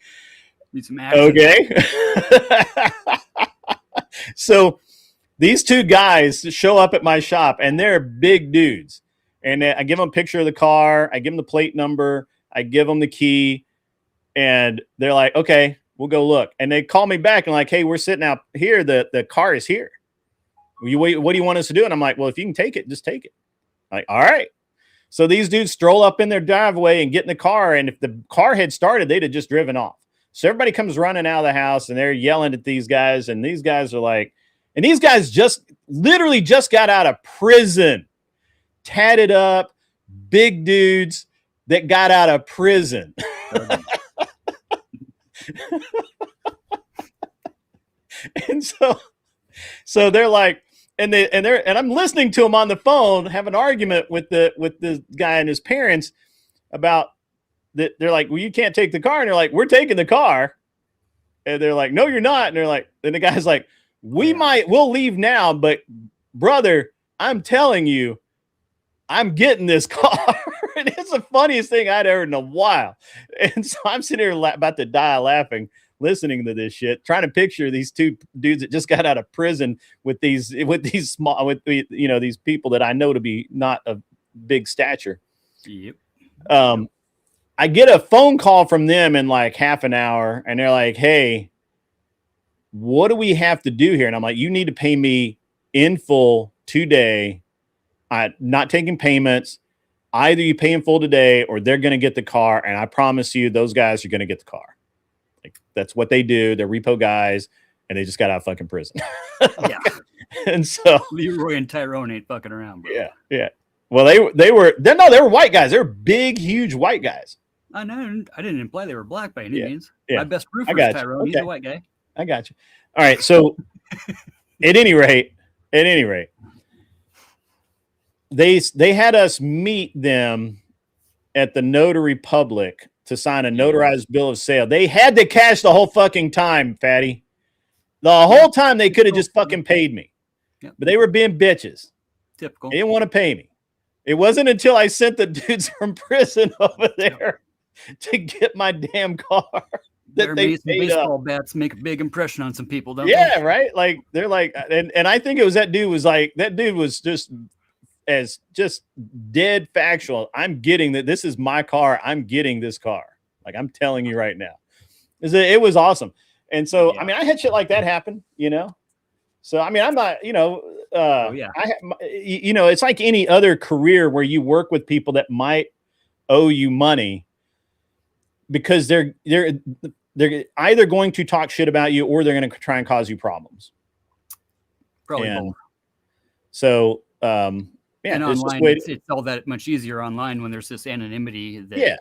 okay. So these 2 guys show up at my shop, and they're big dudes. And I give them a picture of the car. I give them the plate number. I give them the key, and they're like, okay, we'll go look. And they call me back and like, hey, we're sitting out here. The car is here. What do you want us to do? And I'm like, well, if you can take it, just take it. Like, all right. So these dudes stroll up in their driveway and get in the car. And if the car had started, they'd have just driven off. So everybody comes running out of the house and they're yelling at these guys. And these guys are like, and these guys literally just got out of prison, tatted up, big dudes that got out of prison. And so they're like, and I'm listening to them on the phone have an argument with the guy and his parents about that. They're like, well, you can't take the car. And they're like, we're taking the car. And they're like, no, you're not. And they're like, and the guy's like, we'll leave now, but brother, I'm telling you, I'm getting this car. And it's the funniest thing I'd heard in a while. And so I'm sitting here about to die laughing, listening to this shit, trying to picture these two dudes that just got out of prison with these people that I know to be not of big stature. Yep. I get a phone call from them in like half an hour, and they're like, hey, what do we have to do here? And I'm like, you need to pay me in full today. I'm not taking payments. Either you pay in full today or they're going to get the car. And I promise you, those guys are going to get the car. Like, that's what they do. They're repo guys, and they just got out of fucking prison. Yeah. And so Leroy and Tyrone ain't fucking around, bro. Yeah. Yeah. Well, they were white guys. They were big, huge white guys. I know. I didn't imply they were black by any means. Yeah. My best proof I is got you. Tyrone. Okay. He's a white guy. I got you. All right. So at any rate, they had us meet them at the notary public to sign a notarized bill of sale. They had to cash the whole fucking time, Fatty. The whole time they could have just fucking paid me. Yep. But they were being bitches. Typical. They didn't want to pay me. It wasn't until I sent the dudes from prison over there to get my damn car that they paid baseball up. bats make a big impression on some people, don't Yeah, they? right. Like they're like, and I think it was that dude was just dead factual. I'm getting that. This is my car. I'm getting this car. Like, I'm telling you right now, it was awesome. And so, I mean, I had shit like that happen, So, I mean, I'm not, it's like any other career where you work with people that might owe you money because they're either going to talk shit about you or they're going to try and cause you problems. Probably both. So, and online, it's all that much easier online when there's this anonymity that,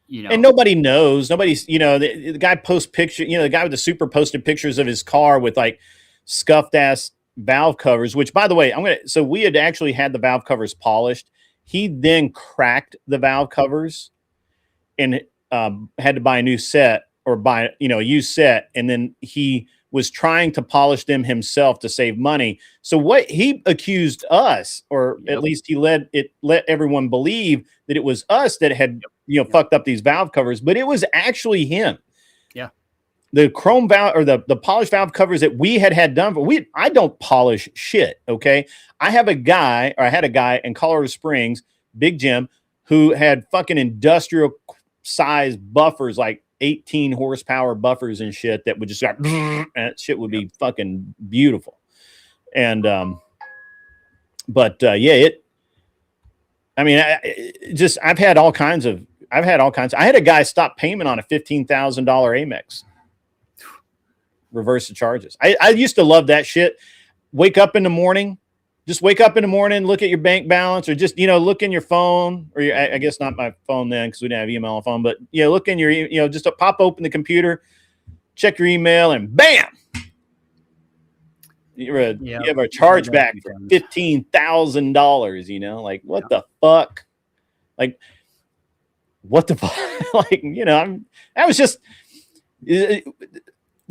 and nobody knows. Nobody's, the guy posts pictures, the guy with the super posted pictures of his car with like scuffed ass valve covers, which by the way, so we had actually had the valve covers polished. He then cracked the valve covers and had to buy a new set or buy, a used set. And then he was trying to polish them himself to save money. So what he accused us, or at least he let everyone believe that it was us that had, fucked up these valve covers, but it was actually him. Yeah. The chrome valve or the polished valve covers that we had done, but I don't polish shit. Okay. I had a guy in Colorado Springs, Big Jim, who had fucking industrial size buffers, like 18 horsepower buffers and shit that would just and that shit would be fucking beautiful. And, I've had all kinds of, I had a guy stop payment on a $15,000 Amex. Reverse the charges. I used to love that shit. Wake up in the morning, look at your bank balance, or just, look in your phone, or I guess not my phone then, because we didn't have email on the phone, but look in your, just pop open the computer, check your email, and bam, you have a chargeback for $15,000. Like, what the fuck? Like, what the fuck? Like, that was just the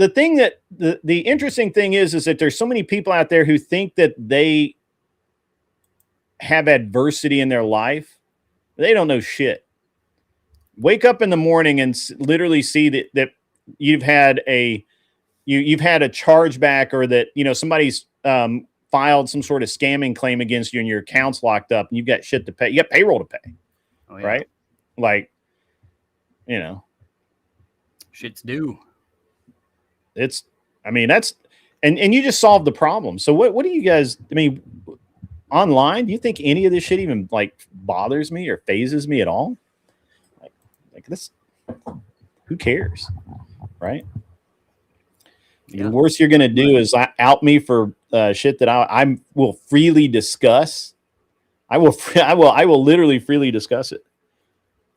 thing that the interesting thing is that there's so many people out there who think that they have adversity in their life. They don't know shit. Wake up in the morning and literally see that you've had a chargeback, or that somebody's filed some sort of scamming claim against you and your account's locked up and you've got shit to pay. You got payroll to pay. Oh, yeah. Right? Like, you know, shit's due. It's, I mean, that's, and you just solved the problem. So what do you guys, I mean, online, do you think any of this shit even like bothers me or phases me at all? Like this, who cares? Right? Yeah. The worst you're going to do is out me for shit that I will freely discuss. I will literally freely discuss it.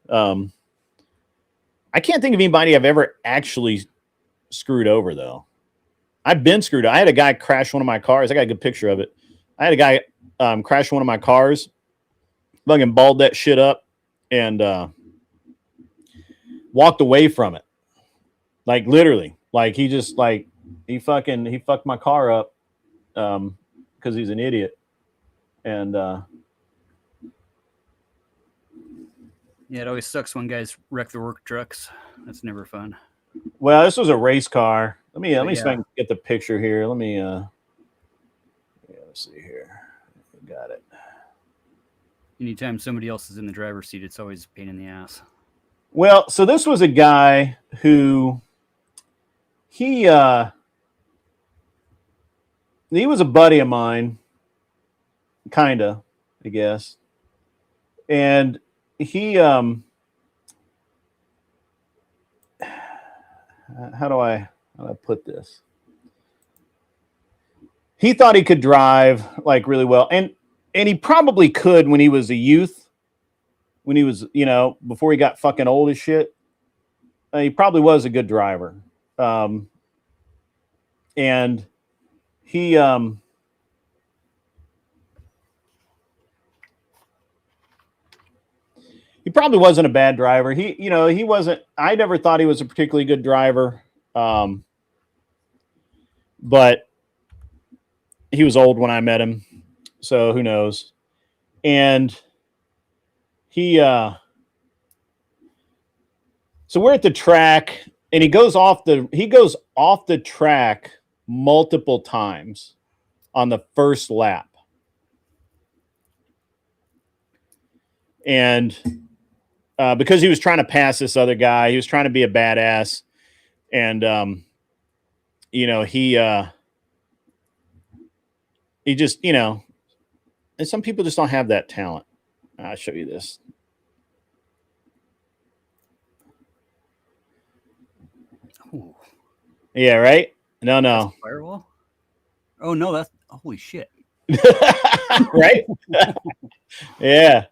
I can't think of anybody I've ever actually screwed over though. I've been screwed. I had a guy crash one of my cars. I got a good picture of it. I had a guy crash one of my cars, fucking balled that shit up, and walked away from it. Like literally, like he just like he fucked my car up because he's an idiot. And yeah, it always sucks when guys wreck their work trucks. That's never fun. Well, this was a race car. Let me see if I can get the picture here. Let me let's see here. Got it. Anytime somebody else is in the driver's seat, it's always a pain in the ass. Well, so this was a guy who he was a buddy of mine, kinda, I guess. And he how do I put this? He thought he could drive like really well, and he probably could when he was a youth, when he was, you know, before he got fucking old as shit. He probably was a good driver, and he probably wasn't a bad driver. He wasn't. I never thought he was a particularly good driver, but he was old when I met him, so who knows? And he, so we're at the track, and he goes off the track multiple times on the first lap, and because he was trying to pass this other guy, he was trying to be a badass, and he just, and some people just don't have that talent. I'll show you this. Ooh. Yeah, right? No. That's a firewall? Oh, no, that's holy shit. Right? Yeah.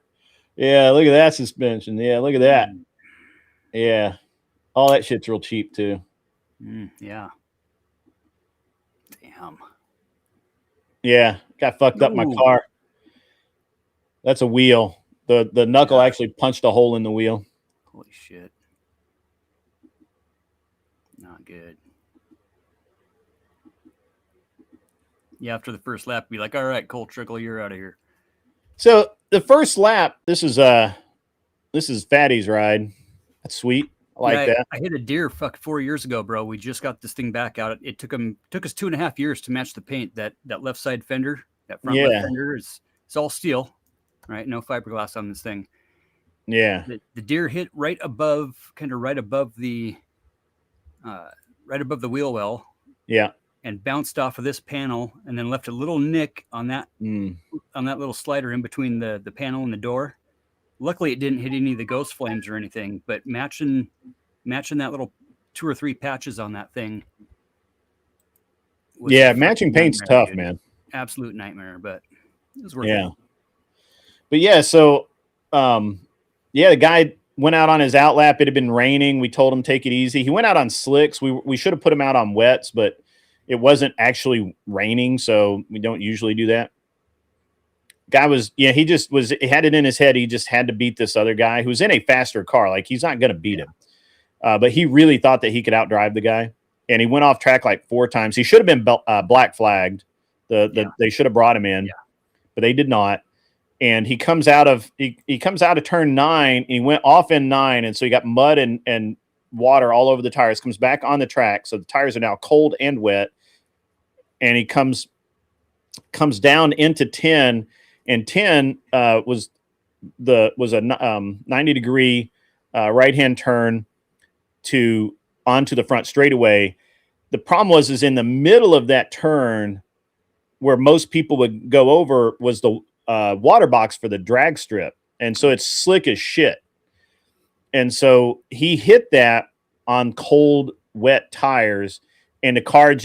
Yeah, look at that suspension. Yeah, look at that. Yeah. All that shit's real cheap, too. Yeah. Damn. Yeah, got fucked up my car. That's a wheel. The knuckle actually punched a hole in the wheel. Holy shit. Not good. Yeah, after the first lap, be like, all right, Cole Trickle, you're out of here. So the first lap, this is Fatty's ride. That's sweet. I like that. I hit a deer 4 years ago, bro. We just got this thing back out. It took us 2.5 years to match the paint. That left side fender, that front left fender it's all steel, right? No fiberglass on this thing. Yeah. The deer hit right above the wheel well. Yeah. And bounced off of this panel, and then left a little nick on that little slider in between the panel and the door. Luckily, it didn't hit any of the ghost flames or anything. But matching that little 2 or 3 patches on that thing. Yeah, matching paint's tough, dude. Man. Absolute nightmare, but it was worth it. But yeah, so the guy went out on his outlap. It had been raining. We told him take it easy. He went out on slicks. We should have put him out on wets, but it wasn't actually raining, so we don't usually do that. Guy was, he had it in his head. He just had to beat this other guy who's in a faster car. Like, he's not going to beat him. But he really thought that he could outdrive the guy. And he went off track like 4 times. He should have been black flagged. They should have brought him in, but they did not. And he comes out of turn 9. He went off in 9, and so he got mud and water all over the tires. Comes back on the track, so the tires are now cold and wet. And he comes down into 10, and 10 was a 90-degree right-hand turn onto the front straightaway. The problem is in the middle of that turn, where most people would go over, was the water box for the drag strip, and so it's slick as shit. And so he hit that on cold, wet tires, and the car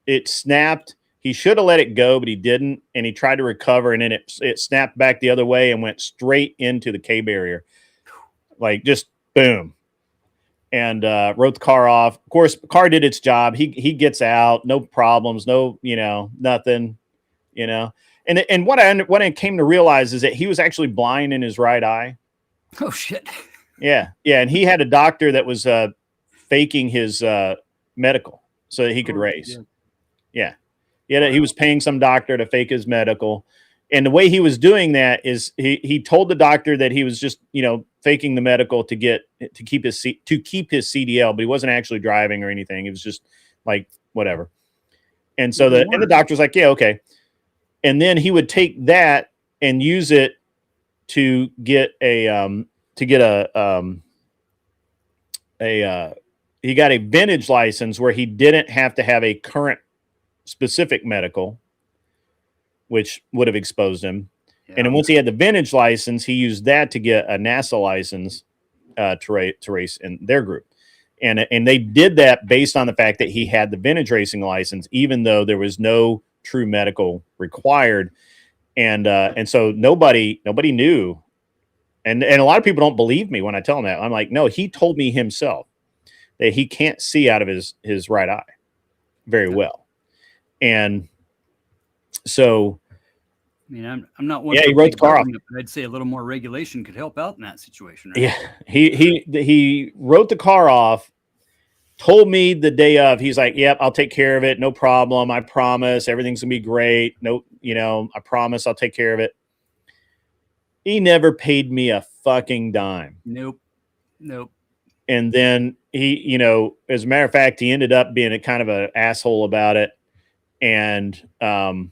it snapped. He should have let it go, but he didn't, and he tried to recover, and then it snapped back the other way and went straight into the K barrier, like just boom. And wrote the car off. Of course, the car did its job. He gets out, no problems, no, nothing, And what I came to realize is that he was actually blind in his right eye. Oh shit. Yeah, and he had a doctor that was faking his medical so that he could race. Yeah, he was paying some doctor to fake his medical, and the way he was doing that is he told the doctor that he was just faking the medical to keep his CDL, but he wasn't actually driving or anything. It was just like whatever. And so the doctor's like, yeah, okay. And then he would take that and use it to get he got a vintage license where he didn't have to have a current specific medical, which would have exposed him. Yeah. And then once he had the vintage license, he used that to get a NASA license to race in their group. And they did that based on the fact that he had the vintage racing license, even though there was no true medical required. And so nobody knew. And a lot of people don't believe me when I tell them that. I'm like, no, he told me himself that he can't see out of his right eye very well. And so, I mean, I'm not one. Yeah, he wrote the car off. But I'd say a little more regulation could help out in that situation. Right? Yeah, he wrote the car off. Told me the day of, he's like, "Yep, I'll take care of it. No problem. I promise. Everything's gonna be great. No, I promise I'll take care of it." He never paid me a fucking dime. Nope. And then he, as a matter of fact, he ended up being a kind of an asshole about it. And and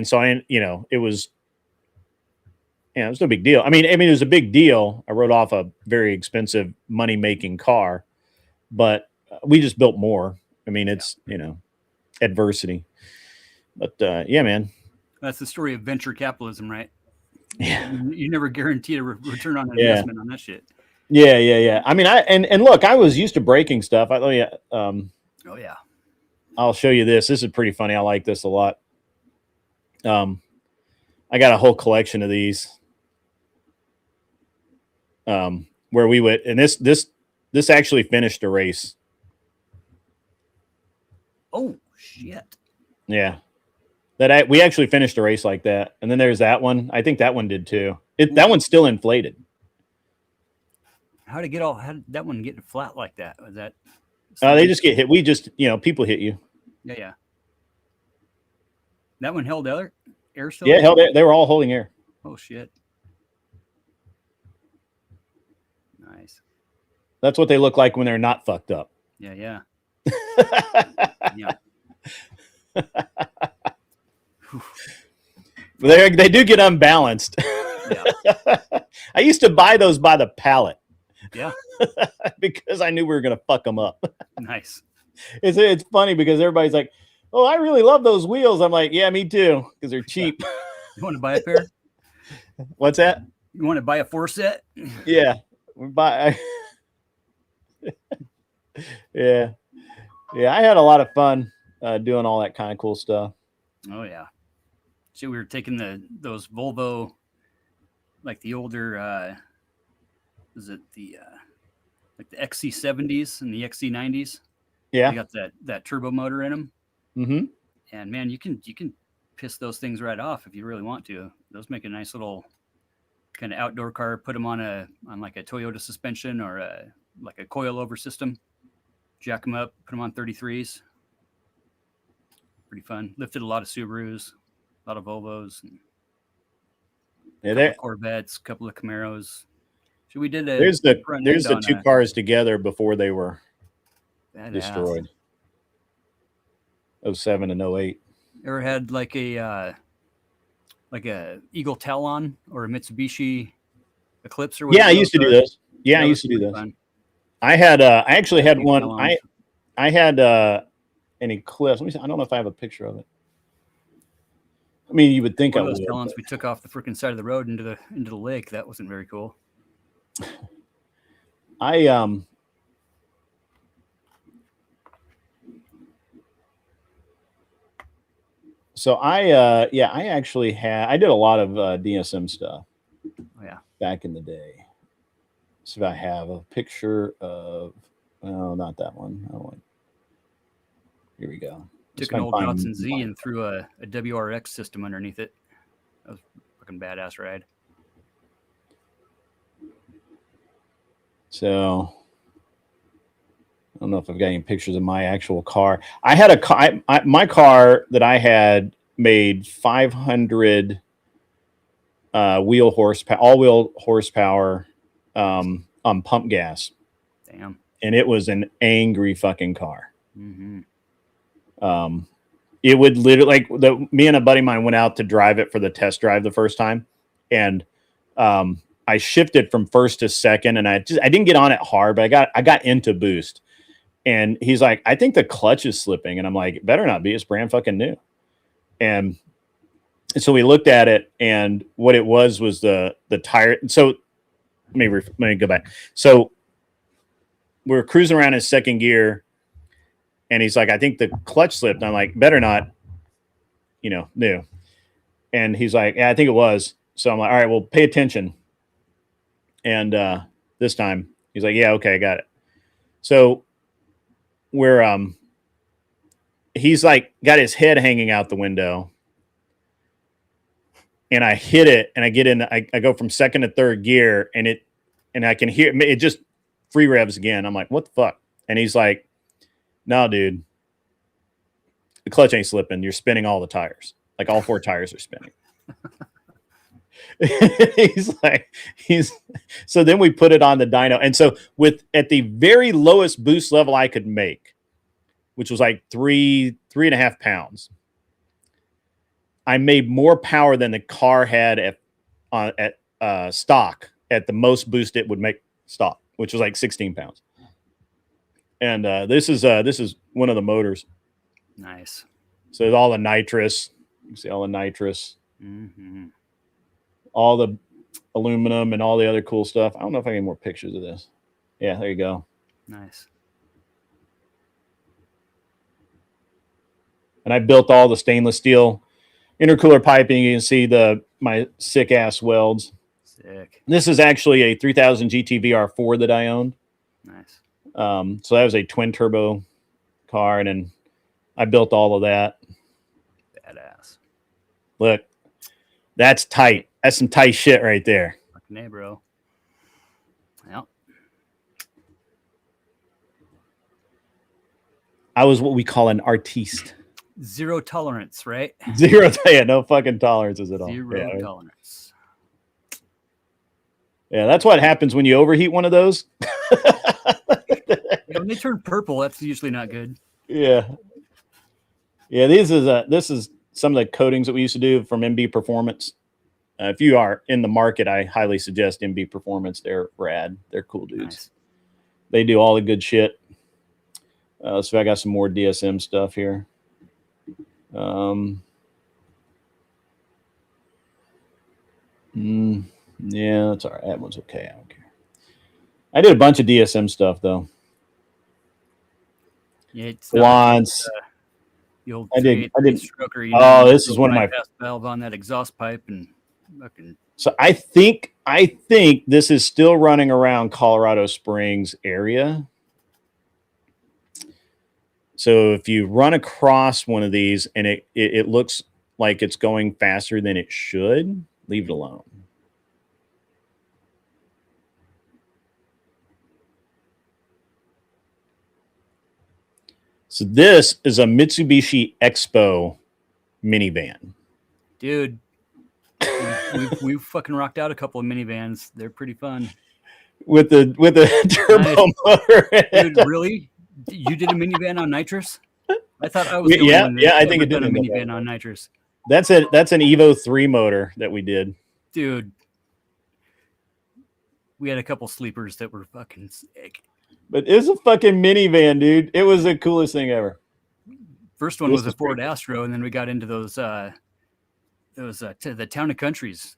so it was no big deal. I mean, it was a big deal. I wrote off a very expensive money-making car, but we just built more. I mean, it's, adversity. But yeah, man. That's the story of venture capitalism, right? Yeah. You never guarantee a return on investment on that shit. Yeah. I mean, and look, I was used to breaking stuff. Oh yeah. I'll show you this. This is pretty funny. I like this a lot. I got a whole collection of these. Where we would, and this actually finished a race. Oh shit. Yeah. We actually finished a race like that. And then there's that one. I think that one did too. That one's still inflated. How did that one get flat like that? Was that? They just get hit. We just, people hit you. Yeah. That one held air still? Yeah, held air. They were all holding air. Oh shit. Nice. That's what they look like when they're not fucked up. Yeah. Yeah. They do get unbalanced. Yeah. I used to buy those by the pallet. Yeah. Because I knew we were going to fuck them up. Nice. It's funny because everybody's like, "Oh, I really love those wheels." I'm like, "Yeah, me too," because they're cheap. You want to buy a pair? What's that? You want to buy a 4 set? Yeah. Yeah. I had a lot of fun doing all that kind of cool stuff. Oh yeah. So we were taking those Volvo, like the older, was it the like the XC70s and the XC90s? Yeah. They got that turbo motor in them. Mm-hmm. And man, you can piss those things right off if you really want to. Those make a nice little kind of outdoor car. Put them on like a Toyota suspension or like a coilover system. Jack them up, put them on 33s. Pretty fun. Lifted a lot of Subarus, a lot of Volvos, and Corvettes, a couple of Camaros. So we did there's the two cars together before they were destroyed. 07 and 08. Ever had like a Eagle Talon or a Mitsubishi Eclipse or Yeah, whatever. I used to do those. Yeah, I used to do pretty those. fun. I actually had one. Challenge. I had an Eclipse. Let me see. I don't know if I have a picture of it. I mean, you would think One I of those would. talents we took off the freaking side of the road into the lake. That wasn't very cool. So I actually I did a lot of DSM stuff. Oh, yeah. Back in the day. So if I have a picture of, well, not that one. Oh, here we go. Took an old Datsun Z and threw a WRX system underneath it. That was a fucking badass ride. So I don't know if I've got any pictures of my actual car. I had a car. My car that I had made 500 wheel horsepower, all-wheel horsepower on pump gas. Damn. And it was an angry fucking car. Mm-hmm. It would literally me and a buddy of mine went out to drive it for the test drive the first time, and I shifted from first to second, and I didn't get on it hard, but I got into boost. And he's like, I think the clutch is slipping. And I'm like, it better not be. It's brand fucking new. And so we looked at it, and what it was the tire. So let me go back. So we're cruising around in second gear, and he's like, I think the clutch slipped. And I'm like, better not, new. And he's like, yeah, I think it was. So I'm like, all right, well, pay attention. And this time he's like, yeah, okay, I got it. So he's like got his head hanging out the window, and I hit it, and I get in, I go from second to third gear, and I can hear it just free revs again. I'm like, what the fuck? And he's like, no, dude, the clutch ain't slipping. You're spinning all the tires. Like all 4 tires are spinning. So then we put it on the dyno. And so at the very lowest boost level I could make, which was like 3.5 pounds, I made more power than the car had at stock at the most boost it would make stock, which was like 16 pounds. And this is one of the motors. Nice. So there's all the nitrous. You can see all the nitrous. Mm-hmm. All the aluminum and all the other cool stuff. I don't know if I get more pictures of this. Yeah, there you go. Nice. And I built all the stainless steel intercooler piping. You can see my sick ass welds. Sick. This is actually a 3000 GT VR4 that I owned. Nice. So that was a twin turbo car, and then I built all of that. Badass. Look, that's tight. That's some tight shit right there. Fucking A, bro. Yep. I was what we call an artiste. Zero tolerance, right? No fucking tolerances at all. Zero tolerance. Yeah, that's what happens when you overheat one of those. When they turn purple, that's usually not good. Yeah. This is some of the coatings that we used to do from MB Performance. If you are in the market, I highly suggest MB Performance. They're rad. They're cool dudes. Nice. They do all the good shit. So I got some more DSM stuff here. Yeah, that's all right. That one's okay. I don't care. I did a bunch of DSM stuff though. Yeah, it's once. I did. Stroker, this is one of my valve on that exhaust pipe and fucking. So I think this is still running around Colorado Springs area. So if you run across one of these and it looks like it's going faster than it should, leave it alone. So this is a Mitsubishi Expo minivan. Dude, we've fucking rocked out a couple of minivans. They're pretty fun. With the turbo motor. Dude, really? You did a minivan on nitrous? I thought I was the yeah, one that yeah. I think it did did a minivan on nitrous. That's an Evo 3 motor that we did. Dude, we had a couple sleepers that were fucking sick. But it's a fucking minivan, dude. It was the coolest thing ever. First one was a Ford Astro, and then we got into those the Town and Countries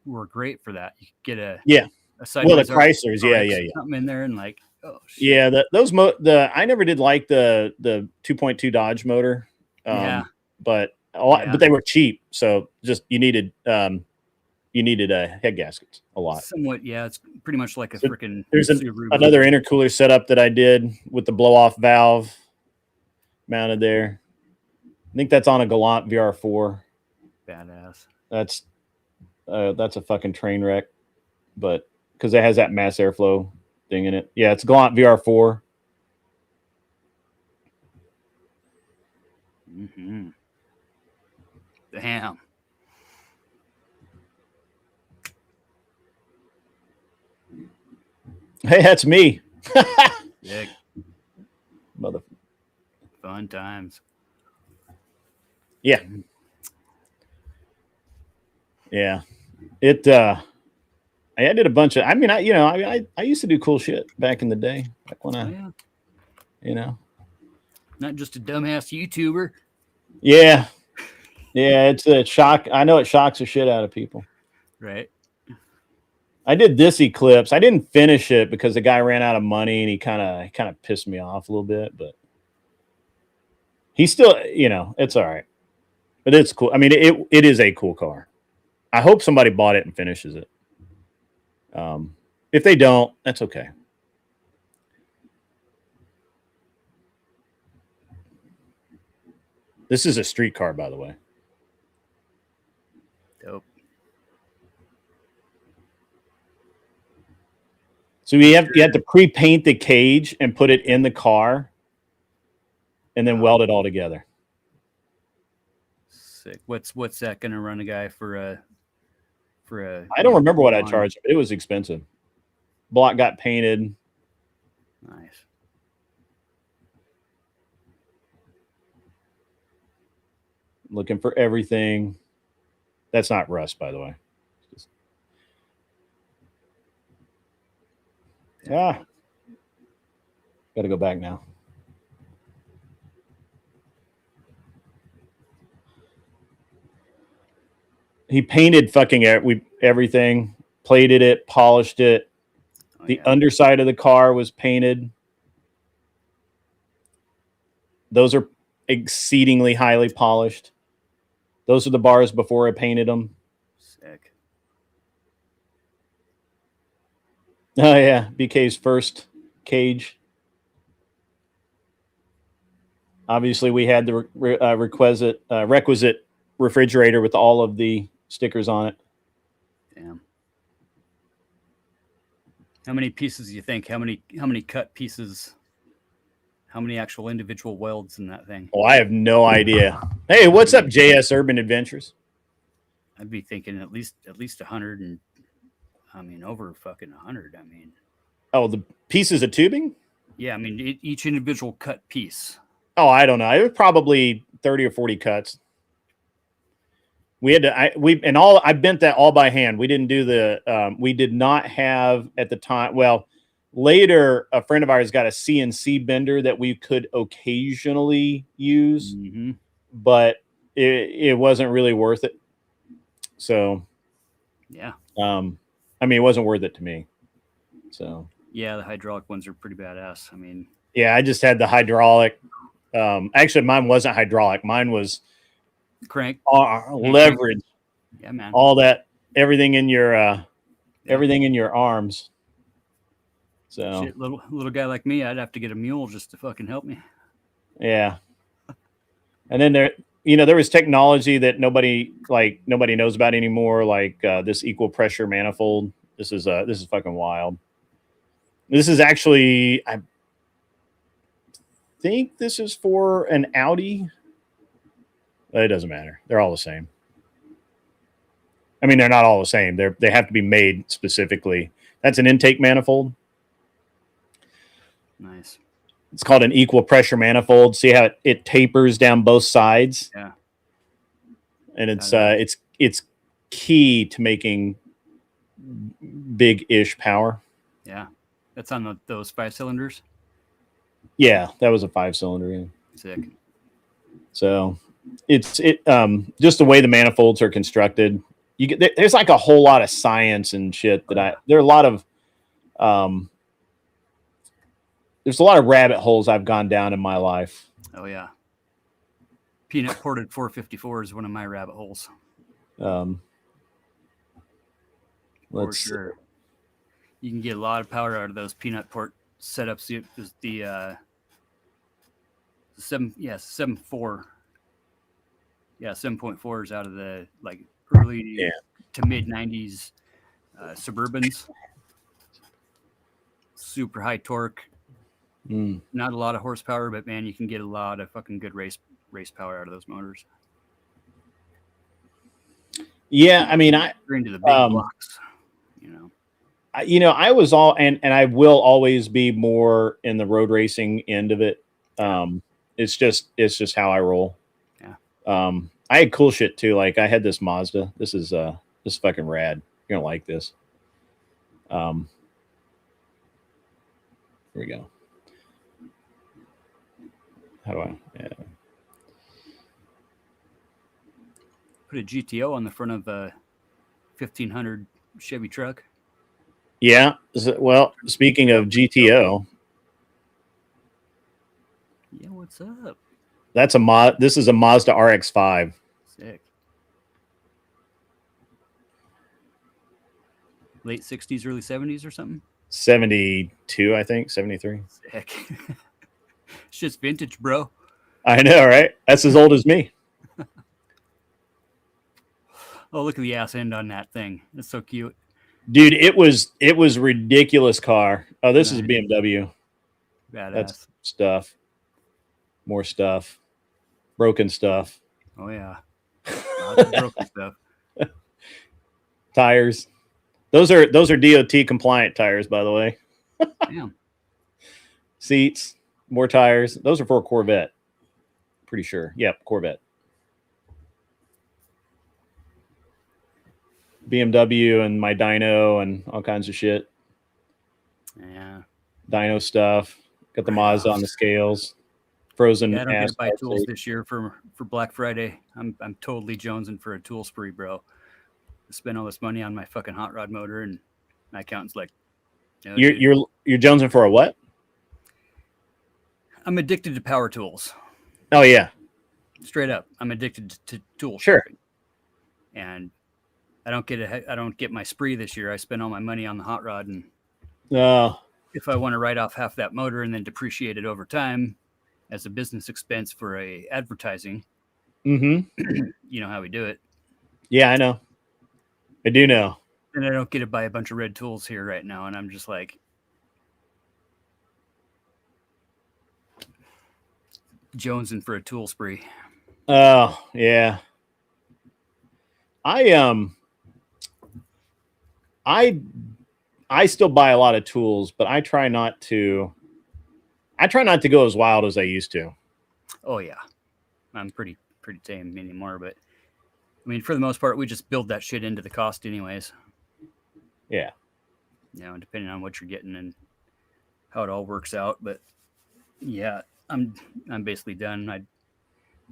were great for that. You could get a the Chryslers, yeah. something in there, and like, oh shit. Yeah, I never did like the 2.2 Dodge motor. But but they were cheap, so just you needed head gaskets a lot. Somewhat, yeah. It's pretty much like a freaking. There's another intercooler setup that I did with the blow off valve mounted there. I think that's on a Galant VR4. Badass. That's a fucking train wreck, but because it has that mass airflow thing in it. Yeah, it's Galant VR4. Mm-hmm. Damn. Hey, that's me. Sick. Mother. Fun times. Yeah. Yeah. It I did a bunch of I used to do cool shit back in the day. Back when not just a dumbass YouTuber. Yeah. Yeah, it's a shock. I know it shocks the shit out of people. Right. I did this Eclipse. I didn't finish it because the guy ran out of money and he kind of pissed me off a little bit, but he's still, it's all right. But it's cool. I mean, it is a cool car. I hope somebody bought it and finishes it. If they don't, that's okay. This is a street car, by the way. Dope. So you have to pre-paint the cage and put it in the car, and then weld it all together. Sick. What's that going to run a guy for a? I don't remember what I charged, but it was expensive. Block got painted. Nice. Looking for everything. That's not rust, by the way. Got to go back now. He painted fucking everything, plated it, polished it. The underside of the car was painted. Those are exceedingly highly polished. Those are the bars before I painted them. Sick. Oh, yeah. BK's first cage. Obviously, we had the requisite refrigerator with all of the stickers on it. Damn. How many pieces do you think? How many cut pieces? How many actual individual welds in that thing? Oh, I have no idea. Hey, what's up, JS Urban Adventures? I'd be thinking at least 100, and I mean over fucking 100. I mean, oh, the pieces of tubing? Yeah, I mean each individual cut piece. Oh, I don't know. It was probably 30 or 40 cuts. We had to. I bent that all by hand. We didn't do the. We did not have at the time. Well, later, a friend of ours got a CNC bender that we could occasionally use, but it wasn't really worth it. So, yeah. I mean, it wasn't worth it to me. So. Yeah, the hydraulic ones are pretty badass. I mean. Yeah, I just had the hydraulic. Actually, mine wasn't hydraulic. Mine was crank, leverage. Yeah, man. All that, everything in your arms. So shit, little guy like me, I'd have to get a mule just to fucking help me. Yeah. And then there was technology that nobody knows about anymore, like this equal pressure manifold. This is fucking wild. This is actually, I think this is for an Audi. It doesn't matter. They're all the same. I mean, they're not all the same. They have to be made specifically. That's an intake manifold. Nice. It's called an equal pressure manifold. See how it tapers down both sides? Yeah. And it's key to making big-ish power. Yeah, that's on those 5 cylinders. Yeah, that was a 5-cylinder. Yeah. Sick. So it's just the way the manifolds are constructed. There's like a whole lot of science and shit that there are a lot of there's a lot of rabbit holes I've gone down in my life. Oh yeah. Peanut ported 454 is one of my rabbit holes. For sure. You can get a lot of power out of those peanut port setups. The 7.4s out of the like early to mid 90s Suburbans. Super high torque. Not a lot of horsepower, but man, you can get a lot of fucking good race power out of those motors. Yeah, I mean, You're into the big blocks, you know. I was and I will always be more in the road racing end of it. It's just how I roll. Yeah. I had cool shit too. Like I had this Mazda. This is fucking rad. You're gonna like this. Here we go. How do I? Yeah. Put a GTO on the front of a 1500 Chevy truck. Yeah. Well, speaking of GTO. Yeah, what's up? This is a Mazda RX-5. Sick. Late 60s, early 70s or something? 72, I think. 73. Sick. It's just vintage, bro. I know, right? That's as old as me. Oh, look at the ass end on that thing. It's so cute. Dude, it was ridiculous car. Oh, this is a BMW. Badass. That's stuff. More stuff. Broken stuff. Oh yeah. Lots of broken stuff. Tires. Those are DOT compliant tires, by the way. Damn. Seats, more tires. Those are for a Corvette. Pretty sure. Yep, Corvette. BMW and my dyno and all kinds of shit. Yeah. Dyno stuff. Got the Mazda on the scales. Frozen. Yeah, I don't get to buy tools this year for Black Friday. I'm totally jonesing for a tool spree, bro. I spent all this money on my fucking hot rod motor, and my accountant's like, no, you're jonesing for a what? I'm addicted to power tools. Oh yeah. Straight up, I'm addicted to tool sure. shopping. And I don't get my spree this year. I spent all my money on the hot rod, and if I want to write off half that motor and then depreciate it over time as a business expense for a advertising, you know how we do it. Yeah, I know. I do know. And I don't get to buy a bunch of red tools here right now, and I'm just like jonesing for a tool spree. Oh yeah. I still buy a lot of tools, but I try not to go as wild as I used to. Oh yeah. I'm pretty tame anymore, but I mean, for the most part, we just build that shit into the cost anyways. Yeah. You know, depending on what you're getting and how it all works out. But yeah, I'm basically done. I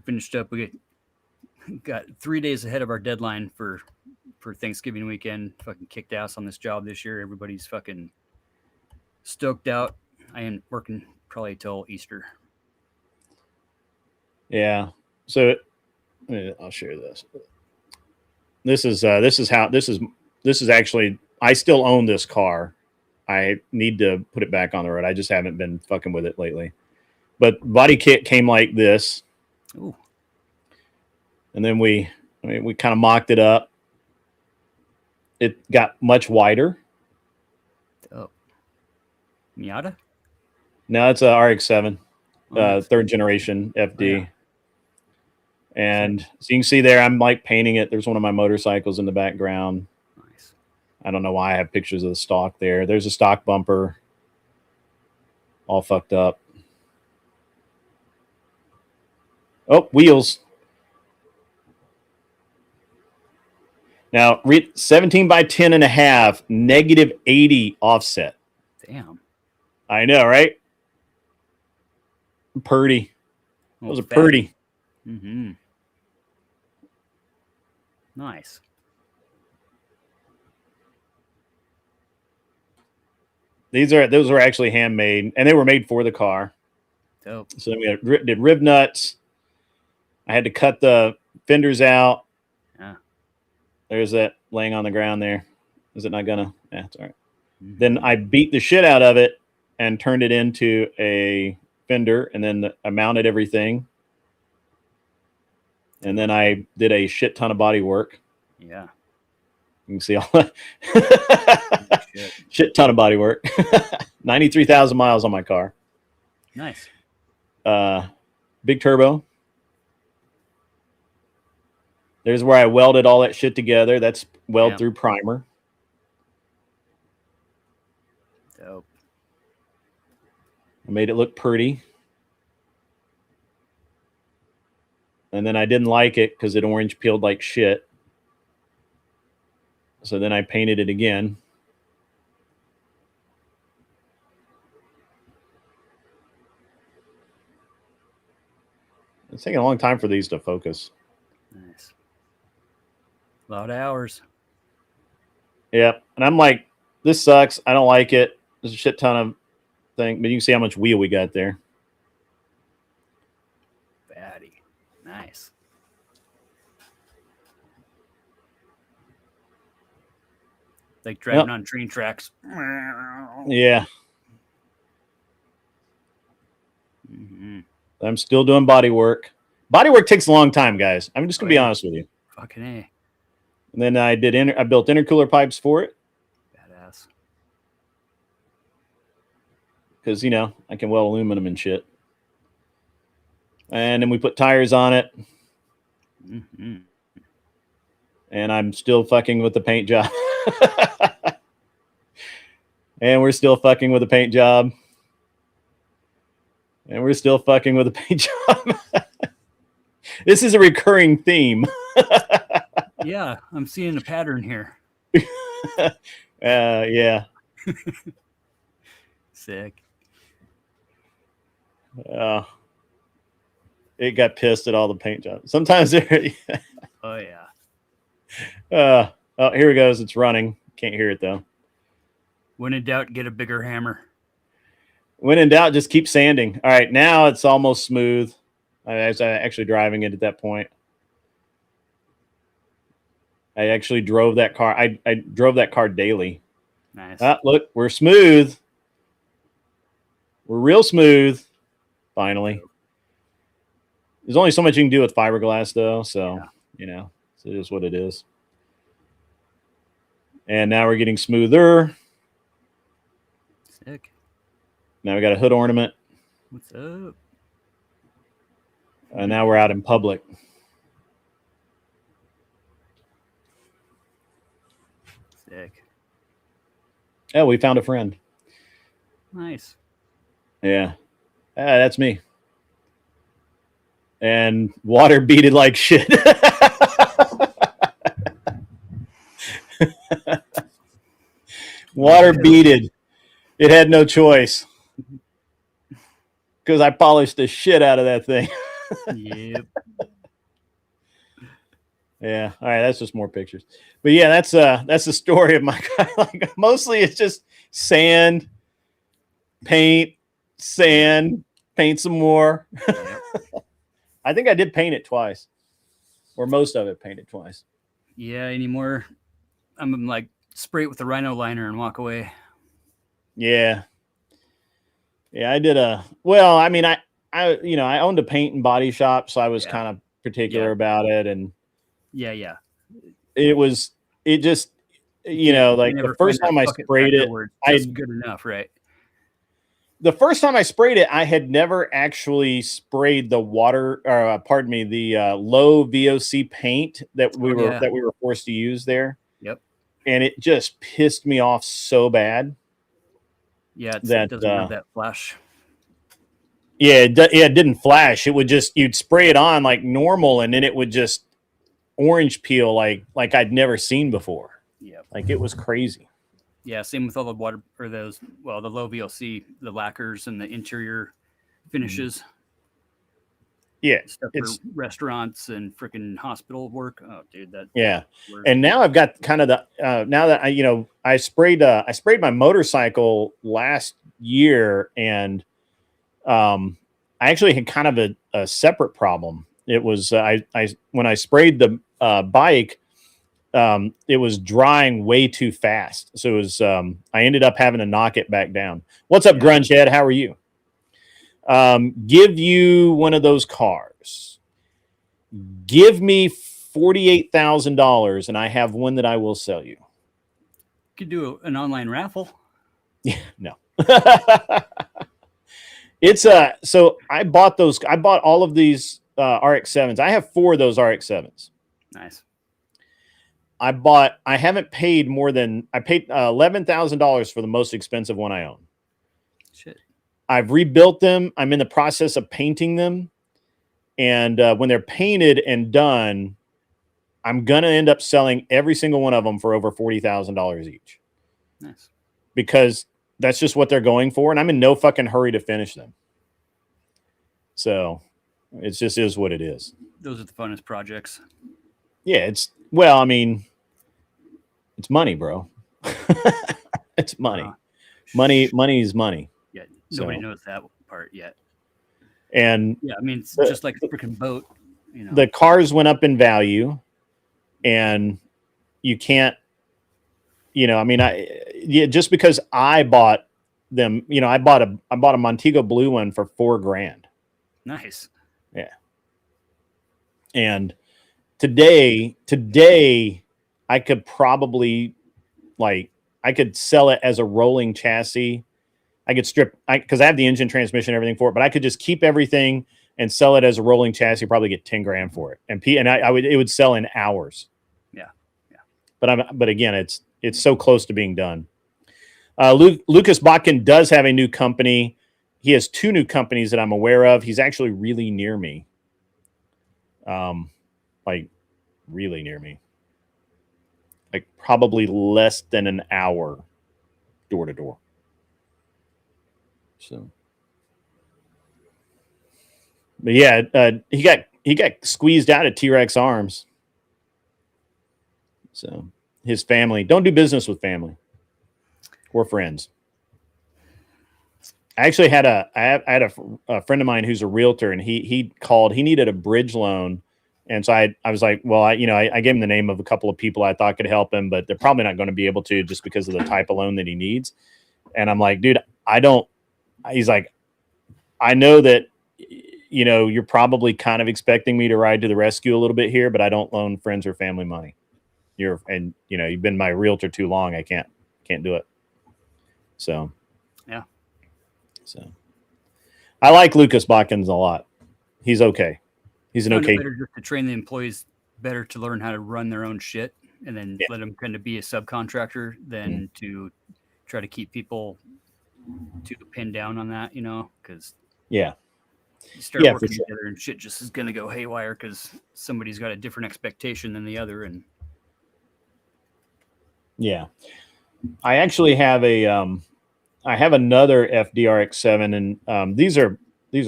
finished up. We got 3 days ahead of our deadline for Thanksgiving weekend. Fucking kicked ass on this job this year. Everybody's fucking stoked out. I am working probably till Easter. Yeah. So I'll share this. This is actually, I still own this car. I need to put it back on the road. I just haven't been fucking with it lately. But body kit came like this. Ooh. And then we kind of mocked it up. It got much wider. Oh. Miata? No, it's a RX-7, third generation FD. Oh, yeah. And so you can see there, I'm like painting it. There's one of my motorcycles in the background. Nice. I don't know why I have pictures of the stock there. There's a stock bumper. All fucked up. Oh, wheels. Now, 17 by 10 and a half, negative 80 offset. Damn. I know, right? Purdy. Those are purdy. Mm-hmm. Nice. Those were actually handmade, and they were made for the car. Dope. So then we did rib nuts. I had to cut the fenders out. Yeah. There's that laying on the ground there. Is it not gonna? Yeah, it's all right. Mm-hmm. Then I beat the shit out of it and turned it into a fender, and then I mounted everything. And then I did a shit ton of body work. Yeah. You can see all that. Shit ton of body work. 93,000 miles on my car. Nice. Big turbo. There's where I welded all that shit together. That's weld through primer. Dope. I made it look pretty. And then I didn't like it because it orange peeled like shit. So then I painted it again. It's taking a long time for these to focus. Nice. A lot of hours. Yeah. And I'm like, this sucks. I don't like it. There's a shit ton of thing. But you can see how much wheel we got there. Batty. Nice. Like driving on train tracks. Yeah. Mm-hmm. I'm still doing body work. Body work takes a long time, guys. I'm just gonna be honest with you. Fucking A. And then I built intercooler pipes for it. Badass. Because I can weld aluminum and shit. And then we put tires on it. Mm-hmm. And I'm still fucking with the paint job. And we're still fucking with the paint job. And we're still fucking with the paint job. This is a recurring theme. Yeah, I'm seeing a pattern here. Yeah. Sick. It got pissed at all the paint jobs. Sometimes they're... Oh, yeah. Oh, here it goes. It's running. Can't hear it, though. When in doubt, get a bigger hammer. When in doubt, just keep sanding. All right, now it's almost smooth. I was actually driving it at that point. I actually drove that car. I drove that car daily. Nice. Look, we're smooth. We're real smooth. Finally. There's only so much you can do with fiberglass, though. So, so it is what it is. And now we're getting smoother. Sick. Now we got a hood ornament. What's up? And now we're out in public. Sick. Oh, we found a friend. Nice. Yeah. That's me. And water beat it like shit. Water beat it. It had no choice. Because I polished the shit out of that thing. Yep. Yeah. All right. That's just more pictures. But yeah, that's the story of my car. Like, mostly it's just sand, paint, paint some more. I think I did paint it twice, or most of it painted twice. Yeah. Anymore. I'm like spray it with the Rhino liner and walk away. Yeah. Yeah. I did I mean, I owned a paint and body shop, so I was kind of particular about it. And yeah. It just, like the first time I sprayed it, it's good enough, right? The first time I sprayed it, I had never actually sprayed the the low VOC paint that we were forced to use there. Yep. And it just pissed me off so bad. Yeah, it doesn't have that flash. Yeah, it didn't flash. It would you'd spray it on like normal, and then it would just orange peel like I'd never seen before. Yeah. Like it was crazy. Yeah, same with all the water or those, well, the low VOC, the lacquers and the interior finishes. Yeah, Stuff for restaurants and freaking hospital work. Oh, dude, that. Yeah, and now I've got kind of the now that I sprayed my motorcycle last year, and I actually had kind of a separate problem. It was when I sprayed the bike, it was drying way too fast, so it was I ended up having to knock it back down. What's up, Grunge Head? How are you? Give you one of those cars. Give me $48,000, and I have one that I will sell you. Could do an online raffle. Yeah, no. It's so I bought all of these RX-7s. I have 4 of those RX-7s. Nice. I haven't paid more than I paid $11,000 for the most expensive one I own. Shit. I've rebuilt them. I'm in the process of painting them. And when they're painted and done, I'm going to end up selling every single one of them for over $40,000 each. Nice. Because that's just what they're going for. And I'm in no fucking hurry to finish them. So it just is what it is. Those are the funnest projects. Yeah, it's money, bro. It's money. Money is money. Yeah, nobody knows that part yet. And yeah, I mean, it's just like a freaking boat. The cars went up in value, and you can't, just because I bought them, I bought a Montego blue one for $4,000. Nice. Yeah. And today I could probably I could sell it as a rolling chassis. I could because I have the engine, transmission, everything for it, but I could just keep everything and sell it as a rolling chassis, probably get $10,000 for it. And it would sell in hours. Yeah. Yeah. But again, it's so close to being done. Lucas Botkin does have a new company. He has 2 new companies that I'm aware of. He's actually really near me. Really near me. Like probably less than an hour door to door. So, but yeah, he got squeezed out of T-Rex Arms. So his family, don't do business with family or friends. I actually had a friend of mine who's a realtor, and he called. He needed a bridge loan, and so I was like, well, I gave him the name of a couple of people I thought could help him, but they're probably not going to be able to just because of the type of loan that he needs. And I'm like, dude, I don't. He's like, I know that you're probably kind of expecting me to ride to the rescue a little bit here, but I don't loan friends or family money. You've been my realtor too long. I can't do it. So yeah. So I like Lucas Botkins a lot. He's okay. He's an okay. Better just to train the employees better to learn how to run their own shit, and then let them kind of be a subcontractor than to try to keep people to pin down on that, because you start working together and shit just is going to go haywire because somebody's got a different expectation than the other. And yeah, I actually have I have another FDRX7, and these are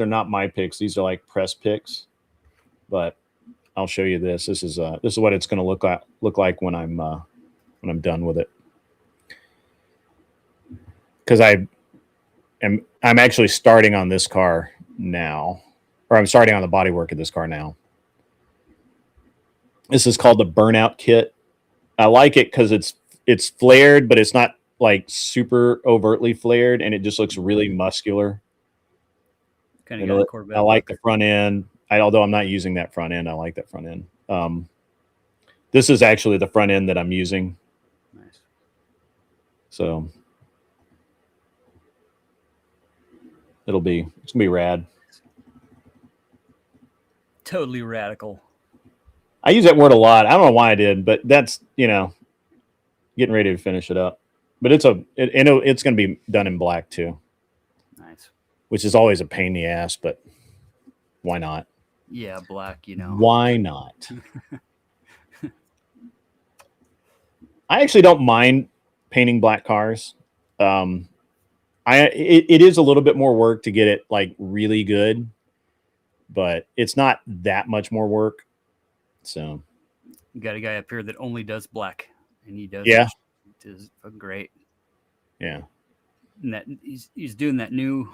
not my picks. These are like press picks, but I'll show you this. This is what it's going to look like when I'm done with it. Because I'm actually starting on this car now, or I'm starting on the bodywork of this car now. This is called the Burnout Kit. I like it because it's flared, but it's not like super overtly flared, and it just looks really muscular. Kind of I like the front end. Although I'm not using that front end, I like that front end. This is actually the front end that I'm using. Nice. So it's gonna be rad. Totally radical. I use that word a lot. I don't know why I did, but that's getting ready to finish it up. But it's going to be done in black too. Nice. Which is always a pain in the ass, but why not? Yeah, black. Why not? I actually don't mind painting black cars. It is a little bit more work to get it like really good, but it's not that much more work. So You got a guy up here that only does black, and he does Yeah. it is great. Yeah. And that he's doing that new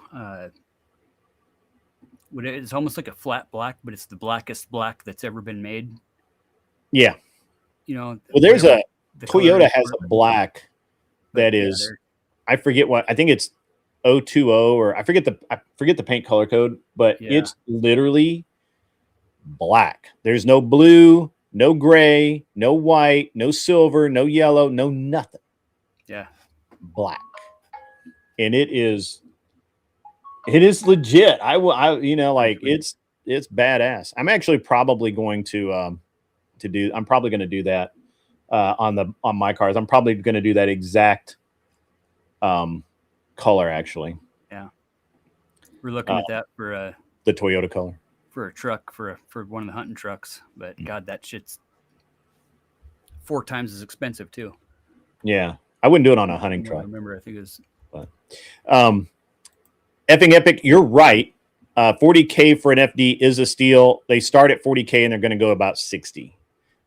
it's almost like a flat black, but it's the blackest black that's ever been made. Yeah. You know, Well, there's whatever a the color Toyota is has for a it. black that But, yeah, is, they're- I forget what, I think it's 020 or I forget the paint color code, but Yeah. it's literally black. There's no blue, no gray, no white, no silver, no yellow, no nothing. Yeah. Black. And it is legit. It's badass. I'm actually probably going to do that on my cars. I'm probably going to do that exact color actually. Yeah. We're looking at that for the Toyota color for a truck for one of the hunting trucks, but God, that shit's 4 times as expensive too. Yeah, I wouldn't do it on a hunting truck. I remember, I think it was. But, effing epic, you're right. 40K for an FD is a steal. They start at 40K and they're going to go about 60.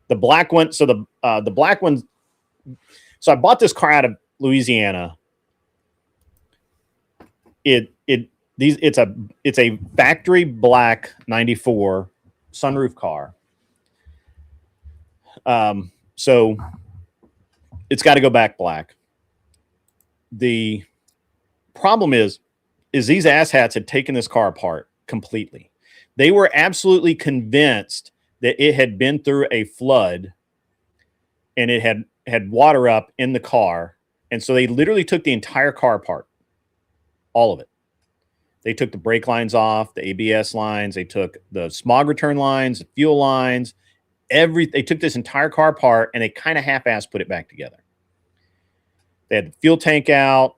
The black one, so the black one. So I bought this car out of Louisiana. It's a factory black 94 sunroof car. So it's got to go back black. The problem is these asshats had taken this car apart completely. They were absolutely convinced that it had been through a flood and it had water up in the car. And so they literally took the entire car apart. All of it. They took the brake lines off, the ABS lines. They took the smog return lines, the fuel lines, they took this entire car apart and they kind of half-assed put it back together. They had the fuel tank out.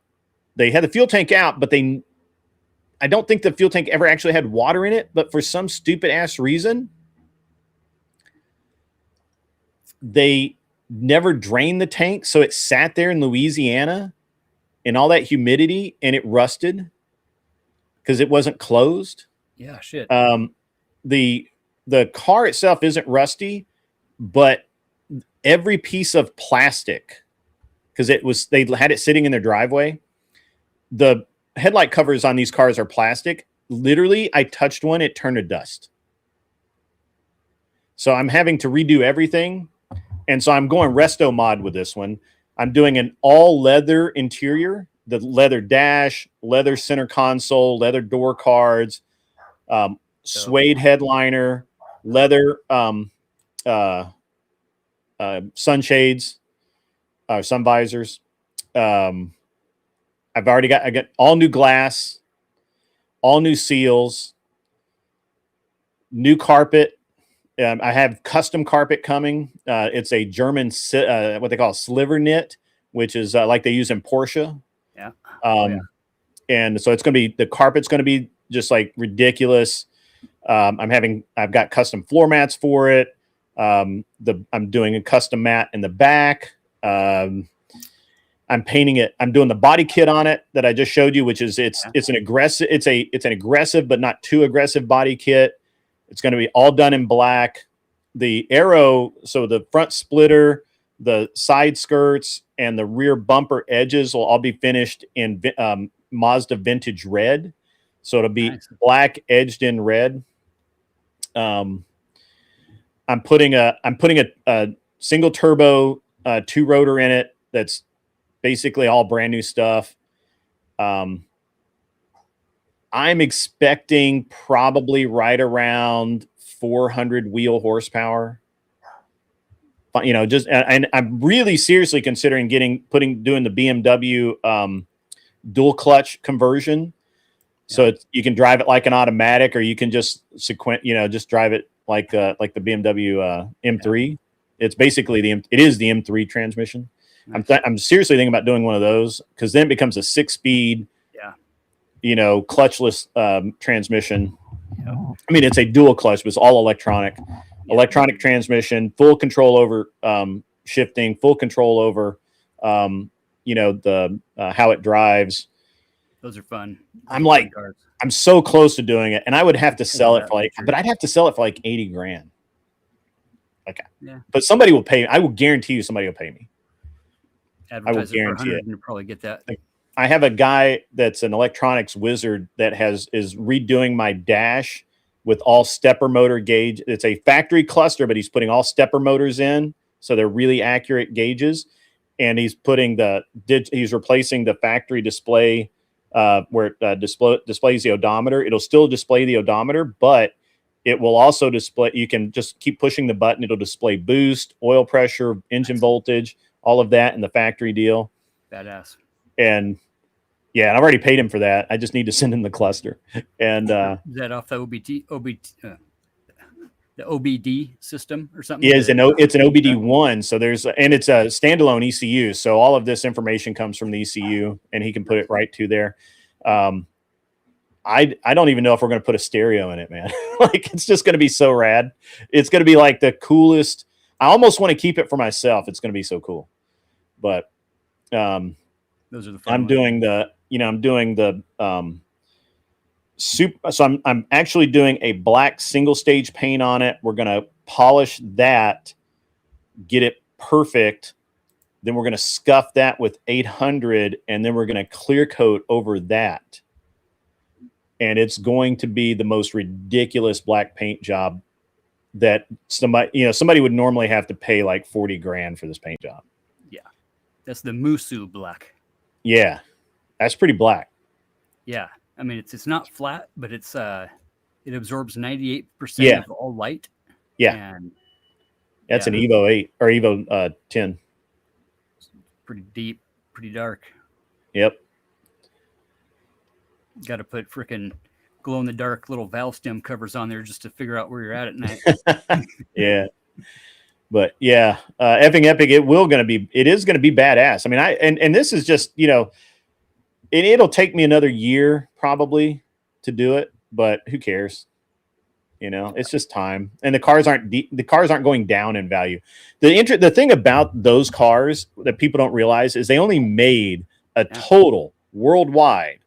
They had the fuel tank out, but I don't think the fuel tank ever actually had water in it, but for some stupid ass reason, they never drained the tank. So it sat there in Louisiana in all that humidity and it rusted because it wasn't closed. Yeah, shit. The car itself isn't rusty, but every piece of plastic, because they had it sitting in their driveway. The headlight covers on these cars are plastic. Literally, I touched one, it turned to dust. So I'm having to redo everything. And so I'm going resto mod with this one. I'm doing an all leather interior, the leather dash, leather center console, leather door cards, suede headliner, leather sunshades, sun visors. I got all new glass, all new seals, new carpet. I have custom carpet coming. It's a German, what they call sliver knit, which is like they use in Porsche. Yeah. And so the carpet's going to be just like ridiculous. I've got custom floor mats for it. I'm doing a custom mat in the back. I'm painting it. I'm doing the body kit on it that I just showed you, which is it's an aggressive but not too aggressive body kit. It's going to be all done in black. The aero, so the front splitter, the side skirts, and the rear bumper edges will all be finished in Mazda vintage red. So it'll be black edged in red. I'm putting a single turbo 2-rotor in it. That's basically all brand new stuff. I'm expecting probably right around 400 wheel horsepower. And I'm really seriously considering doing the BMW dual clutch conversion. So you can drive it like an automatic, or you can just just drive it like the BMW M3. It's basically the M3 transmission. Nice. I'm seriously thinking about doing one of those, because then it becomes a 6-speed, clutchless transmission. Yeah. I mean, it's a dual clutch, but it's all electronic transmission, full control over shifting, full control over, you know, the how it drives. Those are fun. I'm like, I'm so close to doing it, and I would have to sell it for like, but I'd have to sell it for like 80 grand. Okay. Yeah. But somebody will pay. I will guarantee you somebody will pay me. Advertise I will it for guarantee 100 it. and you'll probably get that. I have a guy that's an electronics wizard that is redoing my dash with all stepper motor gauge. It's a factory cluster, but he's putting all stepper motors in, so they're really accurate gauges. And he's putting he's replacing the factory display where it displays the odometer. It'll still display the odometer, but it will also display. You can just keep pushing the button. It'll display boost, oil pressure, engine voltage, all of that in the factory deal. Badass. And yeah, I've already paid him for that. I just need to send him the cluster. And is that off the the OBD system or something? Yeah, it's an OBD1. So it's a standalone ECU. So all of this information comes from the ECU, and he can put it right to there. I don't even know if we're going to put a stereo in it, man. Like, it's just going to be so rad. It's going to be like the coolest. I almost want to keep it for myself. It's going to be so cool. But those are the fun I'm doing the so I'm actually doing a black single stage paint on it. We're going to polish that, get it perfect. Then we're going to scuff that with 800, and then we're going to clear coat over that. And it's going to be the most ridiculous black paint job that somebody would normally have to pay like 40 grand for this paint job. Yeah. That's the Musu black. Yeah. That's pretty black. Yeah. I mean, it's not flat, but it's it absorbs 98% of all light. Yeah. And that's an Evo 8 or Evo 10. Pretty deep, pretty dark. Yep. Got to put freaking glow in the dark little valve stem covers on there just to figure out where you're at night. Yeah. But yeah, effing epic. It is going to be badass. I mean, and this is just, it'll take me another year probably to do it, but who cares? It's just time. And the cars aren't going down in value. The thing about those cars that people don't realize is they only made a total worldwide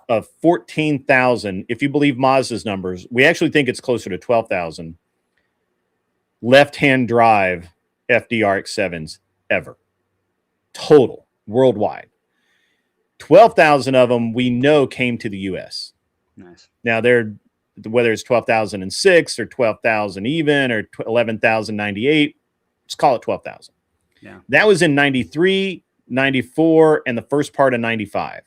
of 14,000. If you believe Mazda's numbers, we actually think it's closer to 12,000 left-hand drive FDRX7s ever. Total worldwide. 12,000 of them we know came to the US. Nice. Now whether it's 12,006 or 12,000 even or 11,098, just call it 12,000. Yeah. That was in 93, 94, and the first part of 95.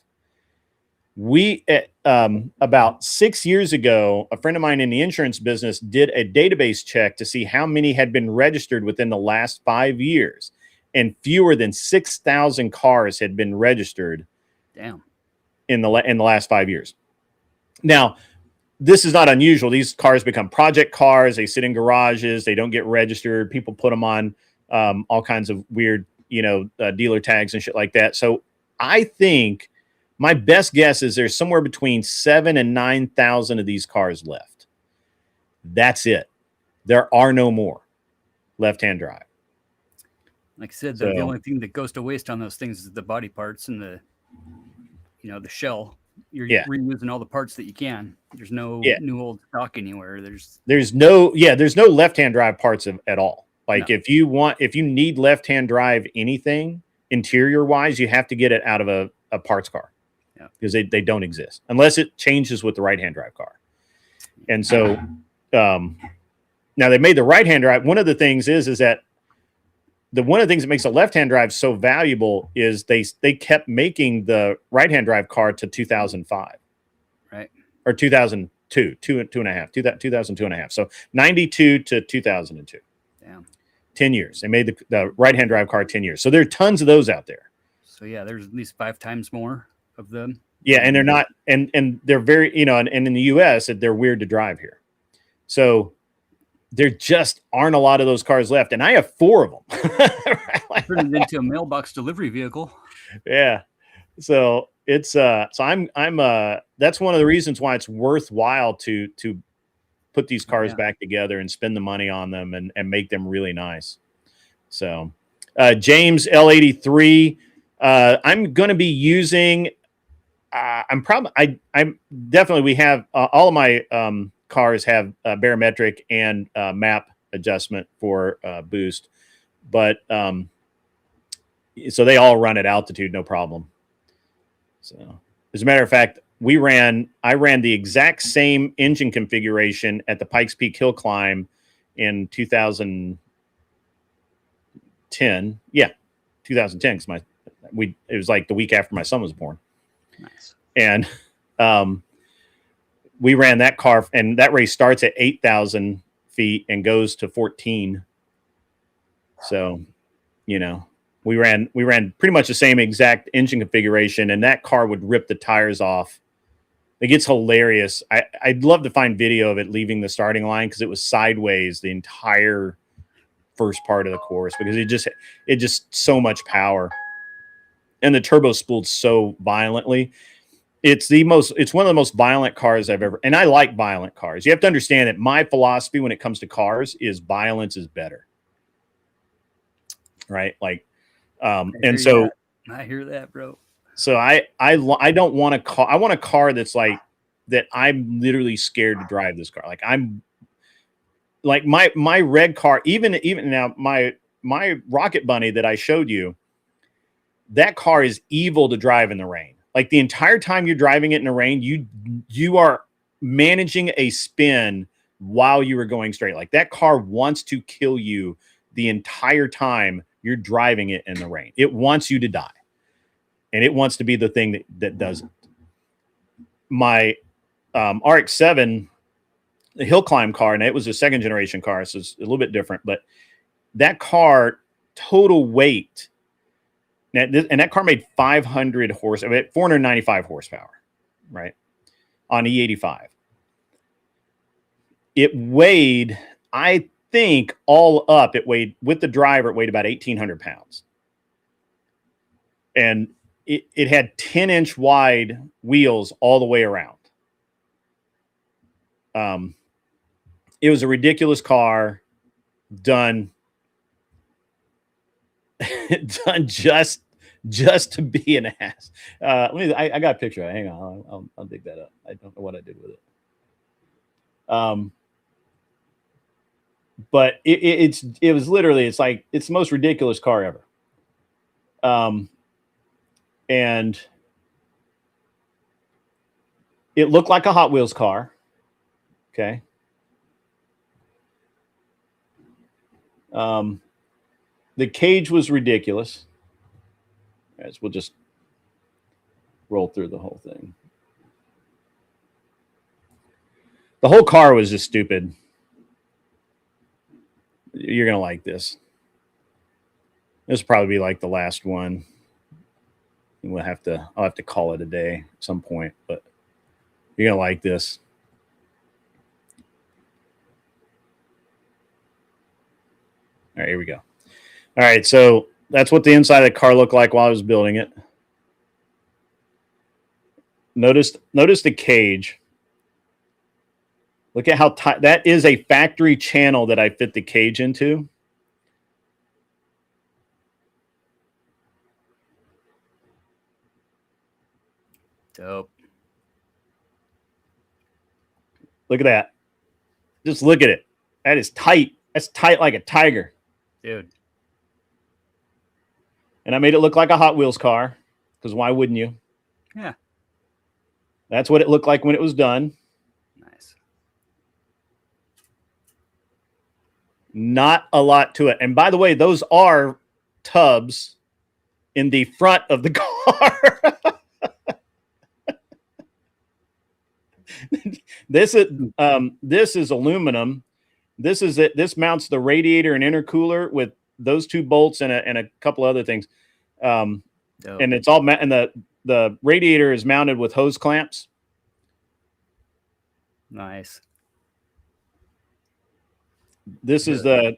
We, about 6 years ago, a friend of mine in the insurance business did a database check to see how many had been registered within the last 5 years, and fewer than 6,000 cars had been registered. Damn. In the last 5 years. Now, this is not unusual. These cars become project cars. They sit in garages. They don't get registered. People put them on all kinds of weird, dealer tags and shit like that. So I think my best guess is there's somewhere between 7,000 and 9,000 of these cars left. That's it. There are no more left-hand drive. Like I said, the only thing that goes to waste on those things is the body parts and the shell. You're reusing all the parts that you can. There's no new old stock anywhere. There's no left-hand drive parts at all. Like if you need left-hand drive anything interior wise, you have to get it out of a parts car. Yeah. Because they don't exist unless it changes with the right-hand drive car. And so now they made the right-hand drive. One of the things is that one of the things that makes a left-hand drive so valuable is they kept making the right-hand drive car to 2005, right? Or 2002, 2002 and a half. So 92 to 2002. Damn. 10 years. They made the right-hand drive car 10 years. So there are tons of those out there. So yeah, there's at least 5 times more of them. Yeah, and they're not, and they're very, and in the US, they're weird to drive here. So there just aren't a lot of those cars left, and I have 4 of them. Turned it into a mailbox delivery vehicle. Yeah, so it's so I'm that's one of the reasons why it's worthwhile to put these cars back together and spend the money on them and make them really nice. So, James L83, I'm going to be using. I'm definitely. We have all of my cars have barometric and map adjustment for boost, but so they all run at altitude, no problem. So, as a matter of fact, I ran the exact same engine configuration at the Pikes Peak Hill Climb in 2010. Yeah, 2010. Because it was like the week after my son was born. Nice. And we ran that car, and that race starts at 8,000 feet and goes to 14. So, we ran pretty much the same exact engine configuration, and that car would rip the tires off. It gets hilarious. I'd love to find video of it leaving the starting line, because it was sideways the entire first part of the course, because it just so much power, and the turbo spooled so violently. It's one of the most violent cars I've ever, and I like violent cars. You have to understand that my philosophy when it comes to cars is violence is better. Right? Like, and so I hear that, bro. So I don't want a car. I want a car that's like that. I'm literally scared to drive this car. Like I'm like my red car, even now, my Rocket Bunny that I showed you, that car is evil to drive in the rain. Like the entire time you're driving it in the rain, you are managing a spin while you were going straight. Like that car wants to kill you the entire time you're driving it in the rain. It wants you to die. And it wants to be the thing that does it. My RX-7, the hill climb car, and it was a second generation car, so it's a little bit different. But that car, total weight, and that car made 500 horsepower, 495 horsepower, right, on E85. It weighed, I think, all up, with the driver, it weighed about 1,800 pounds. And it had 10-inch wide wheels all the way around. It was a ridiculous car, done just to be an ass. I got a picture of it. Hang on, I'll dig that up. I don't know what I did with it. But it was literally, it's like, it's the most ridiculous car ever. And it looked like a Hot Wheels car. Okay. The cage was ridiculous. As we'll just roll through the whole thing. The whole car was just stupid. You're going to like this. This will probably be like the last one. I'll have to call it a day at some point, but you're going to like this. All right, here we go. All right, so that's what the inside of the car looked like while I was building it. Notice the cage. Look at how tight. That is a factory channel that I fit the cage into. Dope. Look at that. Just look at it. That is tight. That's tight like a tiger. Dude. And I made it look like a Hot Wheels car, because why wouldn't you? Yeah. That's what it looked like when it was done. Nice. Not a lot to it. And by the way, those are tubs in the front of the car. This is aluminum. This is it. This mounts the radiator and intercooler with those two bolts and a couple other things. And it's all and the radiator is mounted with hose clamps. Nice. This is the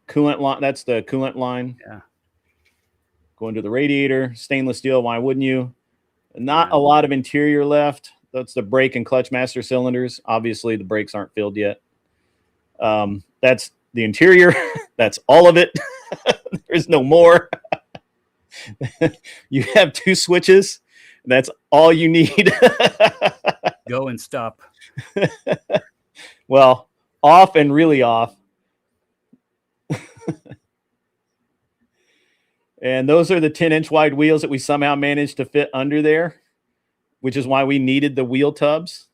coolant line. That's the coolant line. Yeah. Going to the radiator, stainless steel. Why wouldn't you? Not a lot of interior left. That's the brake and clutch master cylinders. Obviously, the brakes aren't filled yet. That's the interior. That's all of it. There's no more. You have 2 switches. That's all you need. Go and stop. Well, off and really off. And those are the 10-inch wide wheels that we somehow managed to fit under there, which is why we needed the wheel tubs.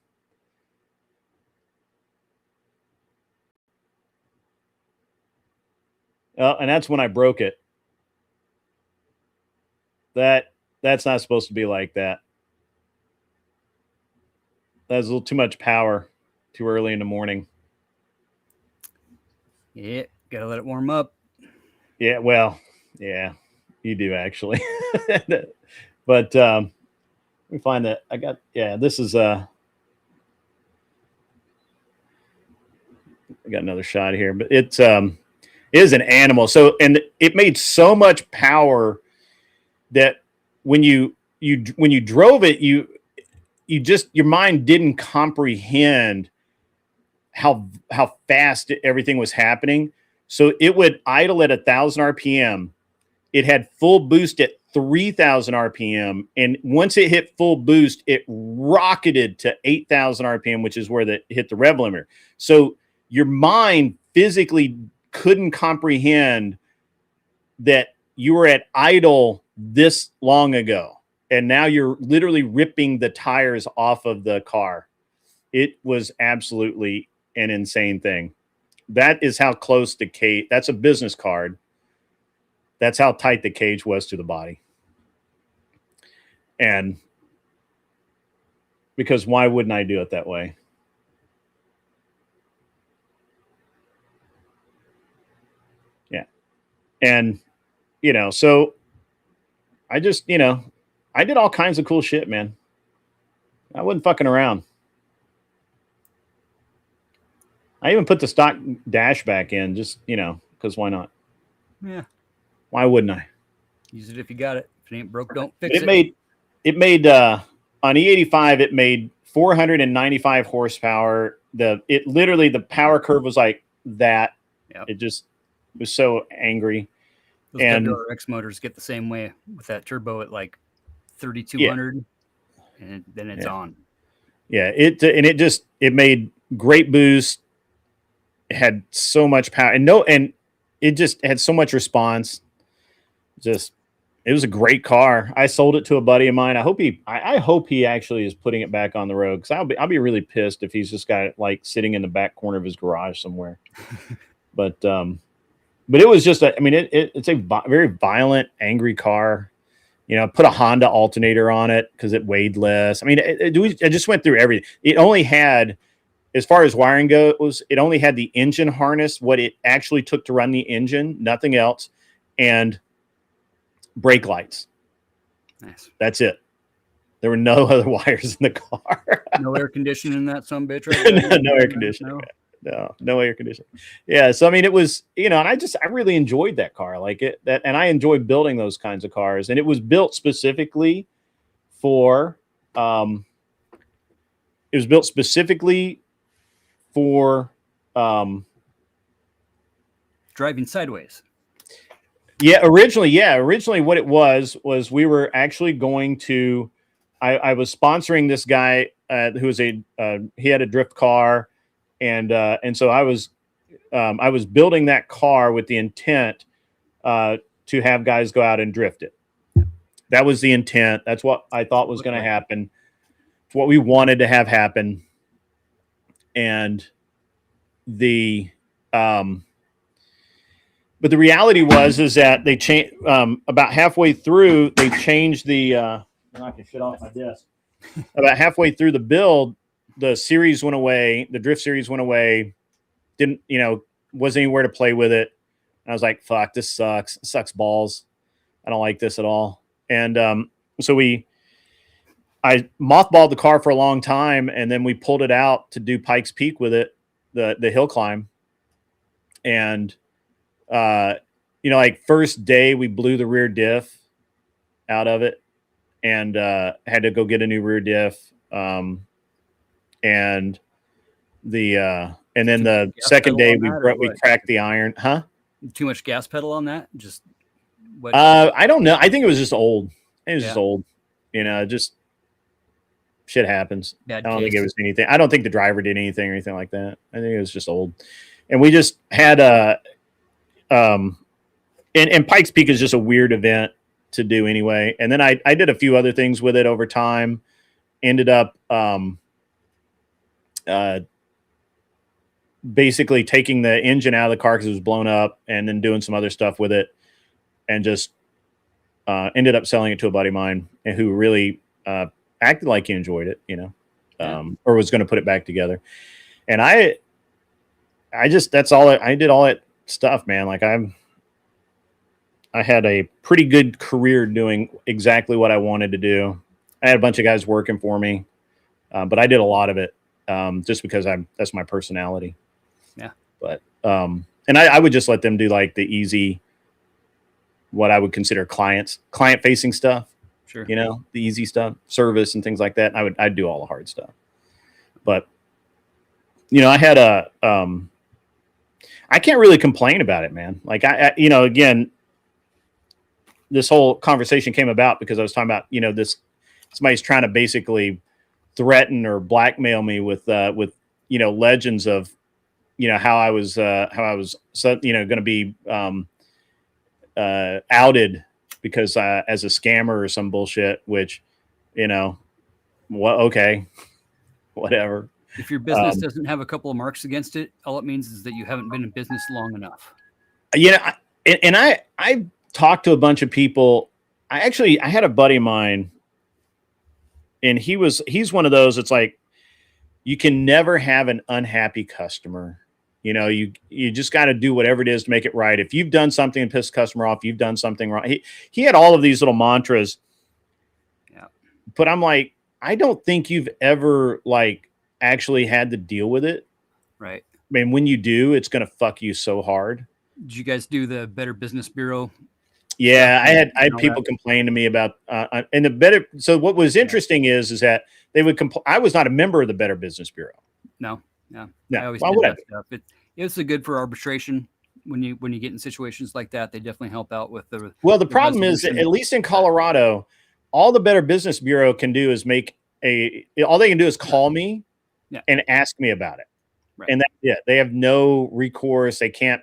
And that's when I broke it. That's not supposed to be like that. That's a little too much power too early in the morning. Yeah, gotta let it warm up. Yeah, well, yeah, you do actually. But let me find that. I got, yeah, this is I got another shot here, but it is an animal. So, and it made so much power that when you drove it, you just, your mind didn't comprehend how fast everything was happening. So it would idle at 1,000 RPM. It had full boost at 3,000 RPM. And once it hit full boost, it rocketed to 8,000 RPM, which is where it hit the rev limiter. So your mind physically couldn't comprehend that you were at idle this long ago. And now you're literally ripping the tires off of the car. It was absolutely an insane thing. That is how close the cage, that's a business card. That's how tight the cage was to the body. And because why wouldn't I do it that way? Yeah. And, you know, so I just, you know, I did all kinds of cool shit, man. I wasn't fucking around. I even put the stock dash back in just, you know, because why not? Yeah. Why wouldn't I? Use it if you got it. If it ain't broke, don't fix it. It made on E85, it made 495 horsepower. Literally the power curve was like that. Yep. It just was so angry. Those And WRX motors get the same way with that turbo at like 3,200, and then it's on. Yeah, it made great boost. It had so much power, and it just had so much response. It was a great car. I sold it to a buddy of mine. I hope he actually is putting it back on the road, because I'll be really pissed if he's just got it like sitting in the back corner of his garage somewhere. But it was just it's a very violent, angry car. You know, put a Honda alternator on it because it weighed less. I mean, I just went through everything. It only had, as far as wiring goes, it only had the engine harness, what it actually took to run the engine, nothing else, and brake lights. Nice. That's it. There were no other wires in the car. No air conditioning in that sumbitch right there? No air conditioning. No air conditioning. Yeah. So, I mean, it was, you know, and I really enjoyed that car. And I enjoyed building those kinds of cars. And it was built specifically for, driving sideways. Yeah. Originally what it was we were actually going to, I was sponsoring this guy who was he had a drift car. And so I was building that car with the intent to have guys go out and drift it. That was the intent. That's what I thought was going to happen. It's what we wanted to have happen. And but the reality is that they changed about halfway through. They changed the. I'm knocking shit off my desk. About halfway through the build, the series went away. The drift series went away. Didn't, you know, wasn't anywhere to play with it. And I was like, fuck, this sucks. It sucks balls. I don't like this at all. And so I mothballed the car for a long time, and then we pulled it out to do Pikes Peak with it, the hill climb. And, you know, like first day we blew the rear diff out of it and had to go get a new rear diff. And then the second day we cracked the iron. Huh? Too much gas pedal on that? Just what? I don't know. I think it was just old. It was just Yeah. old. You know, just shit happens. Bad I don't think case. it was anything. I don't think the driver did anything or anything like that. I think it was just old. And we just had and Pikes Peak is just a weird event to do anyway. And then I did a few other things with it over time. Ended up basically taking the engine out of the car because it was blown up, and then doing some other stuff with it, and just ended up selling it to a buddy of mine who really acted like he enjoyed it, you know, or was going to put it back together. And I just, that's all I did, all that stuff, man. Like I had a pretty good career doing exactly what I wanted to do. I had a bunch of guys working for me, but I did a lot of it just because that's my personality. Yeah. But and I would just let them do like the easy, what I would consider client facing stuff. Sure. You know, the easy stuff, service and things like that. I'd do all the hard stuff. But you know, I had I can't really complain about it, man. Like you know, again, this whole conversation came about because I was talking about, you know, somebody's trying to basically threaten or blackmail me with you know, legends of, you know, how I was you know, going to be outed because as a scammer or some bullshit, which, you know, well, okay, whatever. If your business doesn't have a couple of marks against it, all it means is that you haven't been in business long enough. You know, I talked to a bunch of people. I had a buddy of mine, and he's one of those. It's like, you can never have an unhappy customer. You know, you just got to do whatever it is to make it right. If you've done something and pissed the customer off, you've done something wrong. He had all of these little mantras. Yeah. But I'm like, I don't think you've ever like actually had to deal with it. Right. I mean, when you do, it's going to fuck you so hard. Did you guys do the Better Business Bureau? Yeah, I had people complain to me about and the Better. So what was interesting is that they would I was not a member of the Better Business Bureau. No, yeah. No. I always Why did would that stuff. It's good for arbitration when you get in situations like that. They definitely help out with the. Well, the problem is that, at least in Colorado, all the Better Business Bureau can do is all they can do is call me and ask me about it. Right. And that's it. They have no recourse. They can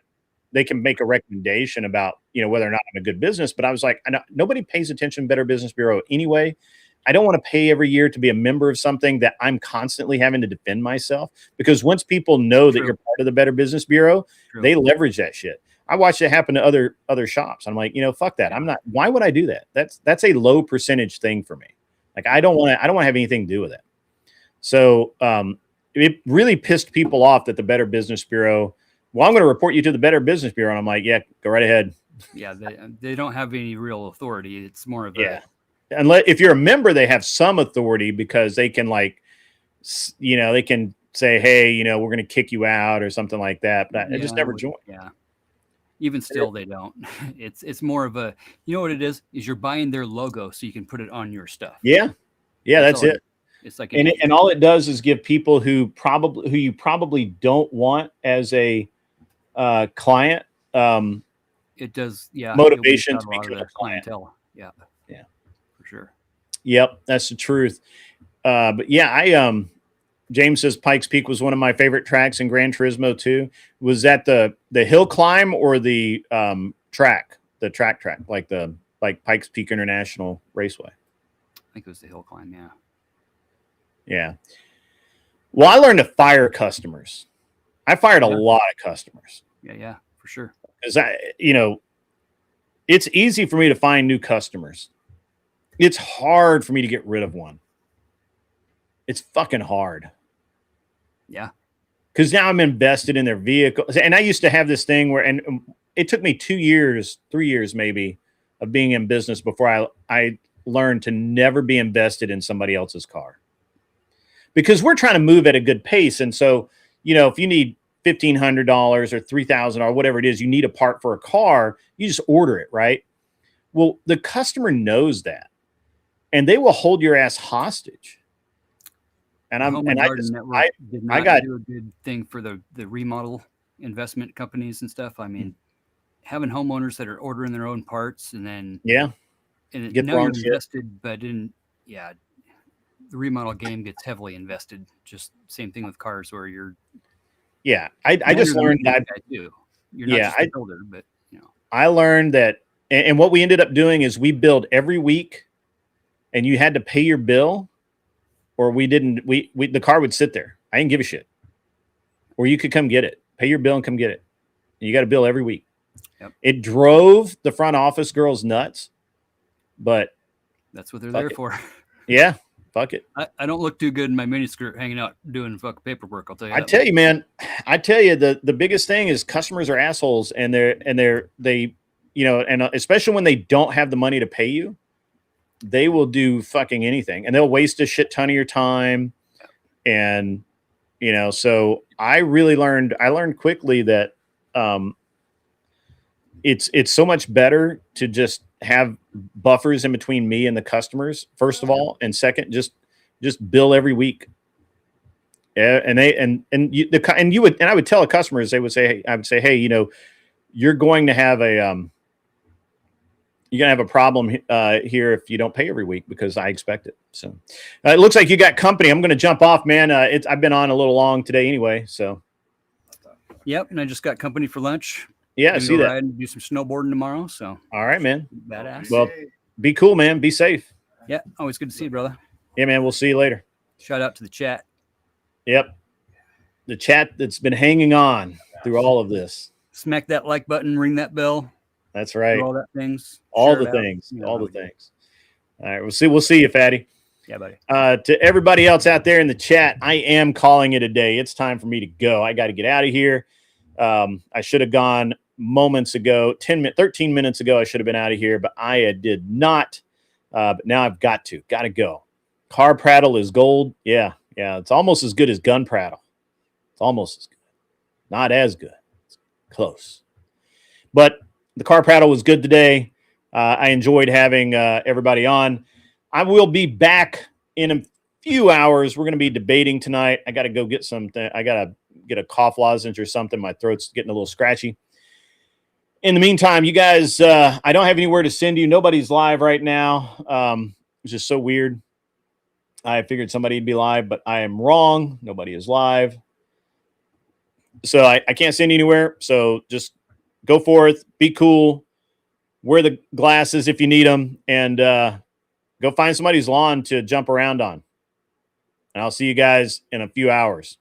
make a recommendation about, you know, whether or not I'm a good business. But I was like, nobody pays attention to Better Business Bureau anyway. I don't want to pay every year to be a member of something that I'm constantly having to defend myself, because once people know that you're part of the Better Business Bureau, they leverage that shit. I watched it happen to other shops. I'm like, you know, fuck that. Why would I do that? That's a low percentage thing for me. Like, I don't want to have anything to do with it. So, it really pissed people off that the Better Business Bureau, well, I'm going to report you to the Better Business Bureau. And I'm like, yeah, go right ahead. Yeah. They don't have any real authority. It's more of a, unless if you're a member, they have some authority, because they can, like, you know, they can say, hey, you know, we're going to kick you out or something like that. But I just never joined. Yeah. Even still, they don't. It's more of a, you know what it is you're buying their logo so you can put it on your stuff. Yeah. Yeah. That's it. It's like, and all it does is give people who you probably don't want as a client, it does. Yeah. Motivation to become a client. Yeah. Yeah. For sure. Yep. That's the truth. But yeah, James says Pikes Peak was one of my favorite tracks in Gran Turismo 2. Was that the hill climb or the track, like Pikes Peak International Raceway? I think it was the hill climb. Yeah. Yeah. Well, I learned to fire customers. I fired a lot of customers. Yeah, for sure. Because you know, it's easy for me to find new customers. It's hard for me to get rid of one. It's fucking hard. Yeah. Because now I'm invested in their vehicle. And I used to have this thing where, and it took me 3 years maybe, of being in business before I learned to never be invested in somebody else's car. Because we're trying to move at a good pace. And so, you know, if you need $1,500 or $3,000 or whatever it is, you need a part for a car, you just order it, right? Well, the customer knows that, and they will hold your ass hostage. And I got do a good thing for the remodel investment companies and stuff. I mean, having homeowners that are ordering their own parts and then and Get now wrong you're shit. invested, but the remodel game gets heavily invested. Just same thing with cars where you're. Yeah, I just learned that. You're not just a builder, but I learned that, and what we ended up doing is we billed every week, and you had to pay your bill, or we didn't. We the car would sit there. I didn't give a shit. Or you could come get it, pay your bill, and come get it. And you got to bill every week. Yep. It drove the front office girls nuts, but that's what they're there for. Yeah, fuck it. I don't look too good in my miniskirt hanging out doing fuck paperwork. I'll tell you. I tell you, man. I tell you, the biggest thing is customers are assholes, and they, you know, and especially when they don't have the money to pay you, they will do fucking anything, and they'll waste a shit ton of your time, and you know. So I learned quickly that it's so much better to just have buffers in between me and the customers, first of all, and second, just bill every week. And I would tell the customers, I would say, hey, you know, you're going to have a problem here if you don't pay every week, because I expect it. So it looks like you got company. I'm going to jump off, man. I've been on a little long today anyway. So. Yep, and I just got company for lunch. Yeah, I see that. Ride and do some snowboarding tomorrow. So. All right, man. Badass. Well, be cool, man. Be safe. Yeah, always good to see you, brother. Yeah, man. We'll see you later. Shout out to the chat. Yep. The chat that's been hanging on through all of this. Smack that like button, ring that bell. That's right. Do all that things. All the things. All the things. All right. We'll see you, Fatty. Yeah, buddy. To everybody else out there in the chat, I am calling it a day. It's time for me to go. I got to get out of here. I should have gone moments ago, 13 minutes ago. I should have been out of here, but I did not. But now I've got to go. Car prattle is gold. Yeah. It's almost as good as gun prattle. It's almost as good. Not as good. It's close. But the car prattle was good today. I enjoyed having everybody on. I will be back in a few hours. We're going to be debating tonight. I got to go get something. I got to get a cough lozenge or something. My throat's getting a little scratchy. In the meantime, you guys, I don't have anywhere to send you. Nobody's live right now. It's just so weird. I figured somebody would be live, but I am wrong. Nobody is live. So I can't send you anywhere. So just go forth, be cool, wear the glasses if you need them, and go find somebody's lawn to jump around on. And I'll see you guys in a few hours.